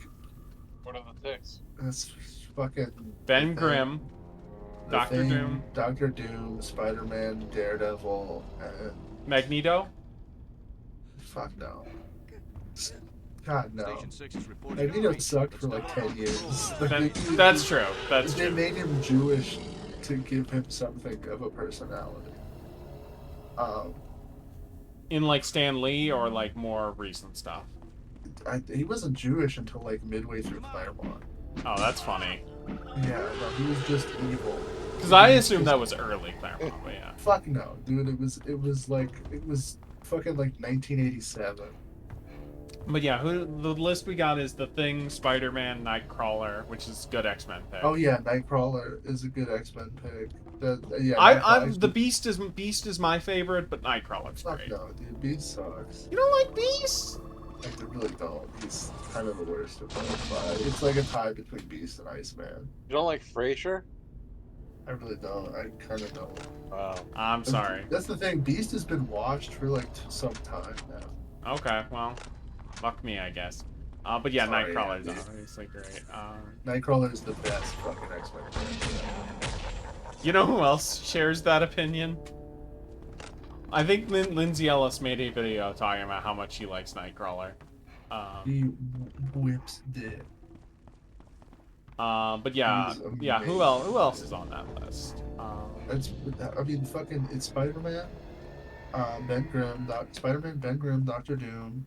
What are the things? that's fucking Ben The Grimm, Thing, Dr. Doom, Doctor Doom, Spider-Man, Daredevil, and Magneto. fuck no. God no. Station 6 is reporting Magneto sucked for like 10 years. That's true. That's They true. made him Jewish to give him something of a personality. In like Stan Lee or like more recent stuff. He wasn't Jewish until like midway through Claremont. Oh, that's funny. Yeah, no, he was just evil. Because I assumed that was early Claremont, but yeah. Fuck no, dude. It was fucking like 1987. But yeah, the list we got is The Thing, Spider-Man, Nightcrawler, which is good X-Men pick. Oh yeah, Nightcrawler is a good X-Men pick. Yeah, I'm the Beast is my favorite, but Nightcrawler's Fuck great. no, dude. Beast sucks. You don't like Beast? I really don't. He's kind of the worst of both. But it's like a tie between Beast and Iceman. You don't like Frasier? I really don't. I kind of don't. Wow. I'm sorry. That's the thing. Beast has been watched for like some time now. Okay, well, fuck me, I guess. But yeah, Sorry, Nightcrawler's yeah, obviously great. Nightcrawler is the best fucking X-Men character. You know who else shares that opinion? I think Lindsay Ellis made a video talking about how much she likes Nightcrawler. He whips dick. But yeah, He's yeah. Who else is on that list? It's Spider-Man, Ben Grimm, Spider-Man, Ben Grimm, Doctor Doom,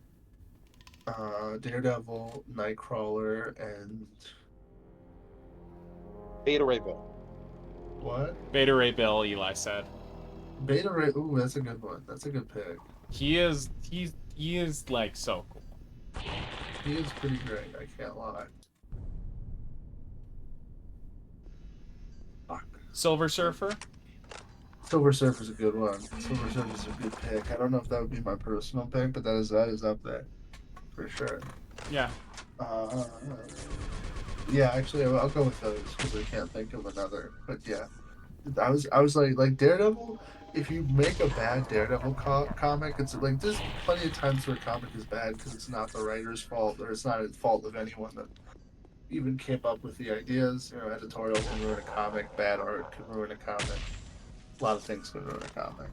Daredevil, Nightcrawler, and Beta Ray Bill. what? Beta Ray Bill, Eli said. Beta Ray. Ooh, that's a good one. That's a good pick. He is like so cool. He is pretty great. I can't lie. Fuck. Silver Surfer. Silver Surfer's a good one. Silver Surfer's a good pick. I don't know if that would be my personal pick, but that is up there for sure. Yeah. Yeah, actually, I'll go with those because I can't think of another. But yeah, I was like Daredevil. If you make a bad Daredevil comic, it's like there's plenty of times where a comic is bad because it's not the writer's fault or it's not a fault of anyone that even came up with the ideas. You know, editorial can ruin a comic, bad art can ruin a comic. A lot of things can ruin a comic.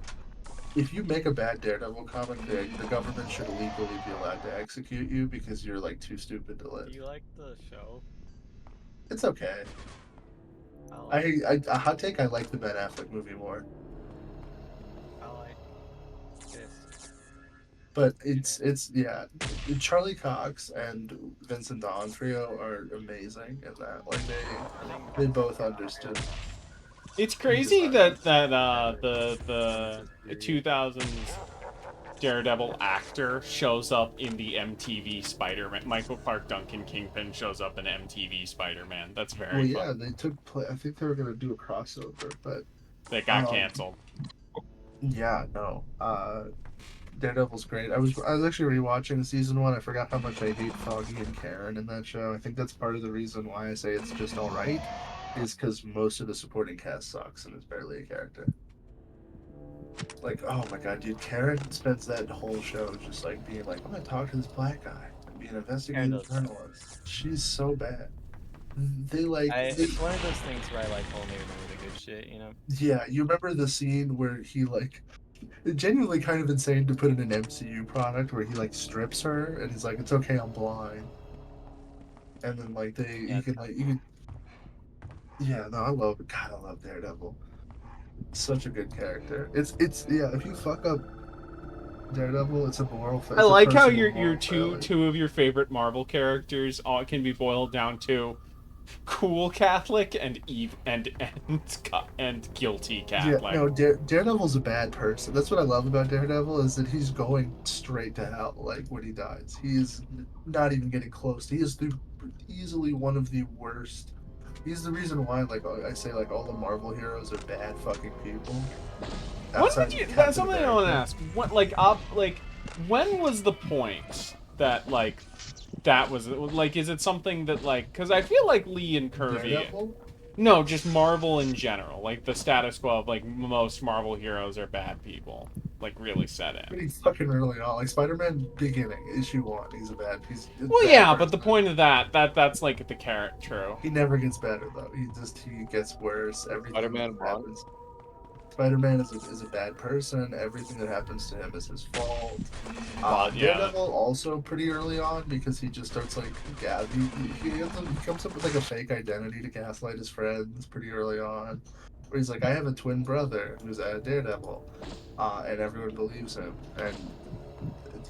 If you make a bad Daredevil comic, the government should legally be allowed to execute you because you're like too stupid to live. Do you like the show? It's okay. I A hot take. I like the Ben Affleck movie more, like this. but it's yeah. Charlie Cox and Vincent D'Onofrio are amazing in that. Like they both understood. It's crazy that the 2000s Daredevil actor shows up in the MTV Spider-Man. Michael Clark Duncan Kingpin shows up in MTV Spider-Man. That's very Well, yeah, fun. they took. I think they were gonna do a crossover, but They got canceled. yeah, no. Daredevil's great. I was actually rewatching season 1. I forgot how much I hate Foggy and Karen in that show. I think that's part of the reason why I say it's just all right, is because most of the supporting cast sucks and is barely a character. Like, oh my god, dude, Karen spends that whole show just like being like, I'm gonna talk to this black guy and be an investigative journalist. She's so bad. They like. It's one of those things where I like only remember the good shit, you know? Yeah, you remember the scene where he like. Genuinely kind of insane to put in an MCU product where he like strips her and he's like, "It's okay, I'm blind." And then like you can. Yeah, no, I love it. God, I love Daredevil. Such a good character. It's yeah. If you fuck up Daredevil, it's a moral. I like how your two of your favorite Marvel characters all can be boiled down to cool Catholic and and guilty Catholic. Yeah, no, Daredevil's a bad person. That's what I love about Daredevil is that he's going straight to hell. Like when he dies, he's not even getting close. He is easily one of the worst. He's the reason why, like I say, like all the Marvel heroes are bad fucking people. That's something I want to ask. What when was the point that that was is it something that because I feel like Lee and Kirby. Daredevil? No, just Marvel in general. Like the status quo of most Marvel heroes are bad people. Like really set in. Pretty fucking early on, like Spider-Man beginning, issue 1, he's a bad piece. Well, yeah, but the point of that's like the carrot. True. He never gets better though. He gets worse. Everything Spider-Man happens. Spider-Man is a bad person. Everything that happens to him is his fault. Daredevil also pretty early on because he just starts he comes up with like a fake identity to gaslight his friends pretty early on. Where he's like, I have a twin brother who's a Daredevil, and everyone believes him, and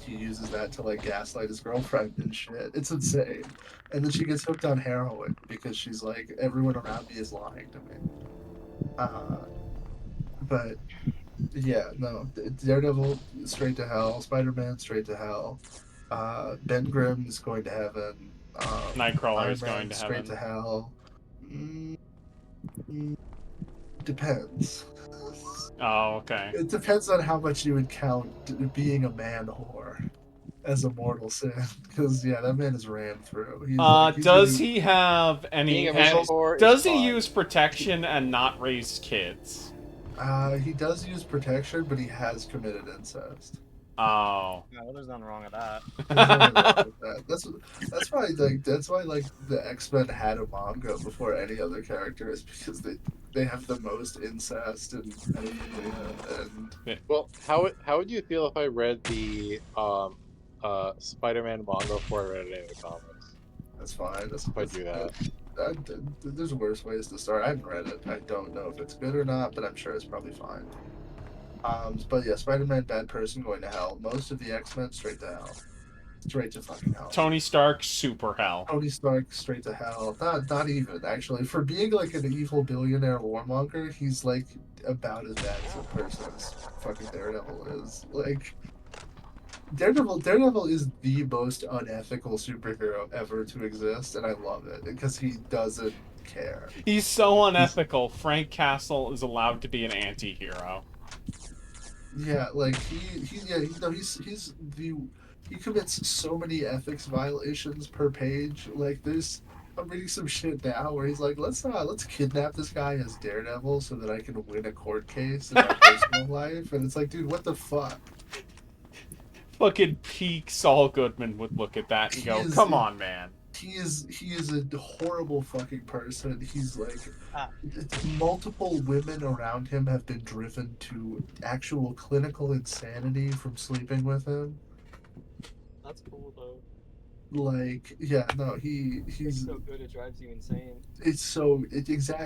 he uses that to gaslight his girlfriend and shit. It's insane. And then she gets hooked on heroin because she's like, everyone around me is lying to me. But yeah, no, Daredevil straight to hell, Spider-Man straight to hell, Ben Grimm is going to heaven, Nightcrawler is going to straight heaven. to hell. Depends. Oh, okay. It depends on how much you would count being a man whore as a mortal sin, because yeah, that man is ran through. Does he have any? Does he use protection and not raise kids? He does use protection, but he has committed incest. Oh. No, there's nothing wrong with that. There's nothing wrong with that. That's why the X-Men had a manga before any other character is because they have the most incest and everything. Well, how would you feel if I read the Spider-Man manga before I read any of the comics? That's fine. If I do that. There's worse ways to start. I haven't read it. I don't know if it's good or not, but I'm sure it's probably fine. But yeah, Spider-Man, bad person, going to hell. Most of the X-Men, straight to hell. Straight to fucking hell. Tony Stark, super hell. Tony Stark, straight to hell. Not even, actually. For being like an evil billionaire warmonger, he's like about as bad as a person as fucking Daredevil is. Like, Daredevil is the most unethical superhero ever to exist, and I love it because he doesn't care. He's so unethical. Frank Castle is allowed to be an anti-hero. Yeah, like he commits so many ethics violations per page. Like I'm reading some shit now where he's like, let's kidnap this guy as Daredevil so that I can win a court case in my personal life, and it's like, dude, what the fuck? Fucking peak Saul Goodman would look at that and go, "Come on, man." He is a horrible fucking person. He's like, multiple women around him have been driven to actual clinical insanity from sleeping with him. That's cool though. Like, yeah, no, he's so good it drives you insane. Exactly.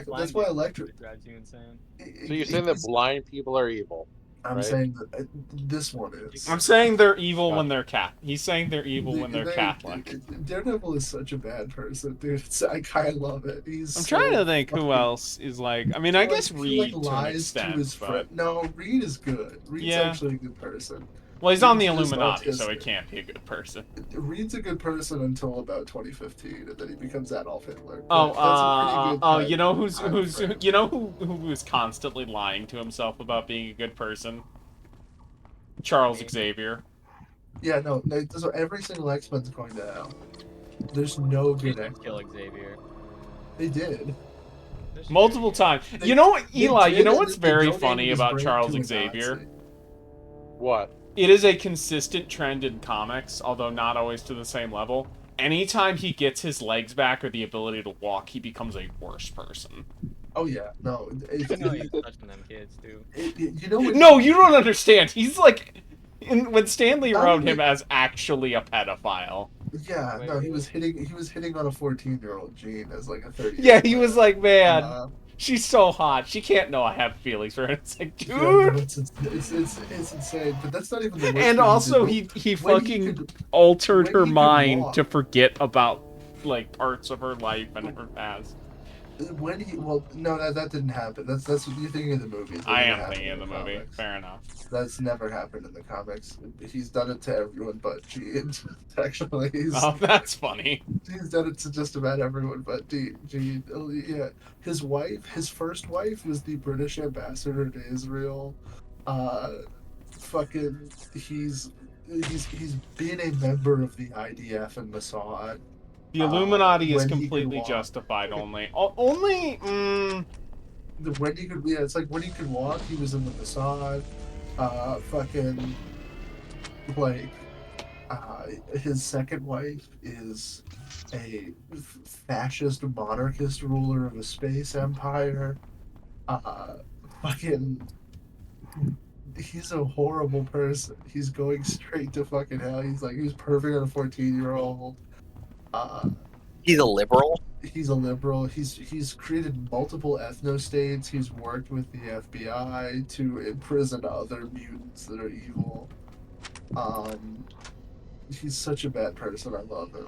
Blind That's why people, Electric it drives you insane. So you're saying that blind people are evil? I'm right? saying that this one is. I'm saying they're evil when they're He's saying they're evil when they're Catholic. Daredevil is such a bad person, dude. I kind of love it. I'm trying to think who else is like. I mean, I guess Reed he to an lies extent, to his but friend. No, Reed is good. Reed's actually a good person. Well, he's on the Reed's just Illuminati, so he autistic. can't be a good person. Reed's a good person until about 2015, and then he becomes Adolf Hitler. Oh, That's a pretty good you know who was constantly lying to himself about being a good person? Charles Xavier. Yeah, no, so every single X-Men's going to hell. There's no They good X-Men. kill Xavier. They did. Multiple times. They- You know what, they Eli, did, you know and what's they very donated funny his about brain Charles to a Xavier? Nazi. What? It is a consistent trend in comics, although not always to the same level. Anytime he gets his legs back or the ability to walk, he becomes a worse person. Oh yeah, no. You know he's touching them kids too. You know what? No, you don't understand. He's like, when Stanley Not wrote even- him as actually a pedophile. Yeah, no, he was hitting on a 14-year-old Jean as like a 30. Yeah, he was like, man, Uh, she's so hot. She can't know I have feelings for her. It's like, dude. yeah, no, it's insane. But that's not even the worst. And thing also, did. he When fucking could- altered when her he could mind walk. to forget about like parts of her life and her past. When he no, that didn't happen. That's what you're thinking of the movies. That I didn't am happen thinking in of the movie. comics. Fair enough. That's never happened in the comics. He's done it to everyone but Jean. Actually, Oh, that's funny. he's done it to just about everyone but Jean. Yeah, his first wife was the British ambassador to Israel. Fucking, he's been a member of the IDF and Mossad. The Illuminati is when he could completely walk. justified. When he could, yeah, it's like when he could walk, he was in the Mossad. Fucking, like, his second wife is a fascist monarchist ruler of a space empire. Fucking, he's a horrible person. He's going straight to fucking hell. He was perfect on a 14-year-old. He's a liberal. He's a liberal. He's created multiple ethno-states. He's worked with the FBI to imprison other mutants that are evil. He's such a bad person. I love him.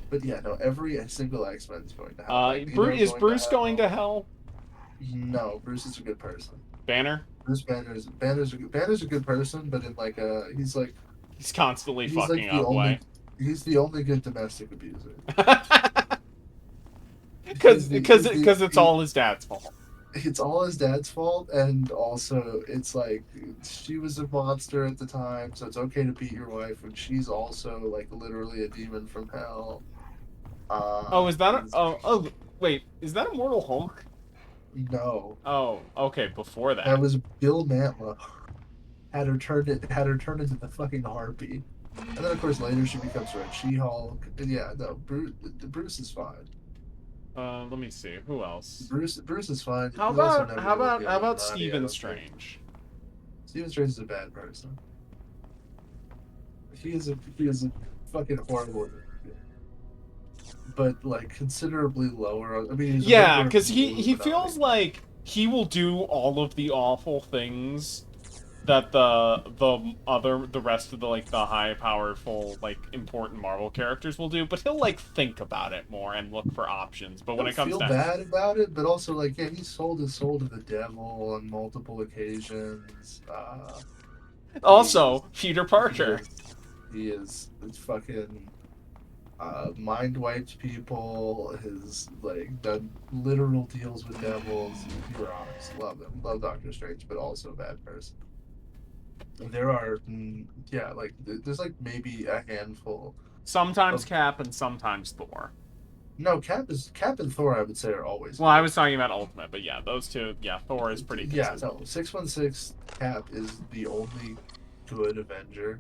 But yeah, no, every single X-Men is going to hell. Is Bruce going to hell? No, Bruce is a good person. Banner? Bruce Banner's a good person, but in like he's constantly like fucking the up only, way. He's the only good domestic abuser. Because it's all his dad's fault. It's all his dad's fault, and also it's like she was a monster at the time, so it's okay to beat your wife when she's also like literally a demon from hell. Is that wait, is that Immortal Hulk? No. Oh, okay, before that. That was Bill Mantla. Had her turned into the fucking harpy, and then of course later she becomes Red She-Hulk. And yeah, no, Bruce is fine. Let me see. Who else? Bruce is fine. How He's also about never how gonna about be how able about to body, I Stephen don't Strange? think. Stephen Strange is a bad person. He is a fucking horrible. But like considerably lower. I mean, he's a Yeah, member of because the he Illuminati. feels like he will do all of the awful things that the rest of the high powerful important Marvel characters will do, but he'll think about it more and look for options. But when it comes feel down, bad about it, but also he sold his soul to the devil on multiple occasions. also Peter Parker. He is fucking mind wiped people. Has done literal deals with devils. You're honest, love him, love Doctor Strange, but also a bad person. There are, there's maybe a handful. Sometimes Cap and sometimes Thor. No, Cap and Thor, I would say, are always. Well, I was talking about Ultimate, but yeah, those two, yeah, Thor is pretty consistent. Yeah, no, 616 Cap is the only good Avenger,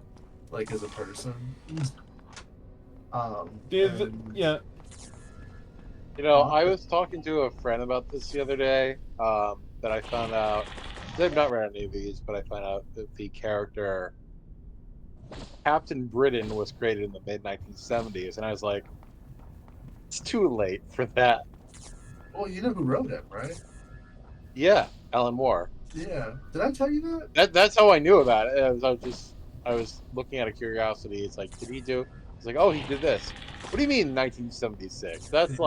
as a person. Yeah. You know, I was talking to a friend about this the other day. That I found out. I've not read any of these, but I found out that the character Captain Britain was created in the mid-1970s, and I was like, it's too late for that. Well, you know who wrote him, right? Yeah, Alan Moore. Yeah. Did I tell you that? That's how I knew about it. I was looking out of curiosity. It's like, did he do? It's like, oh, he did this. What do you mean 1976? That's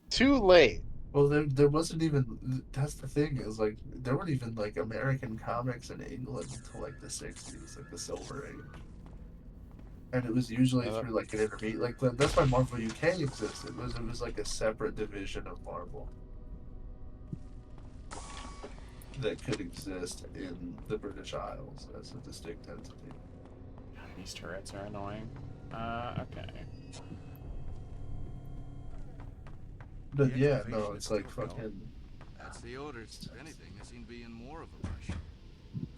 too late. Well, there wasn't even. That's the thing is there weren't even American comics in England until the 60s, the Silver Age. And it was usually through an intermediate. That's why Marvel UK existed. It was a separate division of Marvel. that could exist in the British Isles as a distinct entity. These turrets are annoying. Okay. But yeah, no, it's like fucking. That's the orders. If anything, they seem to be in more of a rush.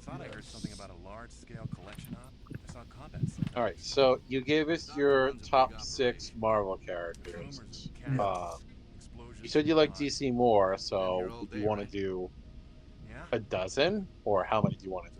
Thought I heard something about a large-scale collection op. I saw combat stuff. All right, so you gave us your top 6 Marvel characters. You said you like DC more, so you want to do a dozen, or how many do you want to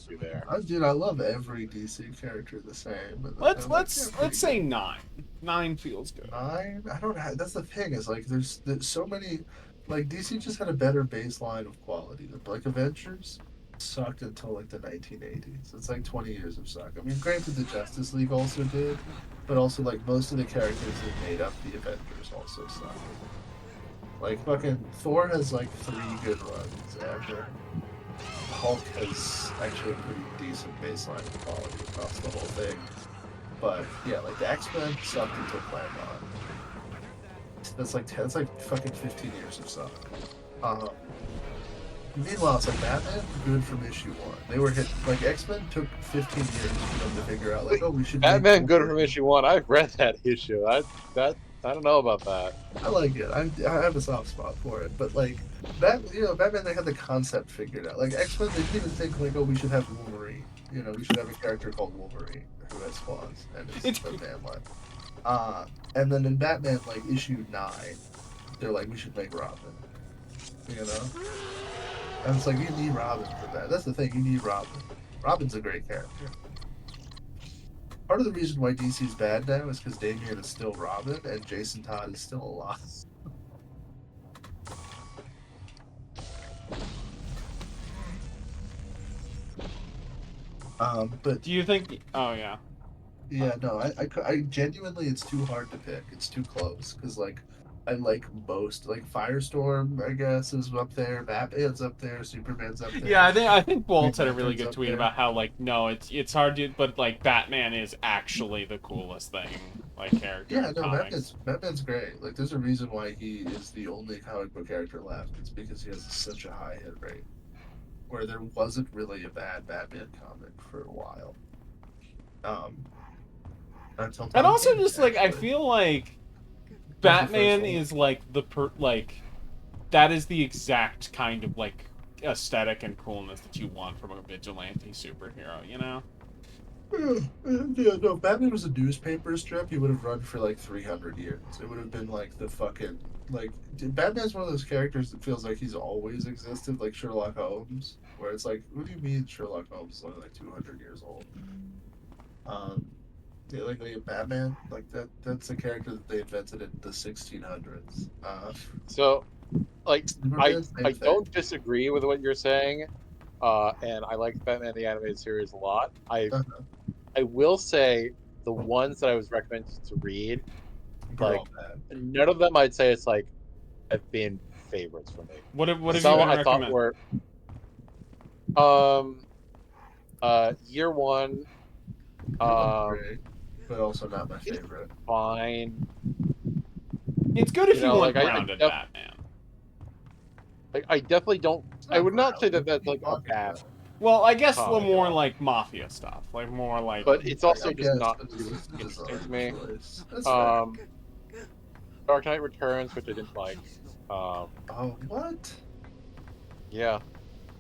do there? Dude, I love every DC character the same. But Let's say 9. 9 feels good. 9? I don't have. That's the thing. Is like there's so many. Like DC just had a better baseline of quality. Like Avengers sucked until like the 1980s. It's like 20 years of suck. I mean, granted, the Justice League also did, but also like most of the characters that made up the Avengers also suck. Like fucking Thor has like 3 good runs ever. Hulk has actually a pretty decent baseline of quality across the whole thing. But yeah, like the X-Men sucked until Plan 9. That's like fucking 15 years of suck. Meanwhile, it's like Batman, good from issue 1. They were hit like X-Men took 15 years for them to figure out like, oh, we should. Batman good from issue 1. I've read that issue. I don't know about that. I like it. I have a soft spot for it. But like Batman, they had the concept figured out. Like X-Men, they didn't even think like, oh, we should have Wolverine. We should have a character called Wolverine who has flaws and it's a man line. And then in Batman, like issue 9, they're like, we should make Robin. And it's like, you need Robin for that. That's the thing, you need Robin. Robin's a great character. Part of the reason why DC's bad now is because Damian is still Robin and Jason Todd is still alive. But do you think? Oh yeah. Yeah, no, I genuinely, it's too hard to pick. It's too close because like I like most, like Firestorm, I guess, is up there. Batman's up there. Superman's up there. Yeah, I think Walt had a really good up tweet there. about how like no, it's hard to, but like Batman is actually the coolest thing, like character. Yeah, in no, comics. Batman's great. Like, there's a reason why he is the only comic book character left. It's because he has such a high hit rate, where there wasn't really a bad Batman comic for a while. Until And Tom also King, just like I actually. feel like That was the Batman first one. is like that is the exact kind of like aesthetic and coolness that you want from a vigilante superhero, Yeah, no, Batman was a newspaper strip. He would have run for like 300 years. It would have been like the fucking like. Batman's one of those characters that feels like he's always existed, like Sherlock Holmes, where it's like, what do you mean Sherlock Holmes is only like 200 years old? Yeah, like Batman, like that's a character that they invented in the 1600s. So, like, I Superman, same thing. don't disagree with what you're saying, and I like Batman the Animated Series a lot. I will say the ones that I was recommended to read, They're like, all bad. none of them I'd say it's like have been favorites for me. What have you Some been I thought recommend? were Year One, Great, but also not my favorite. fine. It's good if you want like, grounded Batman. Like, I definitely don't. I would not say that that's like a bad. Well, I guess Oh, more like mafia stuff, like more like. But it's also I just guess, not but too it's a interesting to bizarre me. choice. That's fair. Dark Knight Returns, which I didn't like. Oh, what? Yeah.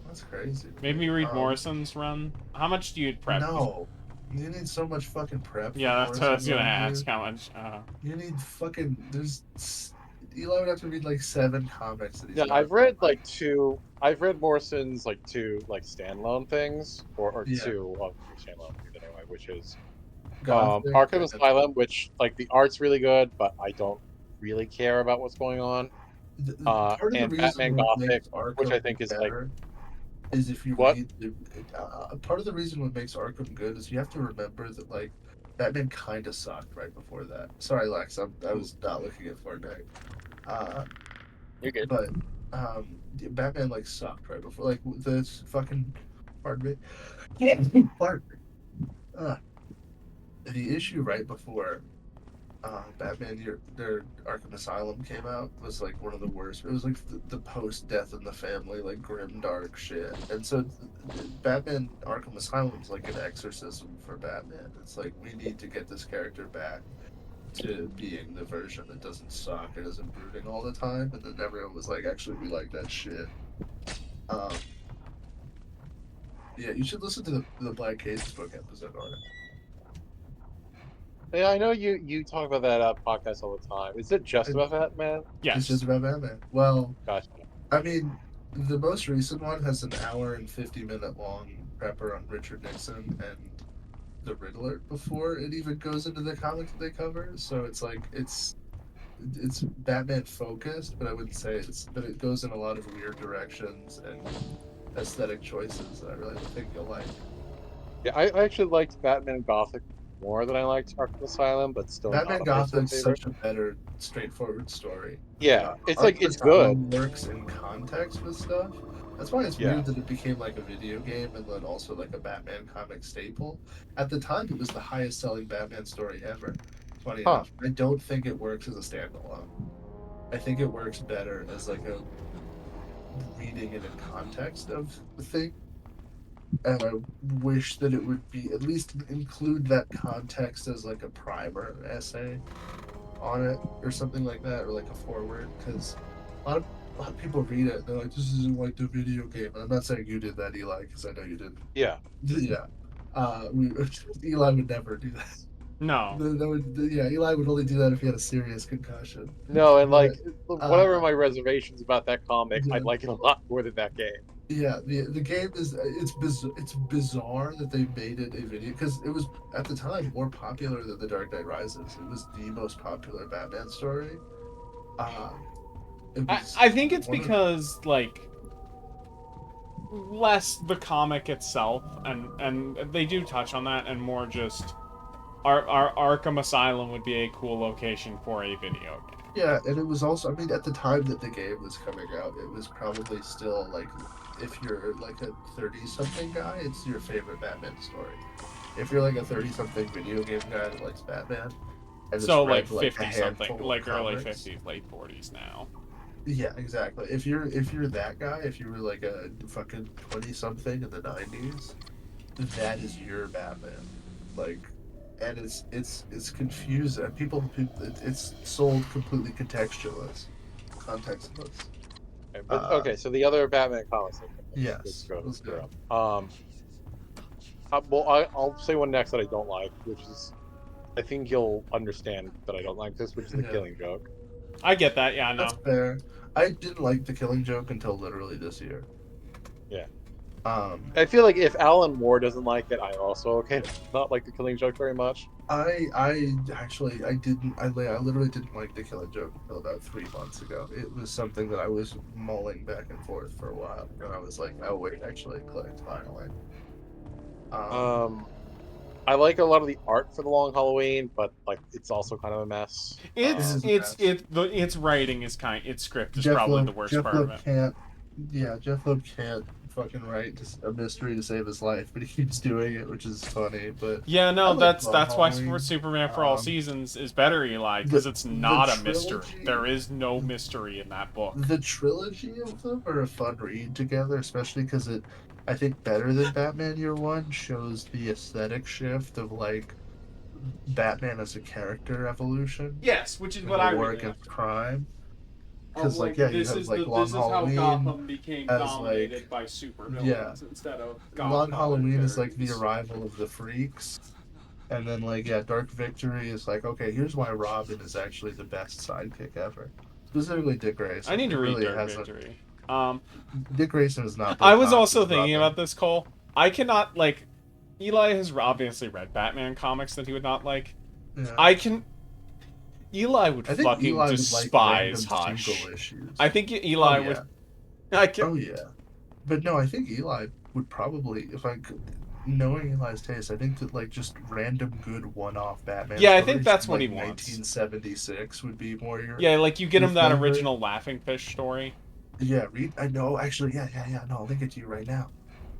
That's crazy. Maybe read Morrison's run. How much do you prep? No. You need so much fucking prep. Yeah, for that's what I was Morrison gonna run, ask. dude. How much? You need fucking. Eli would have to read like 7 comics. That he's Yeah, not I've read like 2. I've read Morrison's like 2 like standalone things, or Yeah. 2 standalone things anyway, which is Gothic Arkham and- Asylum, which like the art's really good, but I don't really care about what's going on. Part of the And reason Batman what Gothic, makes which I Arkham think is like better is if you What? read part of the reason what makes Arkham good is you have to remember that like Batman kind of sucked right before that. Sorry, Lex, I was not looking at Fortnite. You're good. But Batman like sucked right before, like this fucking. Pardon me. Pardon me. The issue right before Batman, their Arkham Asylum came out, was like one of the worst. It was like the post-death in the family, like grim dark shit. And so Batman Arkham Asylum is like an exorcism for Batman. It's like, we need to get this character back to being the version that doesn't suck and isn't brooding all the time. And then everyone was like, actually, we like that shit. Yeah, you should listen to the Black Cases book episode on it. Yeah, I know you talk about that podcast all the time. Is it just about Batman? Yes. It's just about Batman. Well, Gotcha. I mean, the most recent one has an hour and 50-minute long prepper on Richard Nixon and the Riddler before it even goes into the comic that they cover. So it's like it's Batman focused, but I wouldn't say but it goes in a lot of weird directions and aesthetic choices that I really think you'll like. Yeah, I actually liked Batman Gothic more than I liked Arkham Asylum, but still. Batman Gothic's such a better, straightforward story. Yeah, it's Arkham like it's Asylum good. Works in context with stuff. That's why it's weird that it became like a video game and then also like a Batman comic staple. At the time, it was the highest selling Batman story ever. Funny enough, I don't think it works as a standalone. I think it works better as like a reading it in context of the thing. And I wish that it would be at least include that context as like a primer essay on it or something like that, or like a forward, because a lot of people read it and they're like, this isn't like the video game. And I'm not saying you did that, Eli, because I know you didn't. Yeah. Yeah. Eli would never do that. No. Eli would only do that if he had a serious concussion. No, and like whatever my reservations about that comic, I'd like it a lot more than that game. Yeah, the game is it's bizarre that they made it a video, because it was at the time more popular than The Dark Knight Rises. It was the most popular Batman story. I think it's because like less the comic itself, and they do touch on that, and more just our Arkham Asylum would be a cool location for a video game. Yeah, and it was also, I mean, at the time that the game was coming out, it was probably still like, if you're like a 30-something guy, it's your favorite Batman story. If you're like a 30-something video game guy that likes Batman, and So it's like read, 50-something, like early comics. 50s, late 40s now. Yeah, exactly. If you're that guy, if you were like a fucking 20-something in the 90s, that is your Batman. Like, and it's confusing. It's sold completely contextualess. Okay, but, okay, so the other Batman comics. Yes. Let's go. I'll say one next that I don't like, which is, I think you'll understand that I don't like this, which is the Killing Joke. I get that, yeah, I know. That's fair. I didn't like the Killing Joke until literally this year. Yeah. I feel like if Alan Moore doesn't like it, I'm also okay not like the Killing Joke very much. I literally didn't like the Killing Joke until about 3 months ago. It was something that I was mulling back and forth for a while, and I was like, oh wait, actually it clicked finally. I like a lot of the art for the Long Halloween, but like it's also kind of a mess. Its writing is its script is probably the worst part of it. Jeff Loeb can't fucking write a mystery to save his life, but he keeps doing it, which is funny. But yeah, no, that's why Halloween. Superman for All Seasons is better, Eli, because it's not a mystery. There is no mystery in that book. The trilogy of them are a fun read together, especially because it, I think, better than Batman Year One, shows the aesthetic shift of like Batman as a character evolution. Yes, which is and what the I war really against crime. Because you have this Long is Halloween how Gotham became as dominated by supervillains instead of Gotham. Long Halloween is like the arrival of the freaks, and then Dark Victory is like, okay, here's why Robin is actually the best sidekick ever. Specifically Dick Grayson. I need to read really Dark hasn't- Victory. Dick Grayson is not. I was also thinking about this, Cole. I cannot Eli has obviously read Batman comics that he would not like. Yeah. Eli would I think fucking Eli would like despise random Hush. single issues. I think Eli would. Oh yeah, but no, I think Eli would probably, if I could, knowing Eli's taste, I think that just random good one-off Batman. Yeah, I think stories that's from, what he wants. 1976 would be more your. Yeah, you get him that favorite. original Laughing Fish story. Yeah, I know. Actually, yeah. No, I'll link it to you right now.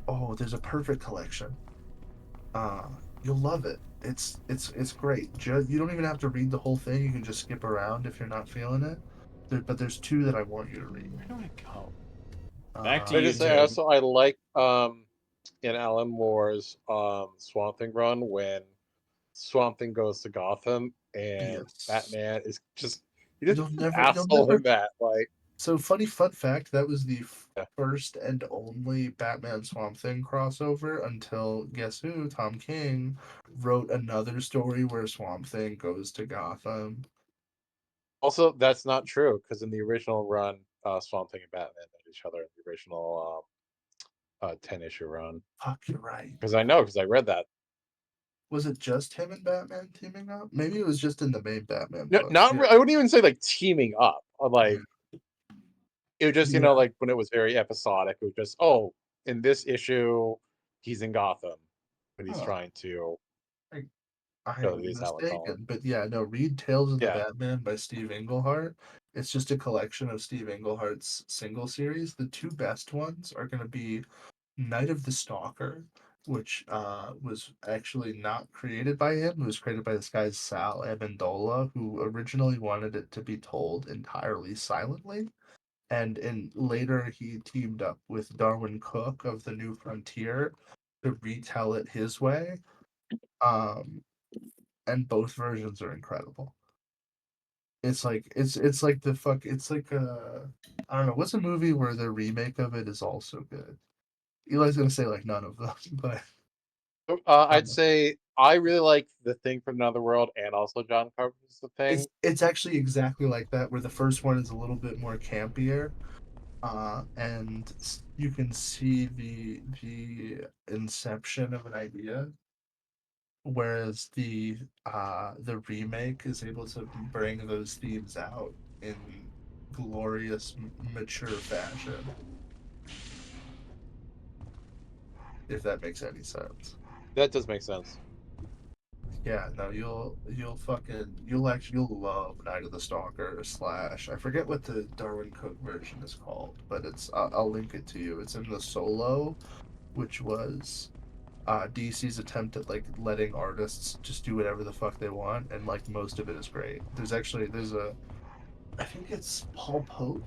Oh, there's a perfect collection. You'll love it. It's great. You don't even have to read the whole thing. You can just skip around if you're not feeling it. But there's two that I want you to read. Where do I go? Back to Can I you, just say Tim. also I like in Alan Moore's Swamp Thing run when Swamp Thing goes to Gotham and Batman is just You'll never asshole in that like. So fun fact, that was the first and only Batman Swamp Thing crossover until guess who? Tom King wrote another story where Swamp Thing goes to Gotham. Also, that's not true because in the original run, Swamp Thing and Batman met each other in the original 10-issue run. Fuck, you're right. Because I read that. Was it just him and Batman teaming up? Maybe it was just in the main Batman No, book. I wouldn't even say like teaming up. Like it was just like when it was very episodic. It was just in this issue he's in Gotham, but he's trying to. I'm mistaken, but yeah, no. Read Tales of the Batman by Steve Englehart. It's just a collection of Steve Englehart's single series. The two best ones are going to be Night of the Stalker, which was actually not created by him. It was created by this guy Sal Amendola, who originally wanted it to be told entirely silently. And later he teamed up with Darwin Cook of the New Frontier to retell it his way. And both versions are incredible. It's like I don't know, what's a movie where the remake of it is also good? Eli's gonna say like none of them, but I'd say I really like The Thing from Another World and also John Carpenter's The Thing. It's actually exactly like that, where the first one is a little bit more campier, and you can see the inception of an idea, whereas the remake is able to bring those themes out in glorious, mature fashion. If that makes any sense. That does make sense. Yeah, no, you'll love Night of the Stalker / I forget what the Darwin Cook version is called, but it's I'll link it to you. It's in the Solo, which was DC's attempt at like letting artists just do whatever the fuck they want, and like most of it is great. There's I think it's Paul Pope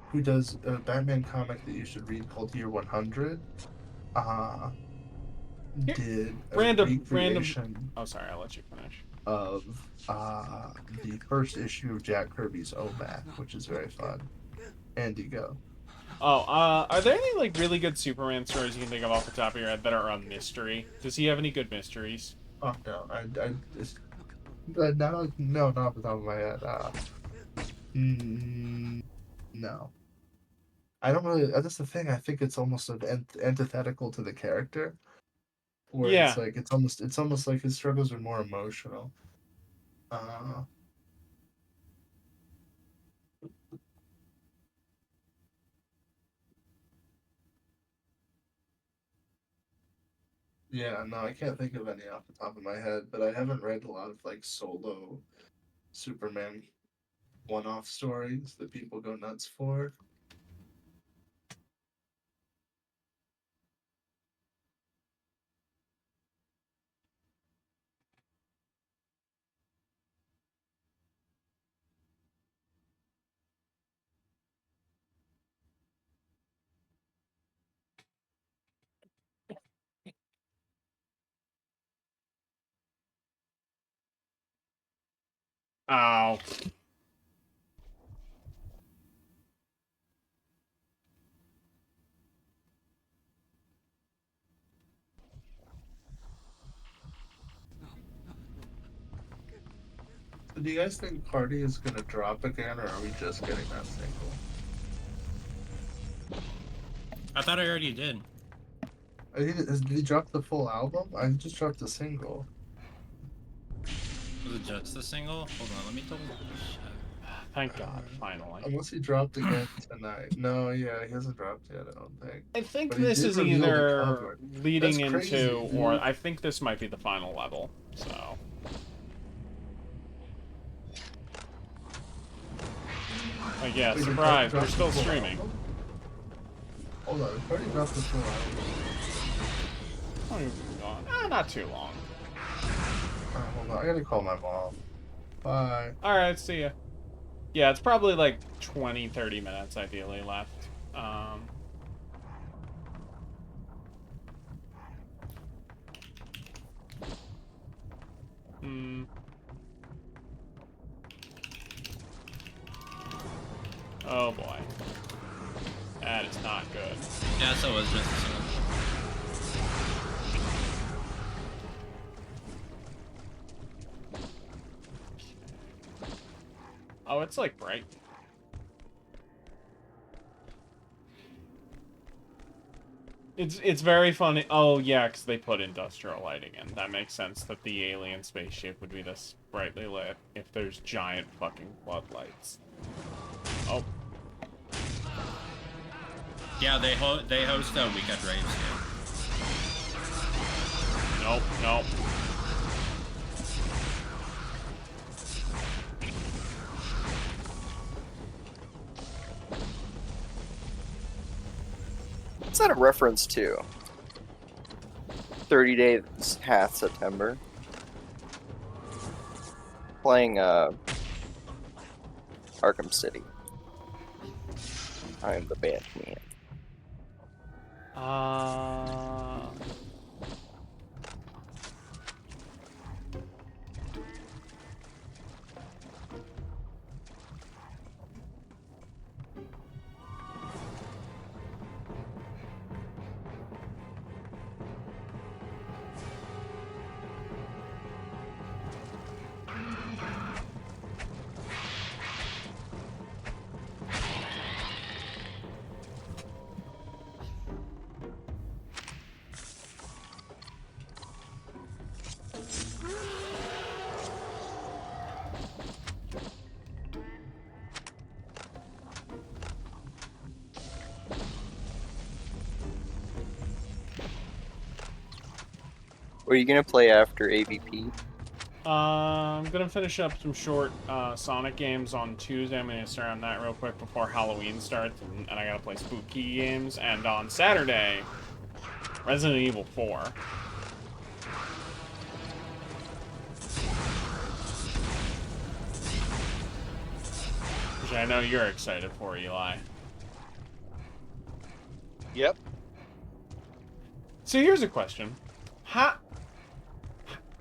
who does a Batman comic that you should read called Year 100. Did a random. recreation Oh, sorry, I'll let you finish. Of the first issue of Jack Kirby's OMAC, which is very fun. Andy, go. Oh, are there any like really good Superman stories you can think of off the top of your head that are a mystery? Does he have any good mysteries? Oh no, not off the top of my head. No. I don't really. That's the thing. I think it's almost antithetical to the character. Where it's like it's almost like his struggles are more emotional. Yeah, no, I can't think of any off the top of my head, but I haven't read a lot of like solo Superman one-off stories that people go nuts for. Ow. So do you guys think Party is gonna drop again, or are we just getting that single? I thought I already did. Did he drop the full album? I just dropped the single. Was it just the single? Hold on, let me double check. Thank God, finally. Unless he dropped again tonight. No, yeah, he hasn't dropped yet, I don't think. I think But he this did is reveal the either cover. leading That's crazy, into, dude. or I think this might be the final level. So. Like, yeah, Wait, did surprise, Party we're drop still the full streaming. album? Hold on, Party dropped the full album. long have we been going? Not too long. Hold on, I gotta call my mom. Bye. Alright, see ya. Yeah, it's probably like 20, 30 minutes ideally left. Oh boy. That is not good. Yeah, so it was just a single. Oh, it's like bright. It's very funny. Oh yeah, because they put industrial lighting in. That makes sense that the alien spaceship would be this brightly lit if there's giant fucking floodlights. Oh. Yeah, they host weekend raves here. Nope, nope. What's that a reference to? 30 Days Hath September. Playing Arkham City. I am the bad man. What are you gonna play after AVP? I'm gonna finish up some short Sonic games on Tuesday. I'm gonna start on that real quick before Halloween starts, and I gotta play spooky games. And on Saturday, Resident Evil 4. Which I know you're excited for, Eli. Yep. So here's a question.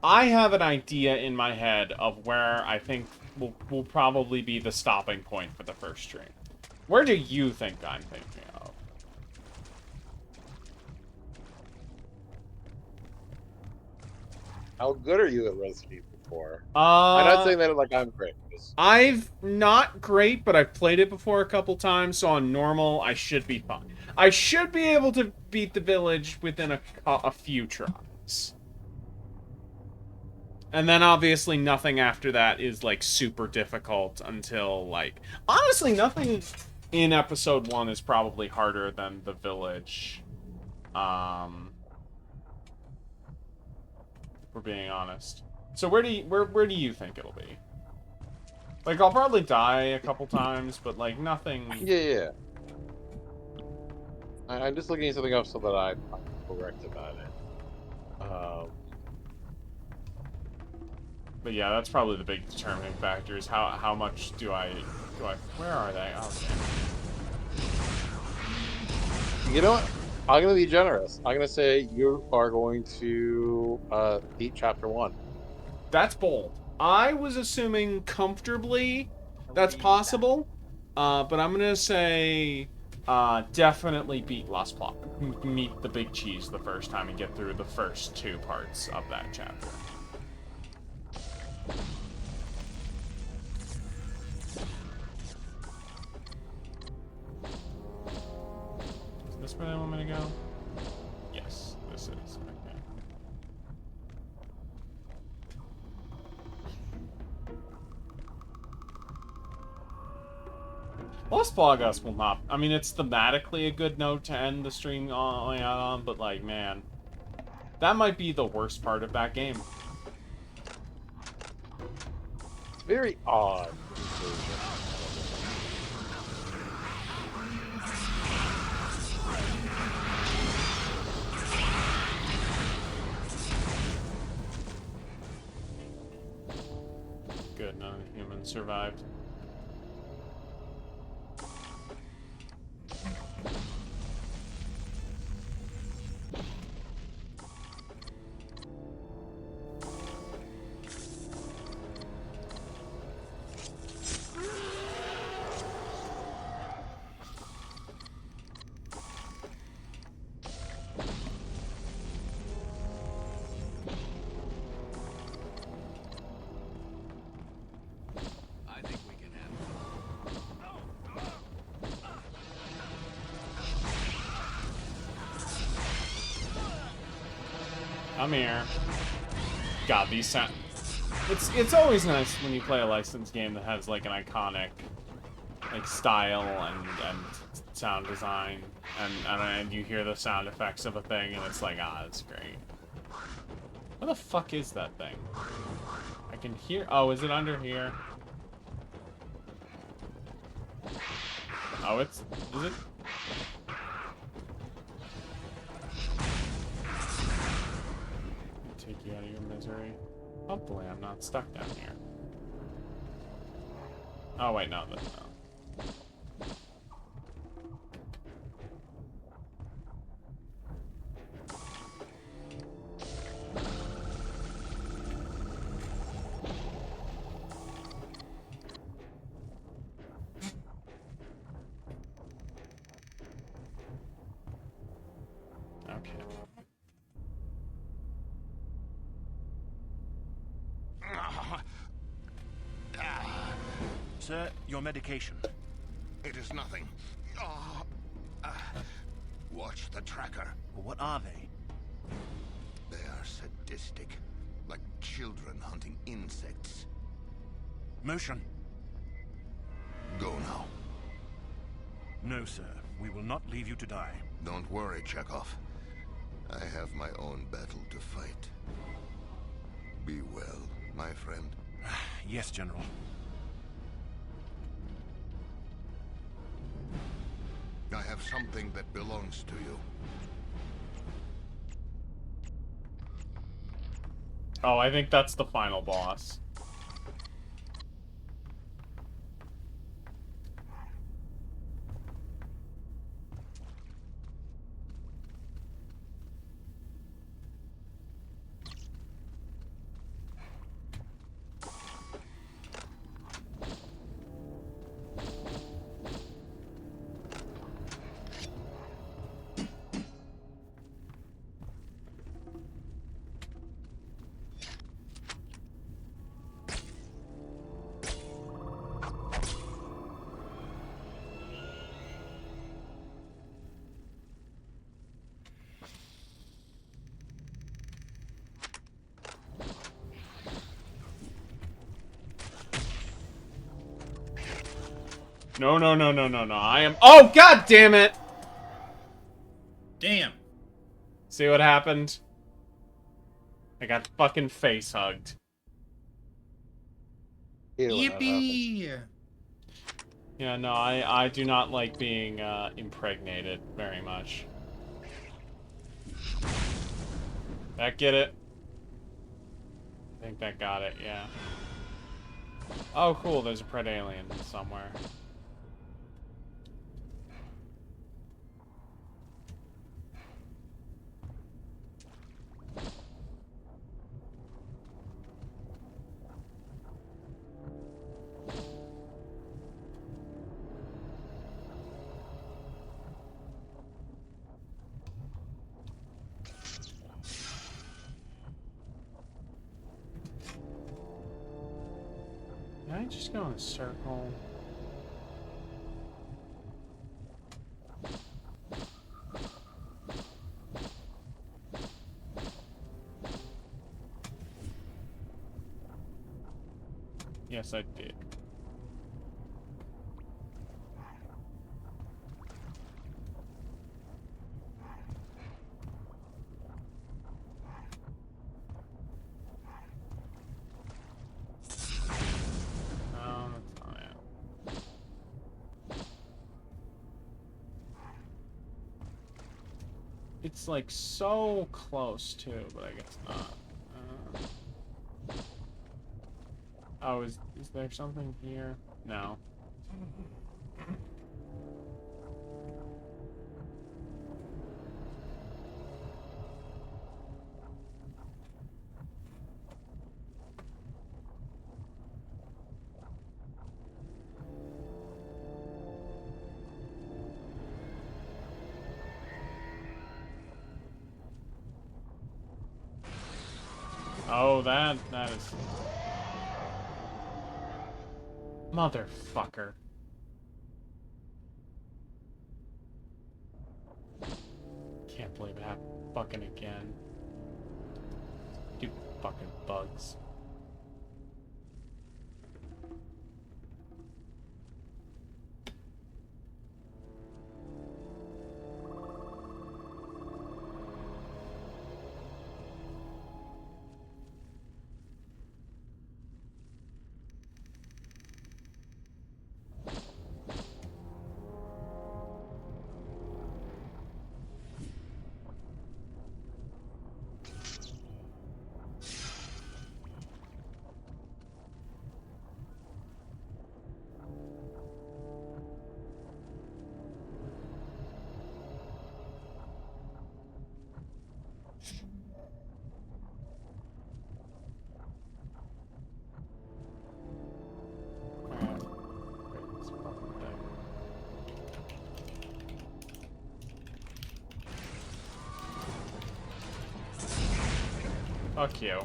I have an idea in my head of where I think will probably be the stopping point for the first stream. Where do you think I'm thinking of? How good are you at Resident Evil 4? I'm not saying that like I'm great. I've not great, but I've played it before a couple times, so on normal, I should be fine. I should be able to beat the village within a few tries. And then obviously nothing after that is like super difficult until like... Honestly, nothing in episode 1 is probably harder than the village. For being honest. So where do you think it'll be? Like, I'll probably die a couple times, but like nothing... Yeah. I'm just looking at something else so that I'm correct about it. But yeah, that's probably the big determining factor is how much do I where are they? Oh, okay. You know what? I'm gonna be generous. I'm gonna say you are going to beat chapter 1. That's bold. I was assuming comfortably that's possible, but I'm gonna say definitely beat meet the big cheese the first time and get through the first 2 parts of that chapter. Is this where they want me to go? Yes, this is. Okay. Lost Plagas will not... I mean, it's thematically a good note to end the stream on, but like, man. That might be the worst part of that game. Very odd. survived. I think we can have I'm here. God, these sound. It's always nice when you play a licensed game that has like an iconic like style and sound design, and you hear the sound effects of a thing, and it's like, ah, that's great. What the fuck is that thing? I can hear. Oh, is it under here? Oh, is it? Take you out of your misery. Hopefully I'm not stuck down here. Oh wait, no, no. Okay. Sir, your medication. It is nothing. Watch the tracker. What are they? They are sadistic, like children hunting insects. Motion. Go now. No, sir. We will not leave you to die. Don't worry, Chekhov. I have my own battle to fight. Be well, my friend. Yes, General. I have something that belongs to you. Oh, I think that's the final boss. No, no, no, no, no, no. I am. Oh, god damn it! Damn. See what happened? I got fucking face hugged. Yippee! Yeah, no, I do not like being impregnated very much. That get it? I think that got it, yeah. Oh, cool, there's a pred alien somewhere. Did I just go in a circle? Yes, I did. It's like so close too, but I guess not. Oh, is there something here? No. Oh, that is... Motherfucker. Can't believe it happened fucking again. Stupid fucking bugs. Fuck you.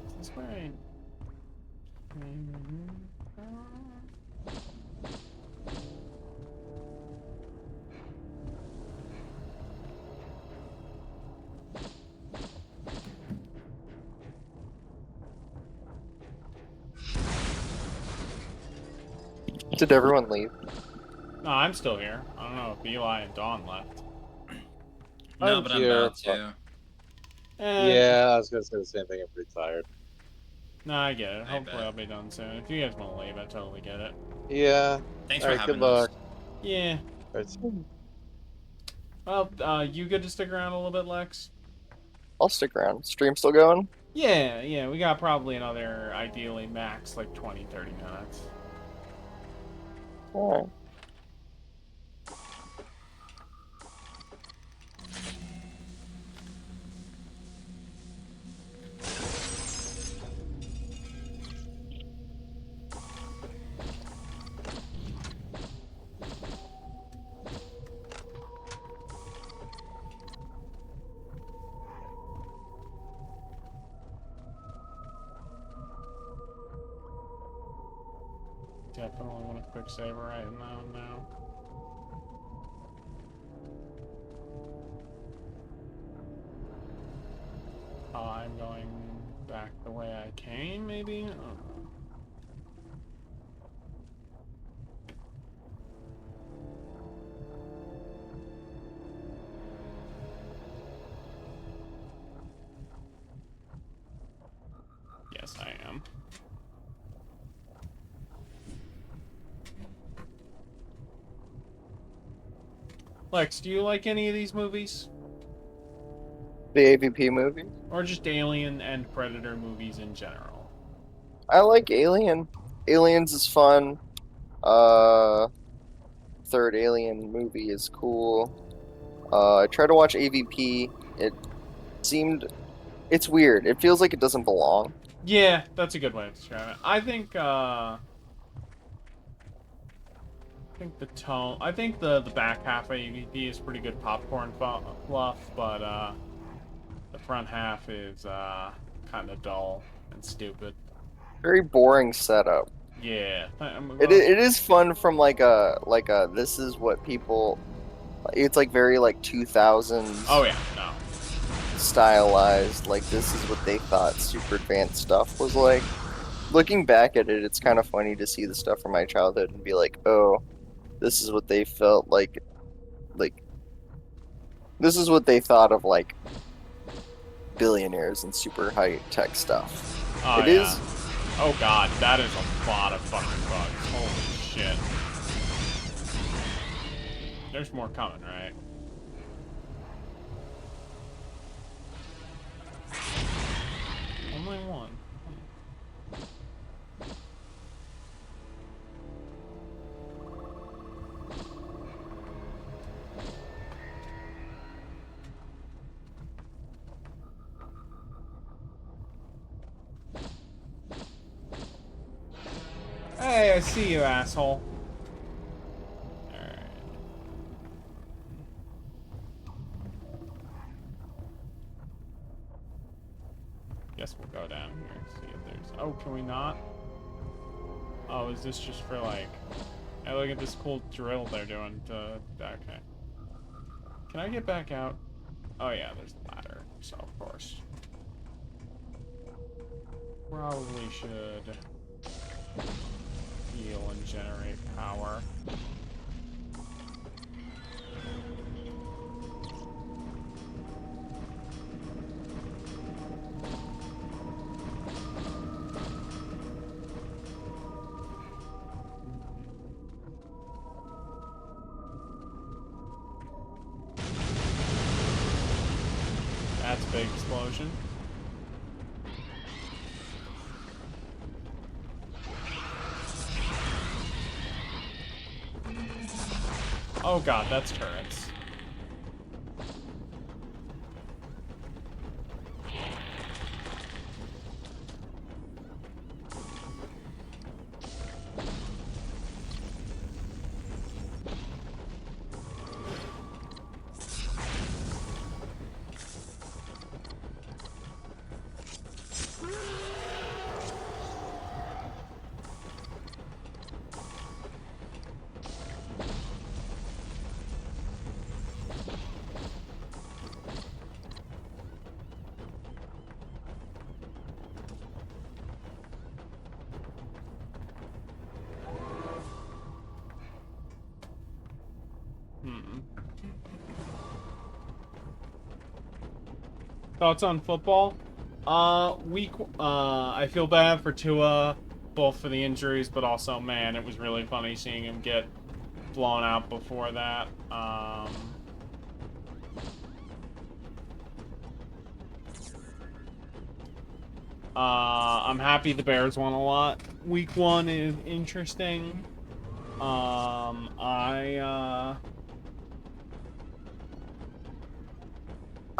Is this where I... Did everyone leave? No, I'm still here. I don't know if Eli and Dawn left. No, but I'm about to. Yeah, I was gonna say the same thing. I'm pretty tired. No, I get it. Hopefully I'll be done soon. If you guys want to leave, I totally get it. Yeah. Thanks All for right, having good luck. Yeah. It's- Well, you good to stick around a little bit, Lex? I'll stick around. Stream still going? Yeah, we got probably another, ideally max, like 20, 30 minutes. Alright. Definitely want a quick save right now. I'm going back the way I came, maybe? I don't know. Yes, I am. Lex, do you like any of these movies? The AVP movie? Or just Alien and Predator movies in general? I like Alien. Aliens is fun. Third Alien movie is cool. I tried to watch AVP. It's weird. It feels like it doesn't belong. Yeah, that's a good way to describe it. I think the tone... I think the back half of AVP is pretty good popcorn fluff, but the front half is kind of dull and stupid. Very boring setup. Yeah. It is fun from like a this is what people... It's like very like 2000s. Oh yeah, no. Stylized. Like this is what they thought super advanced stuff was like. Looking back at it, it's kind of funny to see the stuff from my childhood and be like, oh, this is what they felt like this is what they thought of like billionaires and super high tech stuff. Oh, It yeah. is. Oh god, that is a lot of fucking bugs. Holy shit. There's more coming, right? Only one. Hey, I see you, asshole. Alright. Guess we'll go down here and see if there's... Oh, can we not? Oh, is this just for, like... Hey, look at this cool drill they're doing to... Okay. Can I get back out? Oh, yeah, there's a ladder, so of course. Probably should... heal and generate power. That's a big explosion. Oh god, that's turrets. Thoughts on football? I feel bad for Tua, both for the injuries, but also, man, it was really funny seeing him get blown out before that. I'm happy the Bears won a lot. Week 1 is interesting.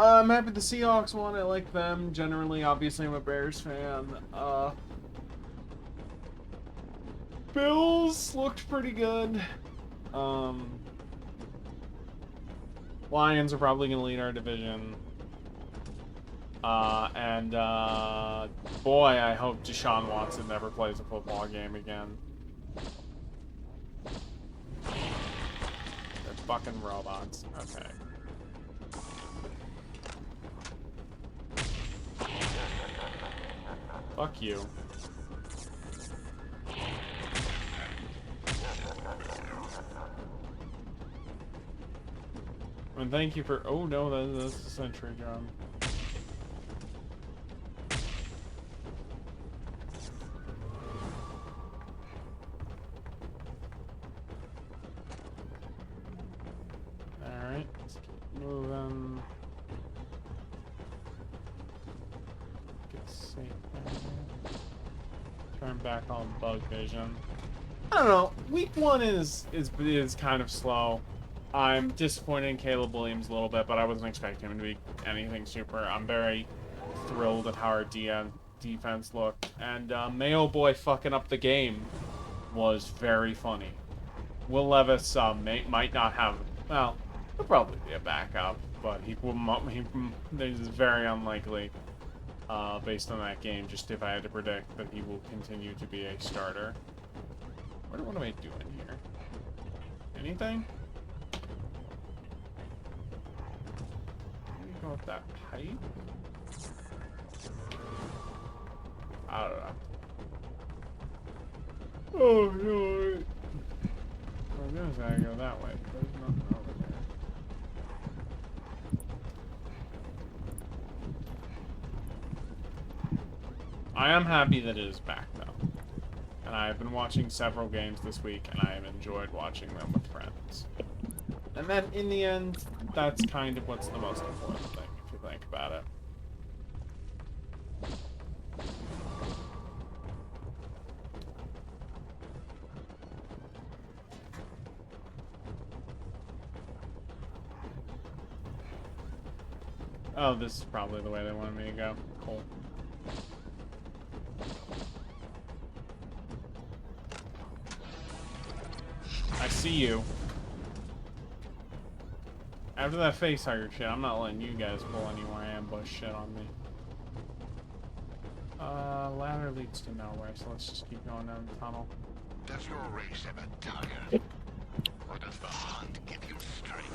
I'm happy the Seahawks won. I like them generally. Obviously, I'm a Bears fan. Bills looked pretty good. Lions are probably going to lead our division. Boy, I hope Deshaun Watson never plays a football game again. They're fucking robots. Okay. Fuck you. And thank you for... Oh no, that's the sentry drum. Alright, let's keep moving. Get safe there. Turn back on bug vision. I don't know. Week 1 is kind of slow. I'm disappointed in Caleb Williams a little bit, but I wasn't expecting him to be anything super. I'm very thrilled at how our defense looked. And Mayo Boy fucking up the game was very funny. Will Levis might not have... Well, he'll probably be a backup, but this is very unlikely based on that game, just if I had to predict that he will continue to be a starter. What am I doing here? Anything? Go with that pipe? I don't know. Oh no! I guess I go that way, but there's nothing over I am happy that it is back, though. And I have been watching several games this week, and I have enjoyed watching them with friends. And then, in the end, that's kind of what's the most important thing, if you think about it. Oh, this is probably the way they wanted me to go. Cool. I see you. After that facehugger shit, I'm not letting you guys pull any more ambush shit on me. Ladder leads to nowhere, so let's just keep going down the tunnel. Does your race ever tire? Or does the hunt give you strength?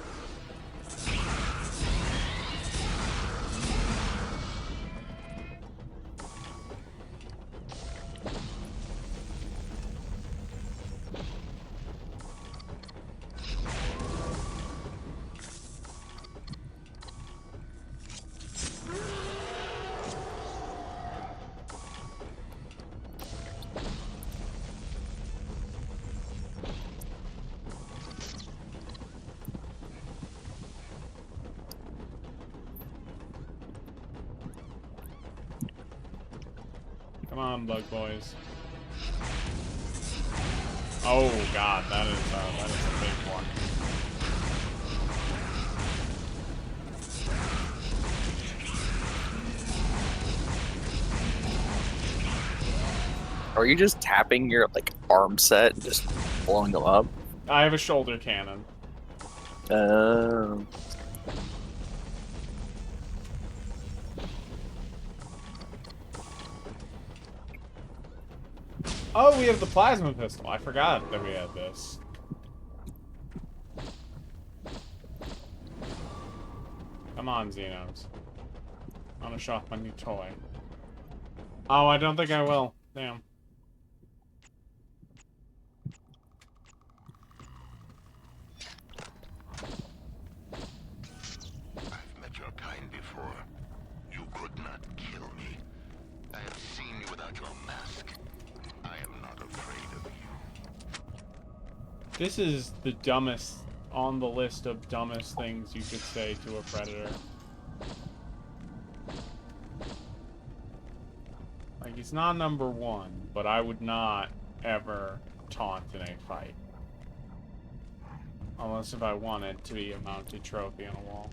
Come on, bug boys. Oh god, that is a big one. Are you just tapping your like arm set and just blowing them up? I have a shoulder cannon. Oh, we have the plasma pistol. I forgot that we had this. Come on, Xenos. I want to show off my new toy. Oh, I don't think I will. Damn. I've met your kind before. You could not kill me. I have seen you without your mask. I am not afraid of you. This is the dumbest on the list of dumbest things you could say to a predator. Like, he's not number one, but I would not ever taunt in a fight. Unless if I wanted to be a mounted trophy on a wall.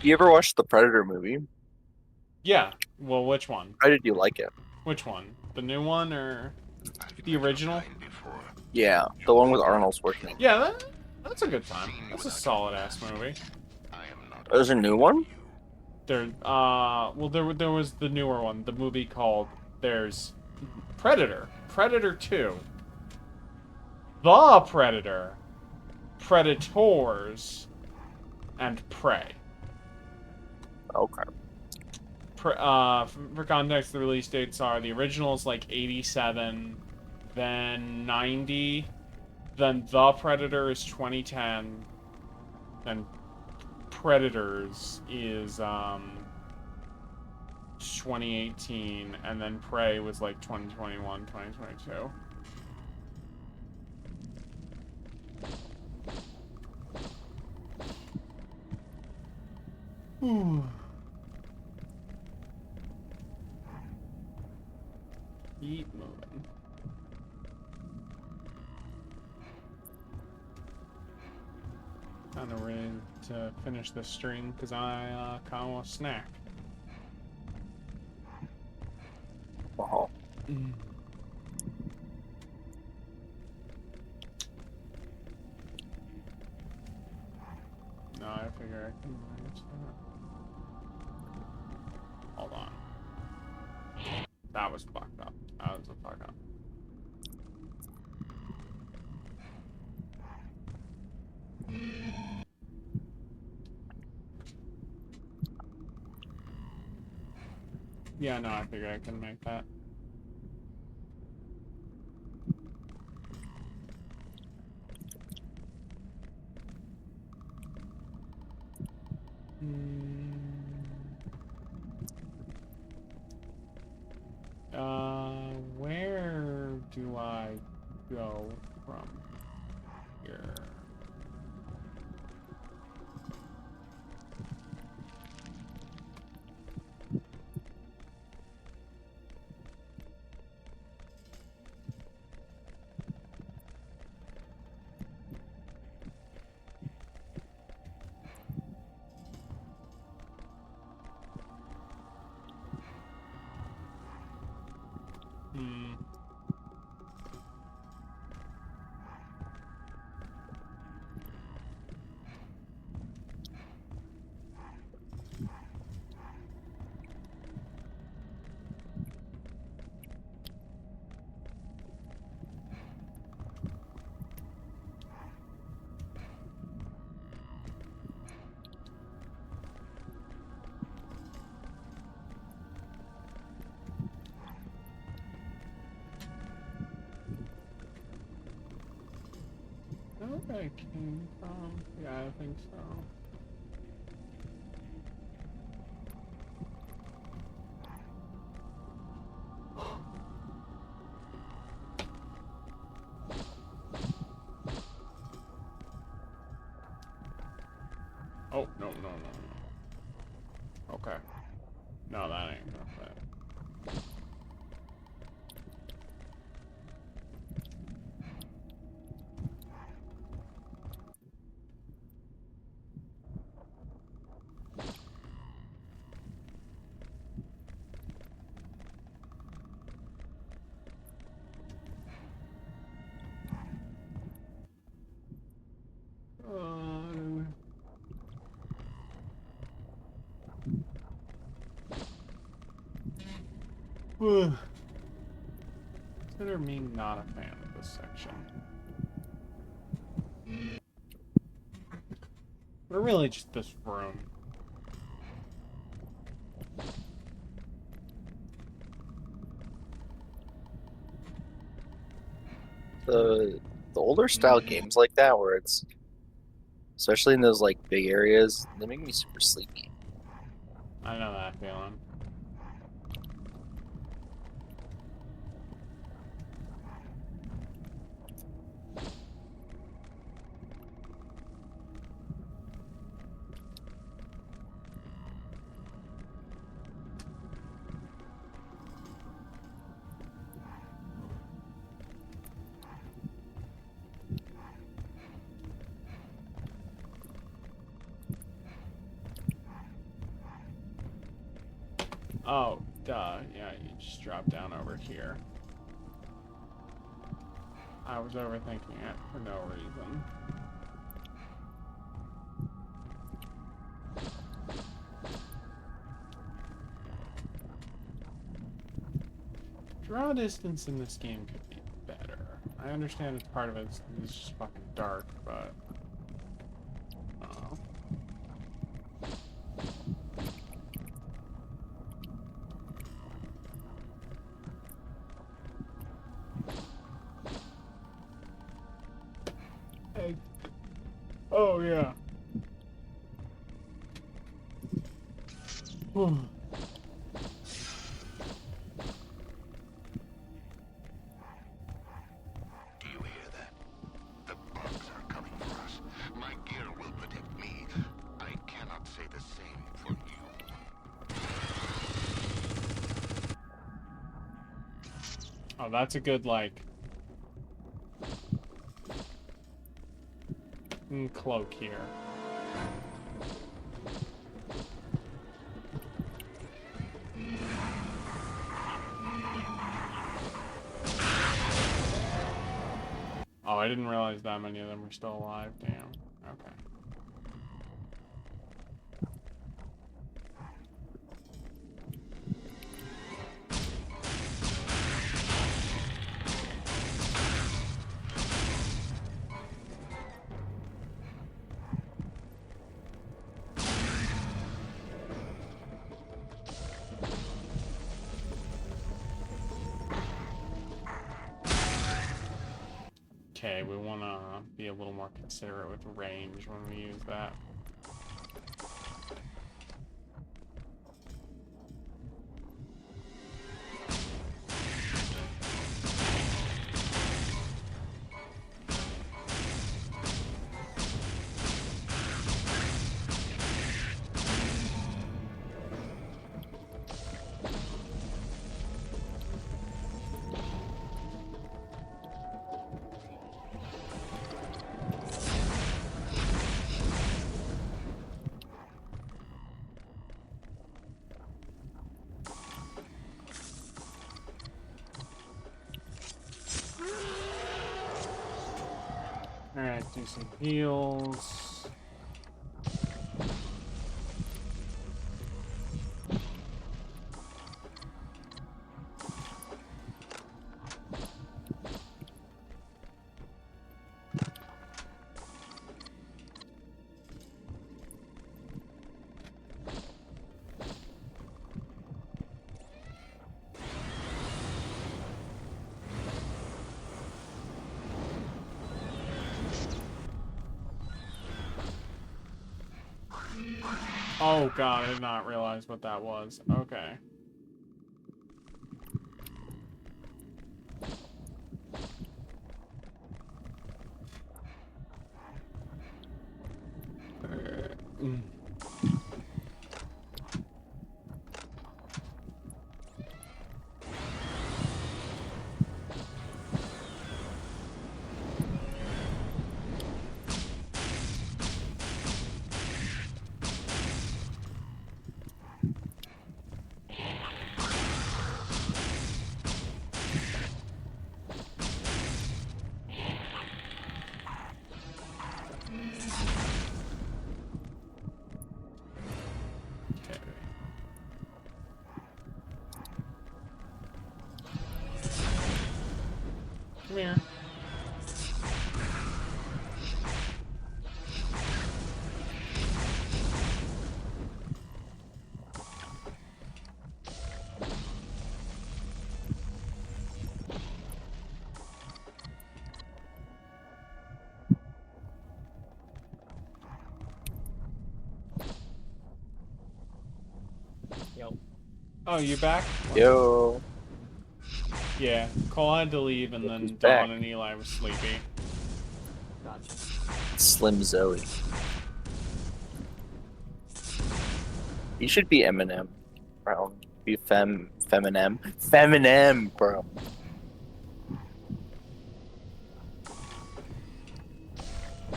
You ever watched the Predator movie? Yeah. Well, which one? How did you like it? Which one? The new one or the original? Yeah, the one with Arnold Schwarzenegger. Yeah, that's a good time. That's a solid ass movie. There's a new one? There was the newer one, the movie called there's Predator, Predator 2, The Predator, Predators, and Prey. Okay. For context, the release dates are the original's like 87, then 90, then The Predator is 2010, then Predators is 2018, and then Prey was like 2021, 2022. Keep moving. Kind of ready to finish this stream because I kind of want a snack. Wow. No, I figure I can manage that. Hold on. That was fucked up. That was a fuck up. Yeah, no, I figure I can make that. Where do I go from here? Where I came from? Yeah, I think so. Oh, no. Okay. No, that ain't gonna fit. Consider me not a fan of this section. But really just this room. The older style games like that, where it's, especially in those like big areas, they make me super sleepy. I know that feeling. Oh, duh. Yeah, you just drop down over here. I was overthinking it for no reason. Draw distance in this game could be better. I understand it's part of it. It's just fucking dark, but... Oh, yeah. Do you hear that? The bugs are coming for us. My gear will protect me. I cannot say the same for you. Oh, that's a good, like... cloak here. Oh, I didn't realize that many of them were still alive. Damn. Okay. Okay, we want to be a little more considerate with range when we use that. do some heals. Oh god, I did not realize what that was. Okay. Mm. Come here. Yo. Oh, you back? Yo. Yeah, Cole had to leave, and then He's Dawn back. and Eli were sleepy. Gotcha. Slim Zoe. You should be Eminem, bro. Be Feminem, bro.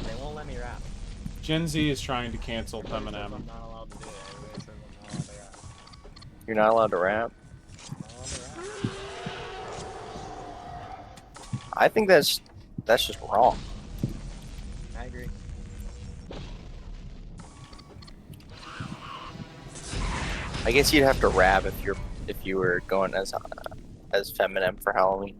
They won't let me rap. Gen Z is trying to cancel Everybody says Feminem. I'm not allowed to do it. Everybody says I'm not allowed to rap. You're not allowed to rap. I'm not allowed to rap. I think that's just wrong. I agree. I guess you'd have to rap if you were going as Feminem for Halloween.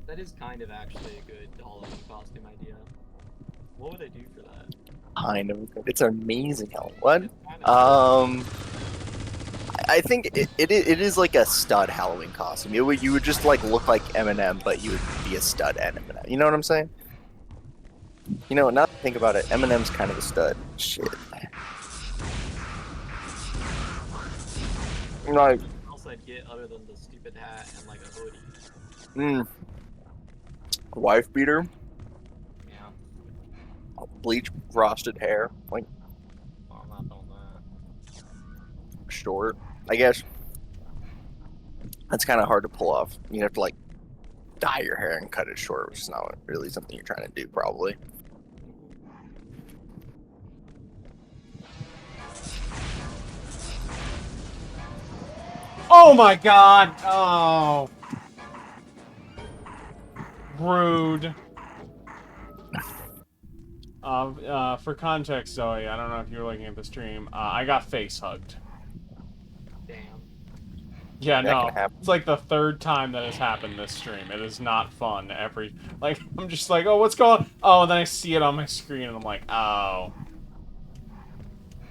That is kind of actually a good Halloween costume idea. What would I do for that? Kind of. It's amazing. What? I think it is like a stud Halloween costume. You would just like look like Eminem, but you would be a stud and Eminem. You know what I'm saying? You know, now that I think about it, Eminem's kind of a stud. Shit. Like, What else I'd get other than the stupid hat and like a hoodie? Wife beater, Yeah. bleach frosted hair, like Well, I'm not doing that. short. I guess that's kind of hard to pull off. You have to like dye your hair and cut it short, which is not really something you're trying to do, probably. Oh my god! Oh. Rude. For context, Zoe, I don't know if you were looking at the stream. I got face hugged. Damn. Yeah, That no. can happen. It's like the third time that has happened this stream. It is not fun. Like, I'm just like, oh, what's going on? Oh, and then I see it on my screen, and I'm like, oh.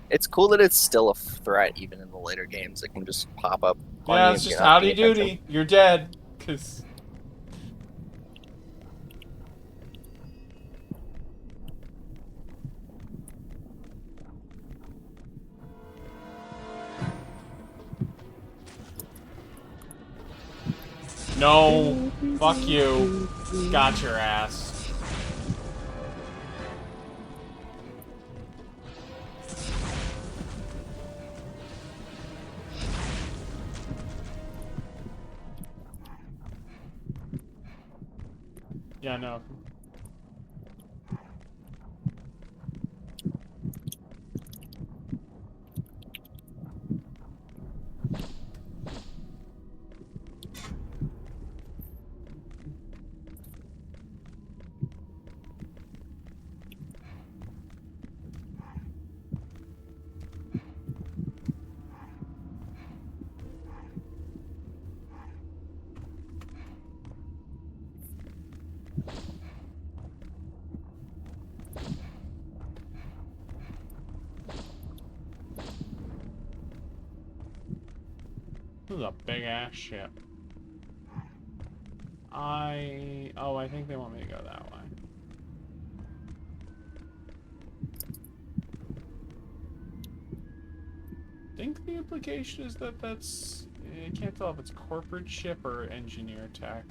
It's cool that it's still a threat even in the later games. It can just pop up. on Yeah, you it's if just you're not howdy paying doody. attention. You're dead. Because... No. Fuck you. Got your ass. Yeah, no. This is a big ass ship. I think they want me to go that way. I think the implication is that that's... I can't tell if it's corporate ship or engineer tech.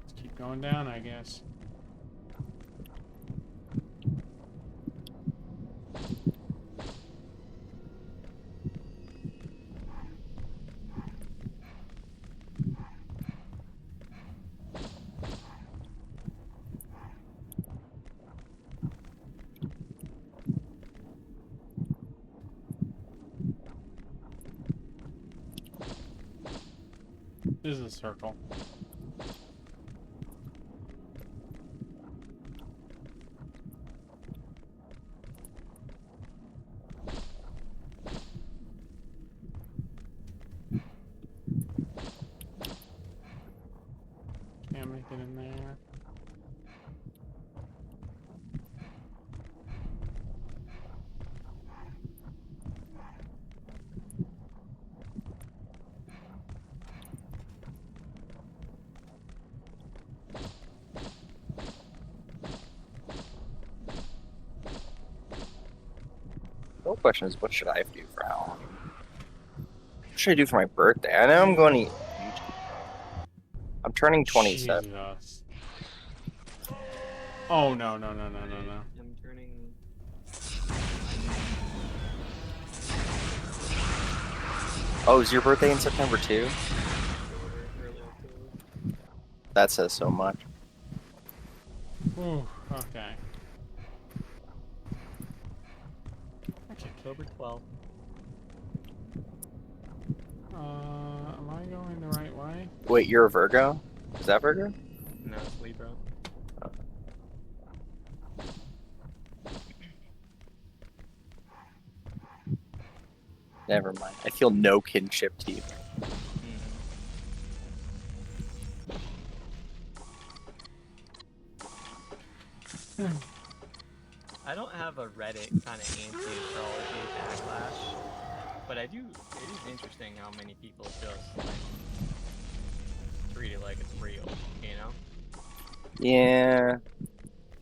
Let's keep going down, I guess. This is a circle. Can't make it in there. The real question is, what should I do for Halloween? What should I do for my birthday? I know I'm going to... I'm turning 27. Jesus. Oh, no. I'm turning. Oh, is your birthday in September too? Early October. That says so much. Ooh, okay. October 12th. Am I going the right way? Wait, you're a Virgo? Is that Virgo? No, it's Libra. Never mind. I feel no kinship to you. I don't have a Reddit kind of anti-astrology backlash, but it is interesting how many people just like treat it like it's real, you know? Yeah.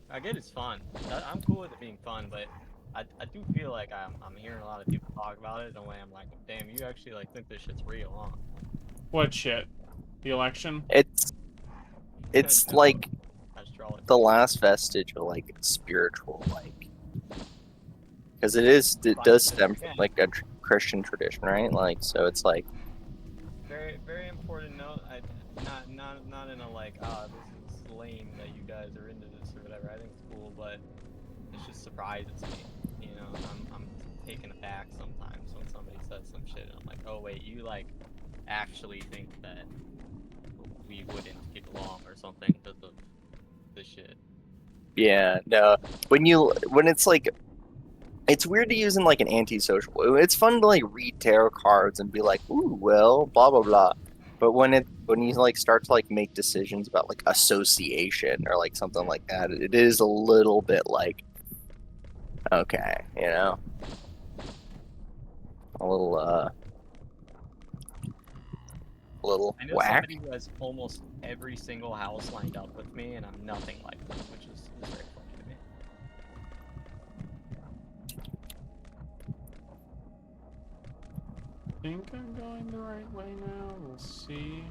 I get it's fun. I'm cool with it being fun, but I do feel like I'm hearing a lot of people talk about it in a way I'm like, damn, you actually like think this shit's real, huh? What shit? The election? It's like Astrology. the last vestige of like spiritual, like, because it does stem from like a Christian tradition, right? Like, so it's like Very, very important note. Not in a like, this is lame that you guys are into this or whatever. I think it's cool, but it just surprises me. You know, I'm taken aback sometimes when somebody says some shit, and I'm like, oh wait, you like actually think that we wouldn't get along or something because of this shit. yeah, no. When it's like, it's weird to use in like an antisocial way. It's fun to like read tarot cards and be like, ooh, well, blah blah blah. But when you like start to like make decisions about like association or like something like that, it is a little bit like, okay, you know, a little I know whack. somebody who has almost every single house lined up with me, and I'm nothing like them, which is very funny to me. I think I'm going the right way now. We'll see.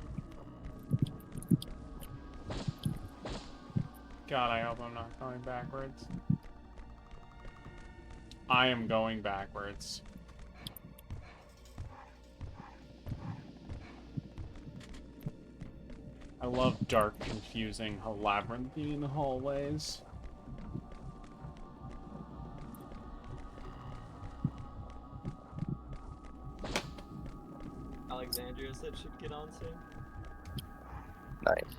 God, I hope I'm not going backwards. I am going backwards. I love dark, confusing, labyrinthine hallways. Alexandria said she'd get on soon. Nice.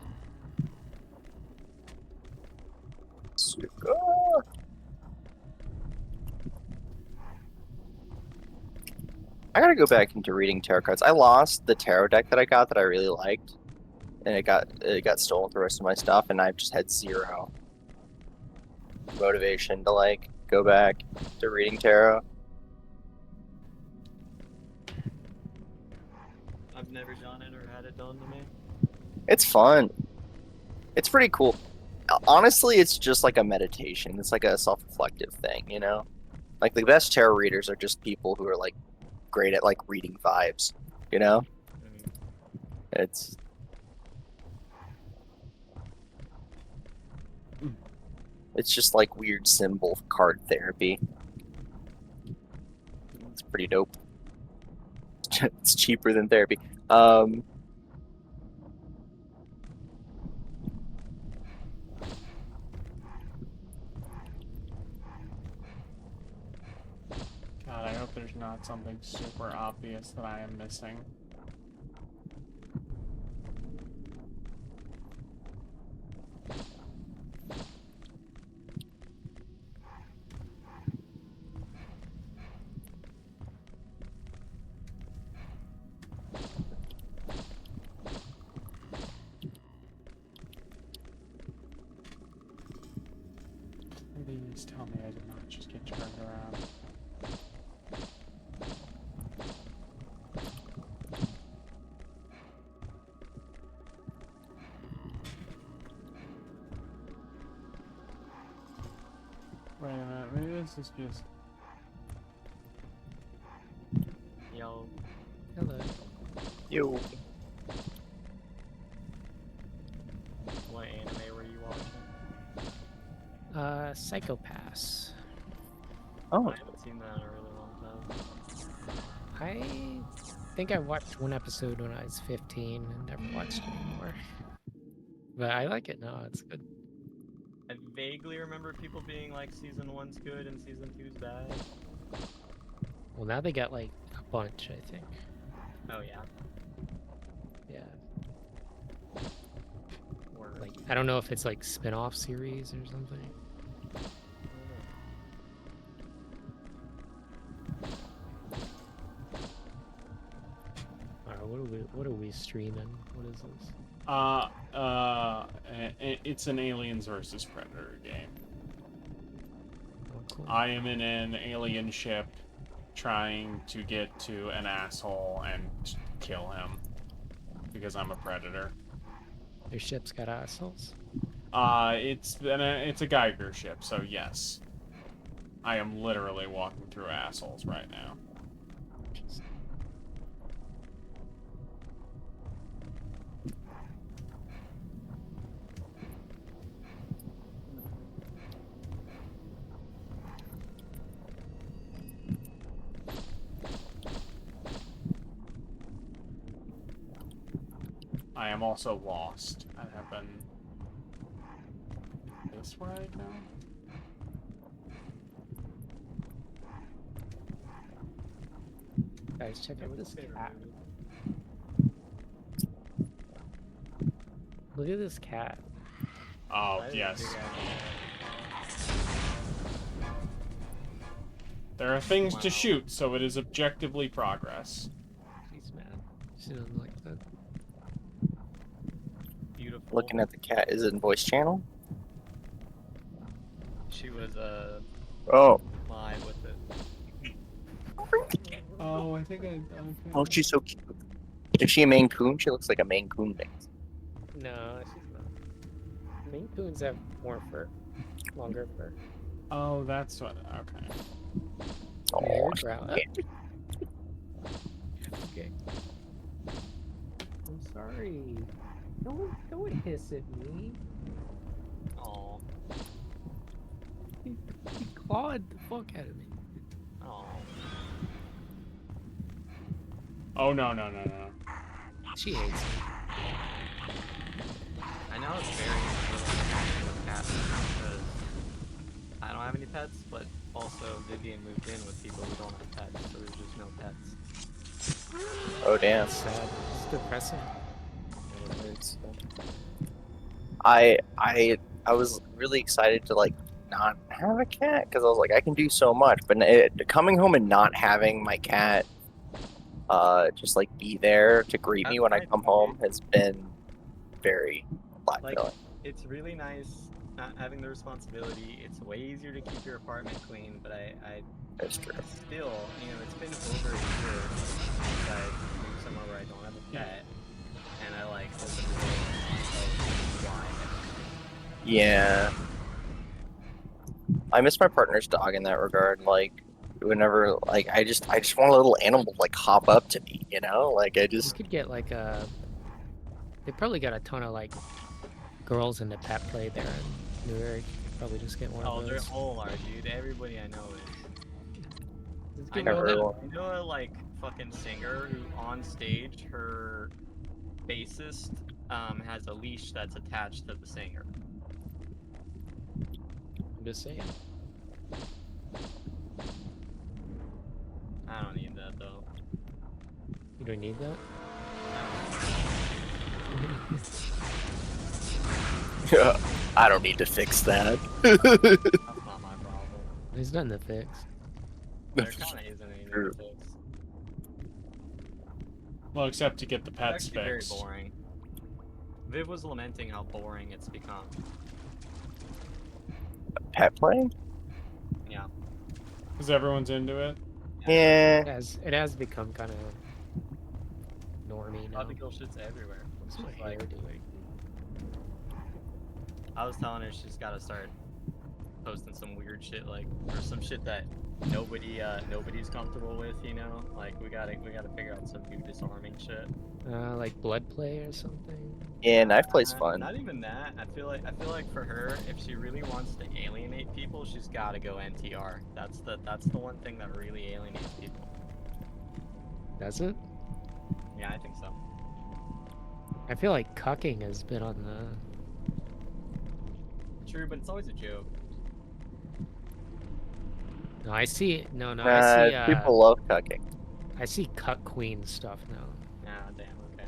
Super. I gotta go back into reading tarot cards. I lost the tarot deck that I got that I really liked, and it got stolen with the rest of my stuff, and I've just had zero motivation to like go back to reading tarot. I've never done it or had it done to me. It's fun. It's pretty cool. Honestly, it's just like a meditation. It's like a self-reflective thing, you know? Like the best tarot readers are just people who are like great at like reading vibes, you know? It's just like weird symbol card therapy. It's pretty dope. It's cheaper than therapy. God, I hope there's not something super obvious that I am missing. Please tell me I did not just get turned around. Wait a minute, maybe this is just... Yo. Hello. Yo. What anime were you watching? Psychopaths. Oh. I haven't seen that in a really long time. I think I watched one episode when I was 15 and never watched it anymore. But I like it now, it's good. I vaguely remember people being like season 1's good and season 2's bad. Well, now they got like a bunch, I think. Oh yeah. Yeah. Like, I don't know if it's like spin-off series or something. Alright, what are we streaming? What is this? It's an Aliens vs Predator game. Oh, cool. I am in an alien ship trying to get to an asshole and kill him because I'm a predator. Your ship's got assholes? It's a Geiger ship, so yes. I am literally walking through assholes right now. I am also lost. I have been... This where I go? Guys, check out this cat. Look at this cat. Oh, yes. There are things to shoot, so it is objectively progress. She's mad. She doesn't like that. Beautiful. Looking at the cat, is it in voice channel? She was Oh. live with it. Oh, I think I... Oh, she's so cute. Is she a Maine Coon? She looks like a Maine Coon mix. No, she's not. Maine Coons have more fur. Longer fur. Oh, that's what... Okay. Oh, you're drowned. Okay. I'm sorry. Don't hiss at me. Aw. He clawed the fuck out of me. Aw. Oh, no. She hates me. I know it's very difficult with cats because I don't have any pets, but also Vivian moved in with people who don't have pets, so there's just no pets. Oh, damn. Sad. It's depressing. I was really excited to like not have a cat because I was like I can do so much, but coming home and not having my cat just like be there to greet me when I That's come nice, home has been very Like, fulfilling. it's really nice not having the responsibility. It's way easier to keep your apartment clean, but I That's true. still, you know, it's been over a year since I moved somewhere where I don't have a pet, and I like open the door of why. Yeah. I miss my partner's dog in that regard. Like, whenever, like, I just want a little animal to, like, hop up to me, you know? Like, I You just, could get like a. They probably got a ton of like girls into pet play there in New York. Probably just get one Oh, of they're those. all are, dude. Everybody I know is. I get one of know, them. I know a like fucking singer who on stage her bassist has a leash that's attached to the singer. I'm just saying. I don't need that though. You don't need that. I don't need to fix that. That's not my problem. There's nothing to fix. There kind of isn't anything to fix. Well, except to get the It's pets actually very fixed. boring. Viv was lamenting how boring it's become. Pet playing? Yeah. Because everyone's into it. Yeah. It has become kind of normie now. Tropical shit's everywhere. What's It's my just hair like, doing? I was telling her she's got to start posting some weird shit, like, or some shit that nobody's comfortable with, you know? Like, we gotta figure out some new disarming shit. Like blood play or something. Yeah, knife play's fun. Not even that. I feel like for her, if she really wants to alienate people, she's got to go NTR. That's the one thing that really alienates people. Does it? Yeah, I think so. I feel like cucking has been on the. True, but it's always a joke. No, I see. No, I see. People love cucking. I see cuck queen stuff now. Ah, damn. Okay.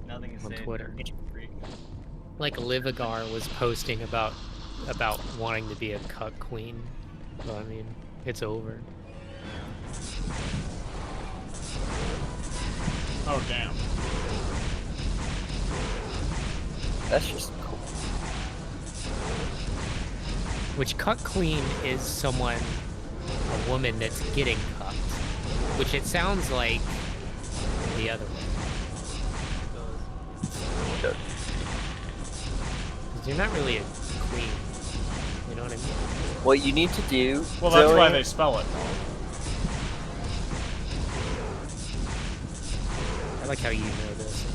Nothing is On said. Twitter. Freak. Like Livigar was posting about wanting to be a cuck queen. So I mean, it's over. Oh damn. That's just cool. Which cuck queen is someone, a woman that's getting cucked. Which it sounds like the other one. Because you're not really a queen. You know what I mean? What you need to do. Well, that's Zoe, why they spell it. I like how you know this.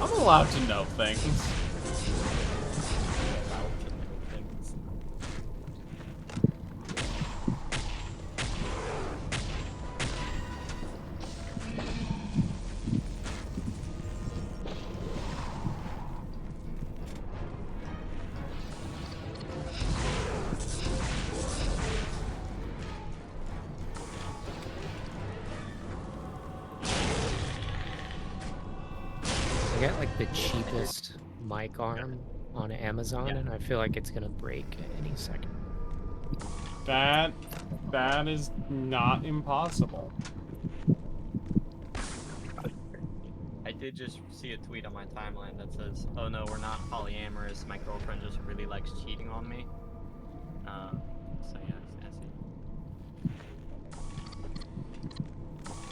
I'm allowed to know things. I got like the cheapest mic arm on Amazon, and I feel like it's gonna break at any second. That is not impossible. I did just see a tweet on my timeline that says, "Oh no, we're not polyamorous. My girlfriend just really likes cheating on me." So yeah, I see.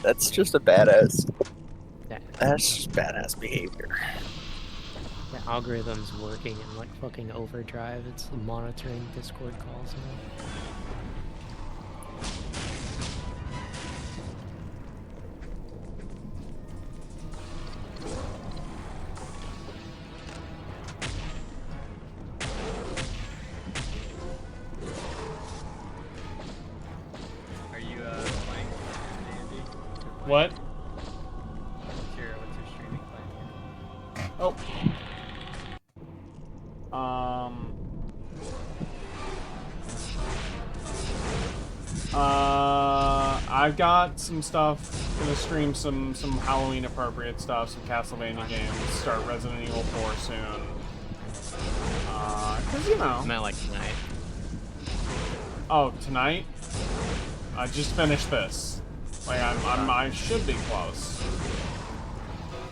That's just a badass. That, That's just badass behavior. the algorithm's working in like fucking overdrive. It's monitoring Discord calls now. Are you playing Andy? What? What's your streaming plan? Oh. I've got some stuff. Gonna stream some Halloween appropriate stuff, some Castlevania games. Start Resident Evil 4 soon. 'Cause you know. I meant like tonight. Oh, tonight? I just finished this. Like, I should be close.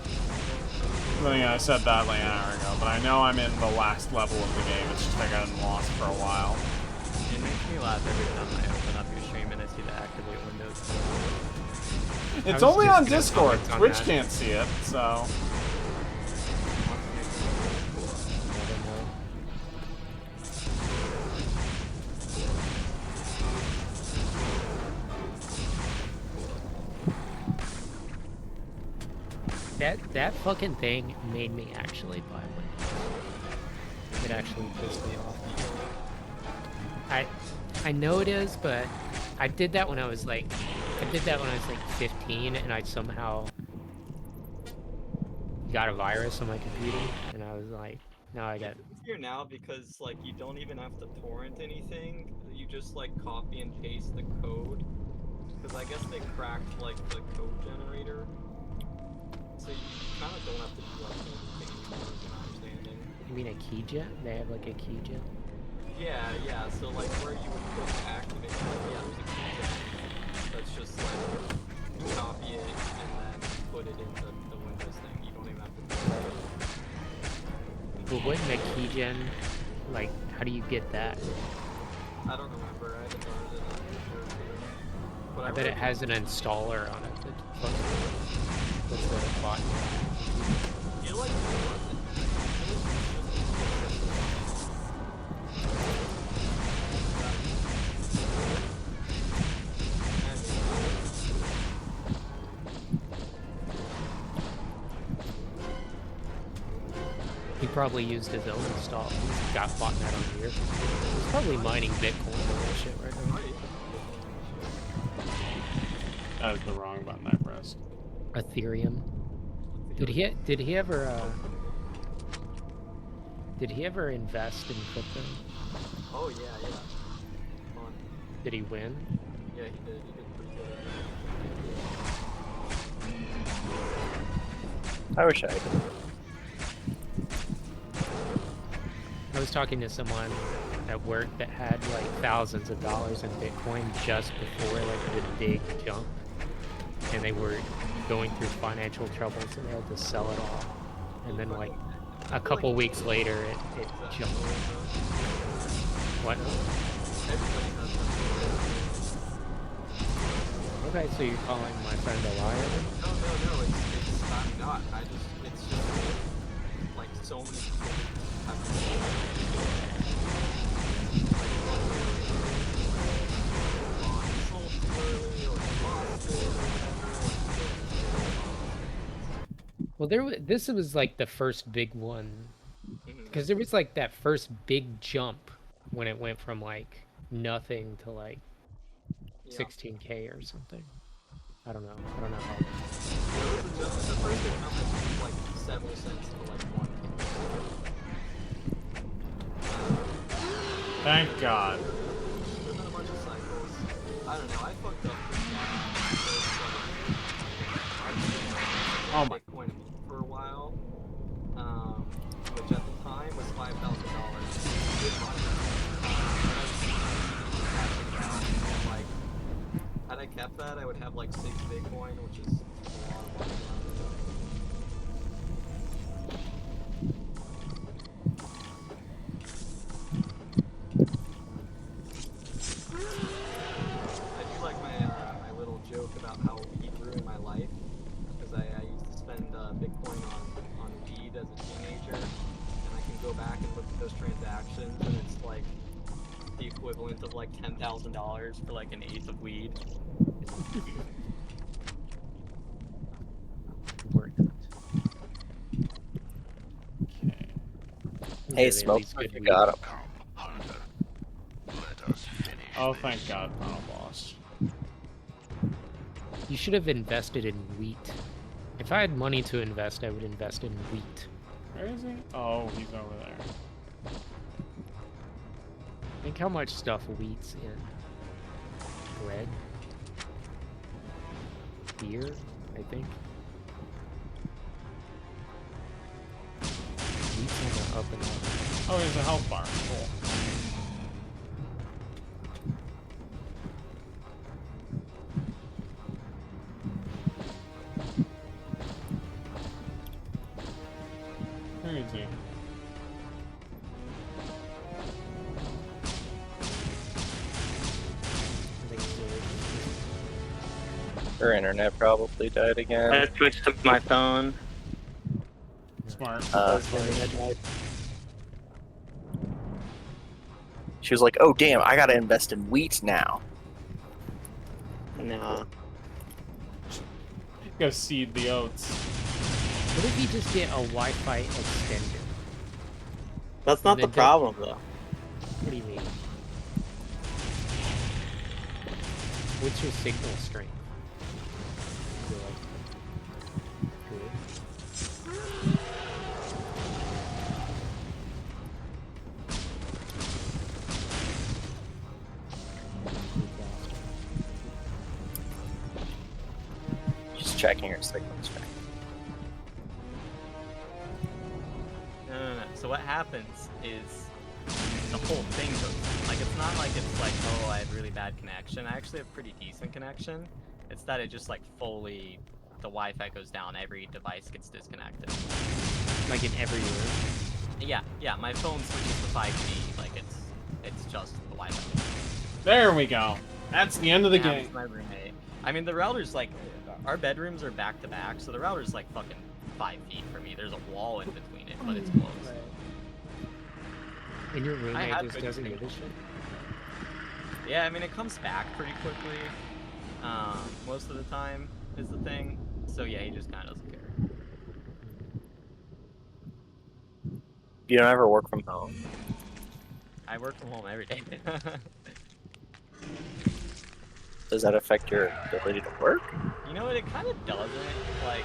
I think I said that like an hour ago, but I know I'm in the last level of the game. It's just I got lost for a while. It makes me laugh every time I open up your stream and I see the activate windows. It's only on Discord. Twitch can't see it, so. That fucking thing made me actually buy one. It actually pissed me off. I know it is, but I did that when I was like 15, and I somehow got a virus on my computer, and I was like, now I got. It's easier now because like you don't even have to torrent anything. You just like copy and paste the code. Because I guess they cracked like the code generator. So you kind of don't have to do like anything anymore, is my understanding. You mean a keygen? They have like a keygen? Yeah. So like where you would put the activate, like, yeah, there's a keygen. That's just like you copy it and then put it in the Windows thing. You don't even have to do it. But wouldn't a keygen, like, how do you get that? I don't remember. I haven't learned it on sure. But I bet it has an installer on it. That's the bot. You like He probably used his own install. He's got botnet on here. He's probably mining Bitcoin or that shit right now. That was the wrong button I pressed. Ethereum. Did he ever invest in crypto? Oh yeah. Fun. Did he win? Yeah, he did. He did pretty good. I wish I could. I was talking to someone at work that had like thousands of dollars in Bitcoin just before like the big jump, and they were going through financial troubles and they had to sell it all, and then like a couple weeks later it jumped. What? Okay, so you're calling my friend a liar? No, it's I'm not. It's just like so many people have Well, this was like the first big one, because there was like that first big jump when it went from like nothing to like 16K or something. I don't know how. The first big jump was like several cents to like 1. Thank God. There's been a bunch of cycles. I don't know. I fucked up pretty bad. Oh my. Bitcoin for a while, which at the time was $5,000. Good money. Like, had I kept that, I would have like 6 Bitcoin, which is a lot of money. I do like my little joke about how weed ruined my life, because I used to spend Bitcoin on weed as a teenager, and I can go back and look at those transactions, and it's like the equivalent of like $10,000 for like an eighth of weed. Hey, Smoke, you got him. Oh, thank God, final boss. You should have invested in wheat. If I had money to invest, I would invest in wheat. Where is he? Oh, he's over there. Think how much stuff wheat's in. Bread. Beer, I think. Wheat's on the up and up. Oh, there's a health bar. Cool. Her internet probably died again. I switched to my phone. Smart. She was like, "Oh damn, I gotta invest in wheat now." Nah. Go seed the oats. What if you just get a Wi-Fi extender? That's not the then don't- problem, though. What do you mean? What's your signal strength? Is it, like, good? Just checking her signal strength. No. So what happens is the whole thing goes, like, it's not like it's like, oh, I have really bad connection. I actually have pretty decent connection. It's that it just like fully, the Wi-Fi goes down, every device gets disconnected. Like in every room? Yeah, my phone switches to 5G, like it's just the Wi-Fi. There we go. That's the end of the It happens game. to my roommate. I mean, the router's like, our bedrooms are back to back, so the router's like fucking 5 feet from me. There's a wall in between it, but it's close. And your I roommate have just good doesn't signal. give a shit? Yeah, I mean, it comes back pretty quickly. Most of the time is the thing. So yeah, he just kind of doesn't care. You don't ever work from home. I work from home every day. Does that affect your ability to work? You know what? It kind of doesn't. Like,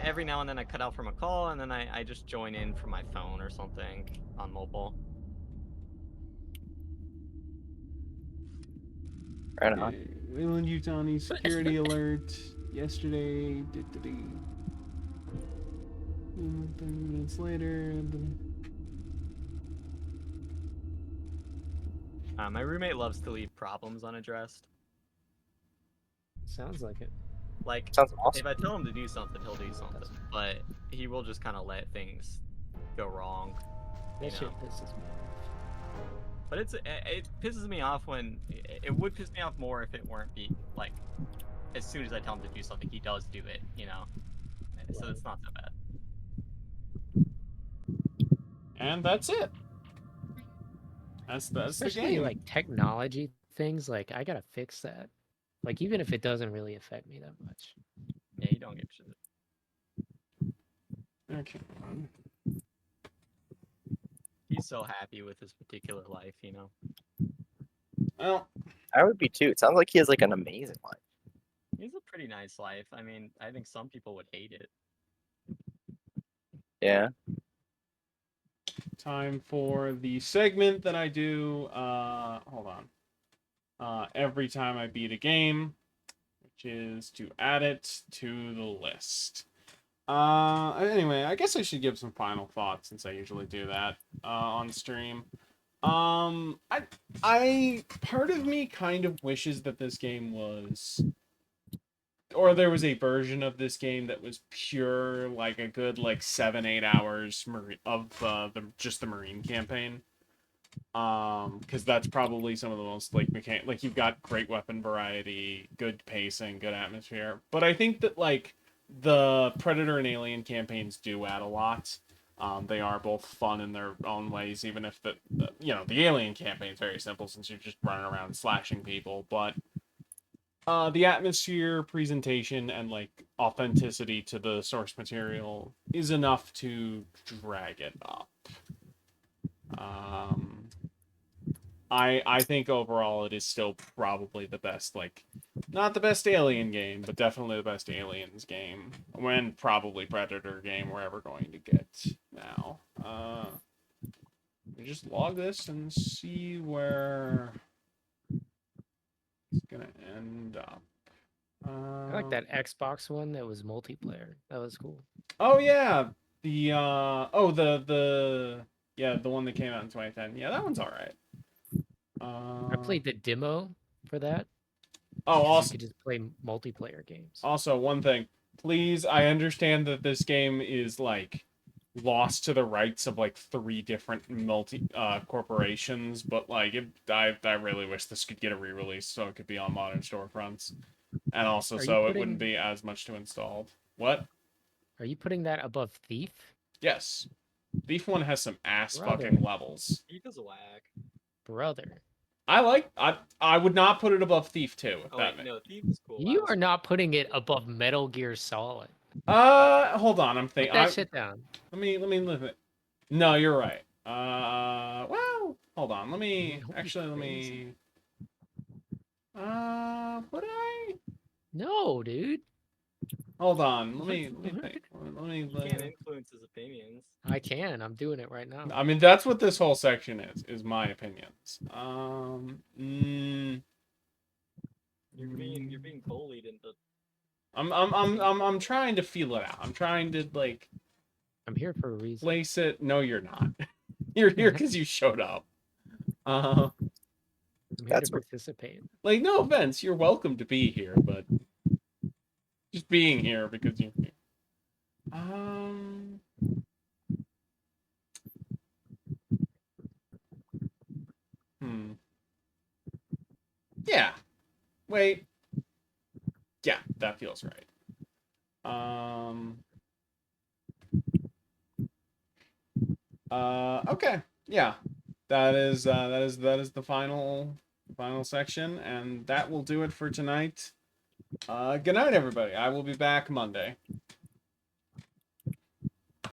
every now and then I cut out from a call, and then I just join in from my phone or something on mobile. Right on. Wayland Yutani security alert yesterday. 30 minutes later. My roommate loves to leave problems unaddressed. Sounds like it. Like, Sounds awesome. if I tell him to do something, he'll do something. But he will just kind of let things go wrong. You That know? shit pisses me off. But it pisses me off when it would piss me off more if it weren't like as soon as I tell him to do something, he does do it. You know, so it's not so bad. And that's it. That's the Especially game. like technology things, like I gotta fix that. Like even if it doesn't really affect me that much. Yeah, you don't give a shit. Okay. He's so happy with his particular life, you know. Well, I would be too. It sounds like he has like an amazing life. He's a pretty nice life. I mean, I think some people would hate it. Yeah. Time for the segment that I do. Hold on. Every time I beat a game, which is to add it to the list. Anyway, I guess I should give some final thoughts since I usually do that on stream. I part of me kind of wishes that this game was, or there was a version of this game that was pure, like a good like 7-8 hours of just the Marine campaign. Because that's probably some of the most like you've got great weapon variety, good pacing, good atmosphere. But I think that like the Predator and Alien campaigns do add a lot. They are both fun in their own ways, even if the Alien campaign is very simple since you're just running around slashing people. But the atmosphere, presentation, and like authenticity to the source material is enough to drag it up. I think overall it is still probably the best, like, not the best Alien game, but definitely the best Aliens game, and probably Predator game we're ever going to get now. We just log this and see where it's gonna end up. I like that Xbox one that was multiplayer. That was cool. Oh yeah, the one that came out in 2010. Yeah, that one's all right. I played the demo for that. Oh, You also, could just play multiplayer games. Also, one thing, please. I understand that this game is like lost to the rights of like 3 different corporations, but like I really wish this could get a re-release so it could be on modern storefronts. And also, Are you so it putting- wouldn't be as much to install. What? Are you putting that above Thief? Yes. Thief 1 has some ass Brother. fucking levels. Thief is whack. Brother. I would not put it above Thief 2. If Oh that wait, makes. no, Thief is cool. You are not putting it above Metal Gear Solid. Hold on. I'm Put thinking. that shit down. Let me look at. No, you're right. Well, hold on. Let me would I? No, dude. Hold on. Let me think. You can't influence his opinions. I can. I'm doing it right now. I mean, that's what this whole section is my opinions. You're being bullied into. I'm trying to feel it out. I'm trying to like. I'm here for a reason. Place it. No, you're not. You're here because you showed up. I'm here to participate. Like, no offense, you're welcome to be here, but just being here because you're here. Yeah. Wait. Yeah, that feels right. Okay. Yeah. That is the final section, and that will do it for tonight. Good night, everybody. I will be back Monday.